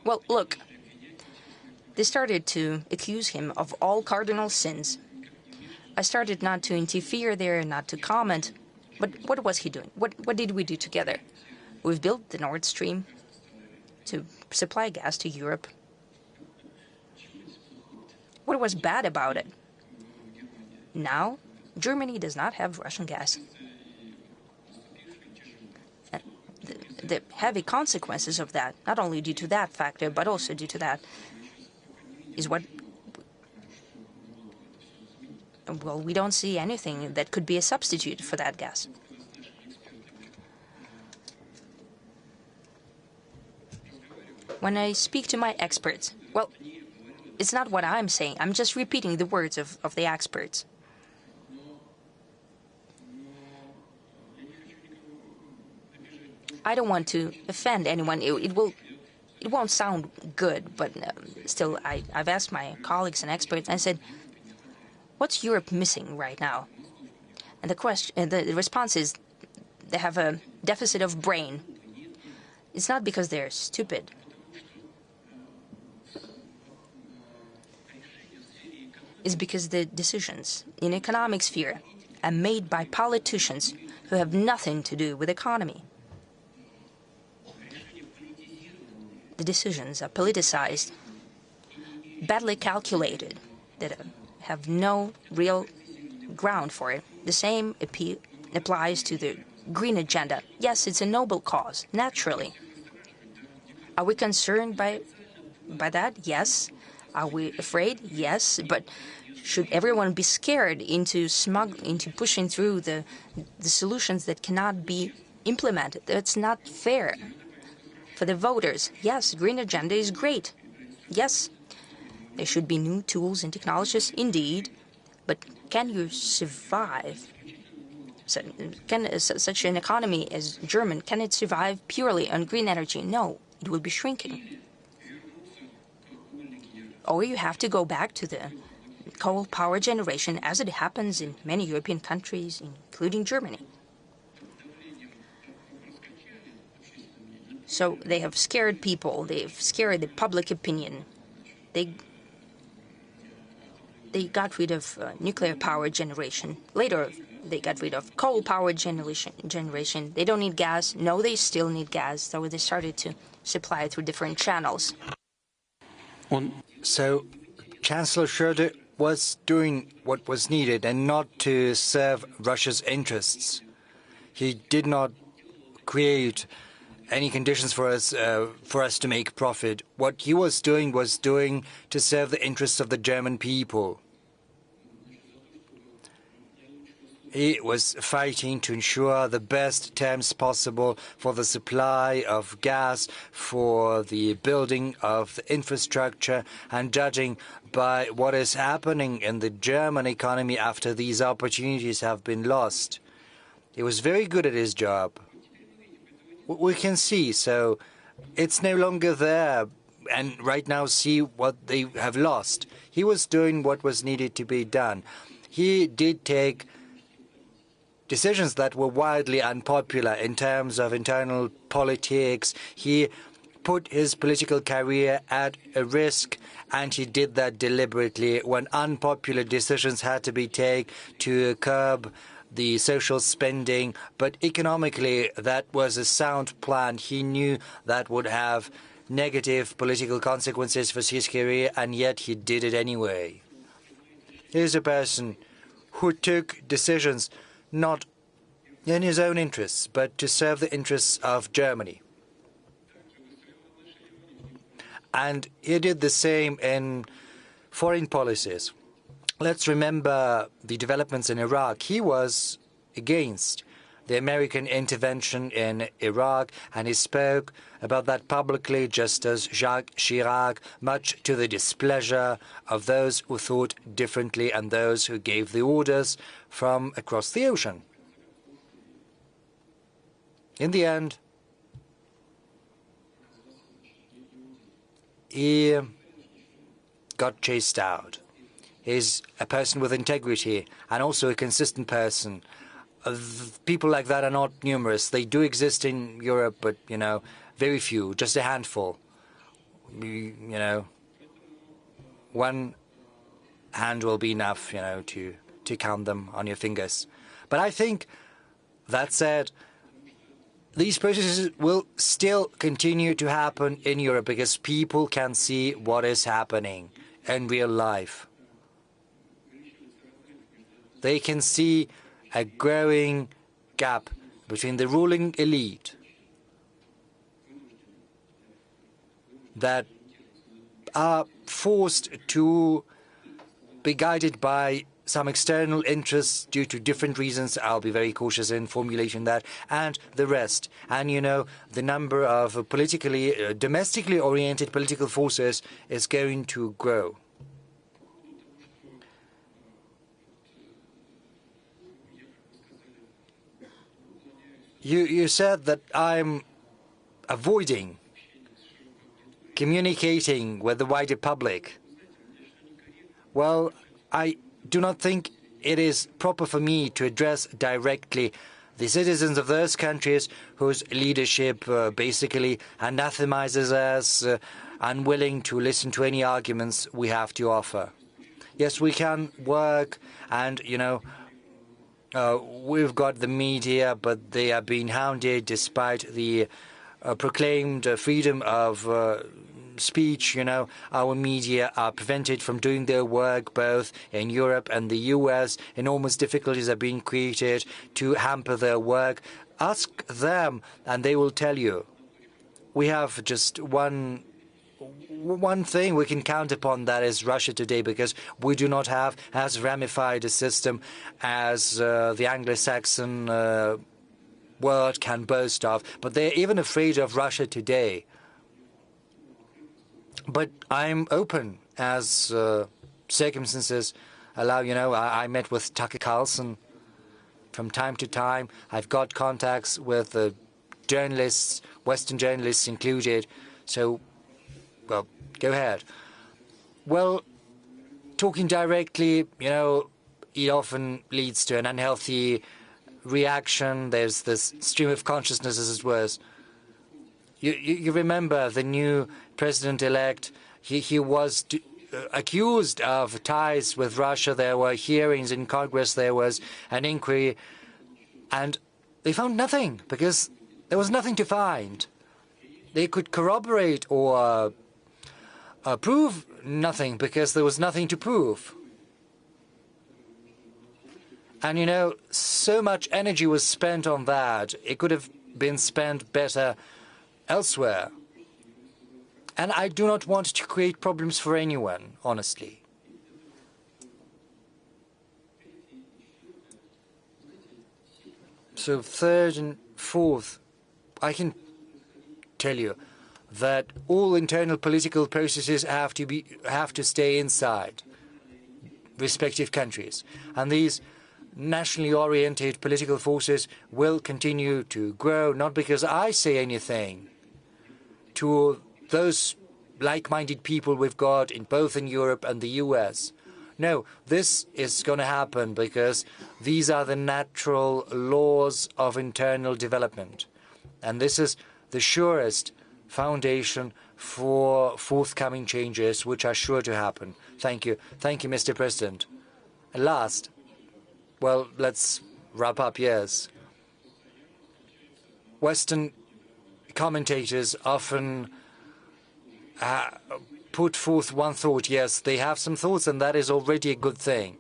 Well, look, they started to accuse him of all cardinal sins. I started not to interfere there, not to comment. But what was he doing? What did we do together? We've built the Nord Stream to supply gas to Europe. What was bad about it? Now, Germany does not have Russian gas. The heavy consequences of that, not only due to that factor, but also due to that, is what... Well, we don't see anything that could be a substitute for that gas. When I speak to my experts, well, it's not what I'm saying. I'm just repeating the words of the experts. I don't want to offend anyone. It won't sound good, but still, I've asked my colleagues and experts, and I said, what's Europe missing right now? And the response is, they have a deficit of brain. It's not because they're stupid. It's because the decisions in economic sphere are made by politicians who have nothing to do with economy. The decisions are politicized, badly calculated, that have no real ground for it. The same applies to the green agenda. Yes, it's a noble cause, naturally. Are we concerned by that? Yes. Are we afraid? Yes. But should everyone be scared into pushing through the solutions that cannot be implemented? That's not fair. For the voters, yes, green agenda is great. Yes, there should be new tools and technologies, indeed. But can you survive? Can such an economy as German, can it survive purely on green energy? No, it will be shrinking. Or you have to go back to the coal power generation, as it happens in many European countries, including Germany. So they have scared people. They've scared the public opinion. They got rid of nuclear power generation. Later, they got rid of coal power generation. They don't need gas. No, they still need gas. So they started to supply it through different channels. So Chancellor Schröder was doing what was needed and not to serve Russia's interests. He did not create any conditions for us to make profit. What he was doing to serve the interests of the German people. He was fighting to ensure the best terms possible for the supply of gas, for the building of the infrastructure, and judging by what is happening in the German economy after these opportunities have been lost. He was very good at his job. We can see, so it's no longer there, and right now see what they have lost. He was doing what was needed to be done. He did take decisions that were widely unpopular in terms of internal politics. He put his political career at a risk, and he did that deliberately when unpopular decisions had to be taken to curb the social spending. But economically, that was a sound plan. He knew that would have negative political consequences for his career, and yet he did it anyway. He's a person who took decisions not in his own interests, but to serve the interests of Germany. And he did the same in foreign policies. Let's remember the developments in Iraq. He was against the American intervention in Iraq, and he spoke about that publicly, just as Jacques Chirac, much to the displeasure of those who thought differently and those who gave the orders from across the ocean. In the end, he got chased out. He's a person with integrity and also a consistent person. People like that are not numerous. They do exist in Europe, but, you know, very few, just a handful. You know, one hand will be enough, you know, to count them on your fingers. But I think, that said, these processes will still continue to happen in Europe because people can see what is happening in real life. They can see a growing gap between the ruling elite that are forced to be guided by some external interests due to different reasons. I'll be very cautious in formulating that, and the rest. And, you know, the number of politically, domestically oriented political forces is going to grow. You said that I'm avoiding communicating with the wider public. Well, I do not think it is proper for me to address directly the citizens of those countries whose leadership basically anathemizes us, unwilling to listen to any arguments we have to offer. Yes, we can work and, you know, we've got the media, but they are being hounded despite the proclaimed freedom of speech. You know, our media are prevented from doing their work both in Europe and the US. Enormous difficulties are being created to hamper their work. Ask them and they will tell you. We have just one thing we can count upon, that is Russia today, because we do not have as ramified a system as the Anglo-Saxon world can boast of. But they're even afraid of Russia today. But I'm open as circumstances allow. You know, I met with Tucker Carlson from time to time. I've got contacts with journalists, Western journalists included. So, well, go ahead. Well, talking directly, you know, it often leads to an unhealthy reaction. There's this stream of consciousness, as it were. You remember the new president-elect, he was accused of ties with Russia. There were hearings in Congress, there was an inquiry, and they found nothing because there was nothing to find. They could corroborate or prove nothing because there was nothing to prove. And, you know, so much energy was spent on that. It could have been spent better elsewhere. And I do not want to create problems for anyone, honestly. So third and fourth, I can tell you that all internal political processes have to stay inside respective countries. And these nationally oriented political forces will continue to grow, not because I say anything to those like-minded people we've got both in Europe and the US. No, this is going to happen because these are the natural laws of internal development. And this is the surest foundation for forthcoming changes, which are sure to happen. Thank you. Thank you, Mr. President. Last, well, let's wrap up, yes. Western commentators often put forth one thought. Yes, they have some thoughts, and that is already a good thing.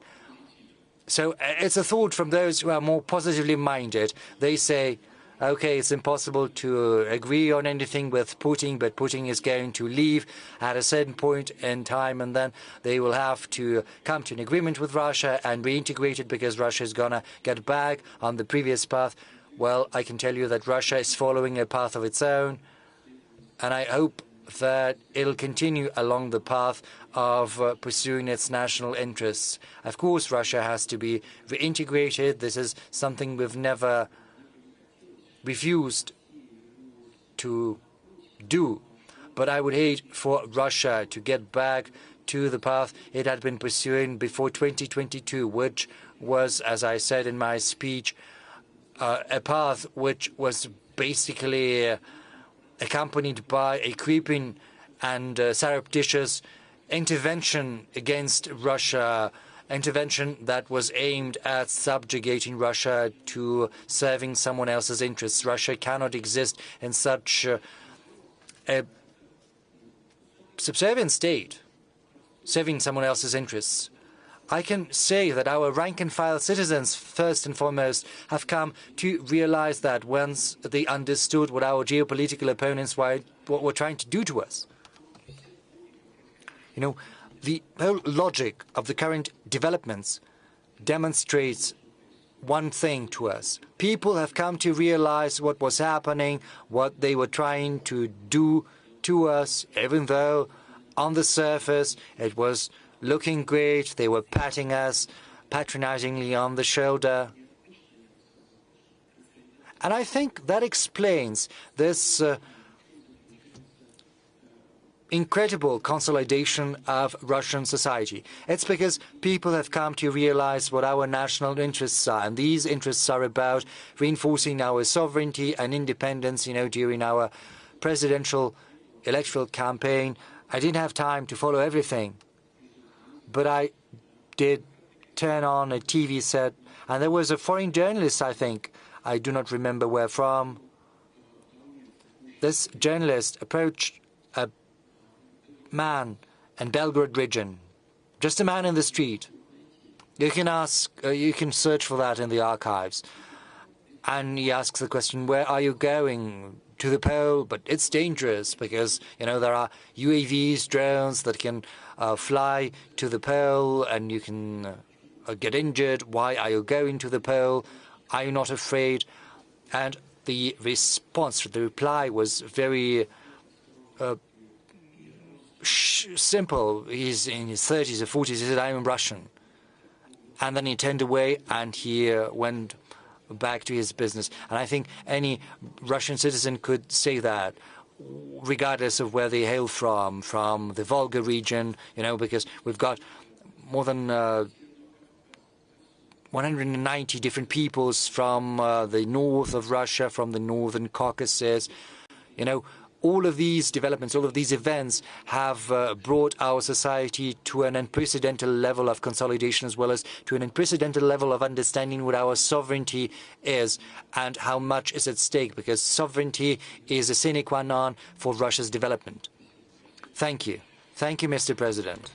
So it's a thought from those who are more positively minded. They say okay, it's impossible to agree on anything with Putin, but Putin is going to leave at a certain point in time, and then they will have to come to an agreement with Russia and reintegrate it because Russia is going to get back on the previous path. Well, I can tell you that Russia is following a path of its own, and I hope that it'll continue along the path of pursuing its national interests. Of course, Russia has to be reintegrated. This is something we've never refused to do. But I would hate for Russia to get back to the path it had been pursuing before 2022, which was, as I said in my speech, a path which was basically accompanied by a creeping and surreptitious intervention against Russia, intervention that was aimed at subjugating Russia to serving someone else's interests. Russia cannot exist in such a subservient state, serving someone else's interests. I can say that our rank-and-file citizens, first and foremost, have come to realize that once they understood what our geopolitical opponents were trying to do to us. You know, the whole logic of the current developments demonstrates one thing to us. People have come to realize what was happening, what they were trying to do to us, even though on the surface it was looking great. They were patting us patronizingly on the shoulder. And I think that explains this incredible consolidation of Russian society. It's because people have come to realize what our national interests are, and these interests are about reinforcing our sovereignty and independence. You know, during our presidential electoral campaign, I didn't have time to follow everything, but I did turn on a TV set, and there was a foreign journalist, I think, I do not remember where from. This journalist approached a man in Belgrade region, just a man in the street. You can ask, you can search for that in the archives. And he asks the question, where are you going? To the pole, but it's dangerous because, you know, there are UAVs, drones that can fly to the pole and you can get injured. Why are you going to the pole? Are you not afraid? And the response, the reply was very simple. He's in his 30s or 40s. He said, I'm Russian. And then he turned away and he went back to his business. And I think any Russian citizen could say that, regardless of where they hail from the Volga region, you know, because we've got more than 190 different peoples from the north of Russia, from the northern Caucasus. You know, all of these developments, all of these events have brought our society to an unprecedented level of consolidation, as well as to an unprecedented level of understanding what our sovereignty is and how much is at stake, because sovereignty is a sine qua non for Russia's development. Thank you. Thank you, Mr. President.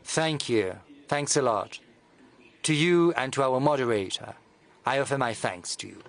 Thank you. Thanks a lot. To you and to our moderator, I offer my thanks to you.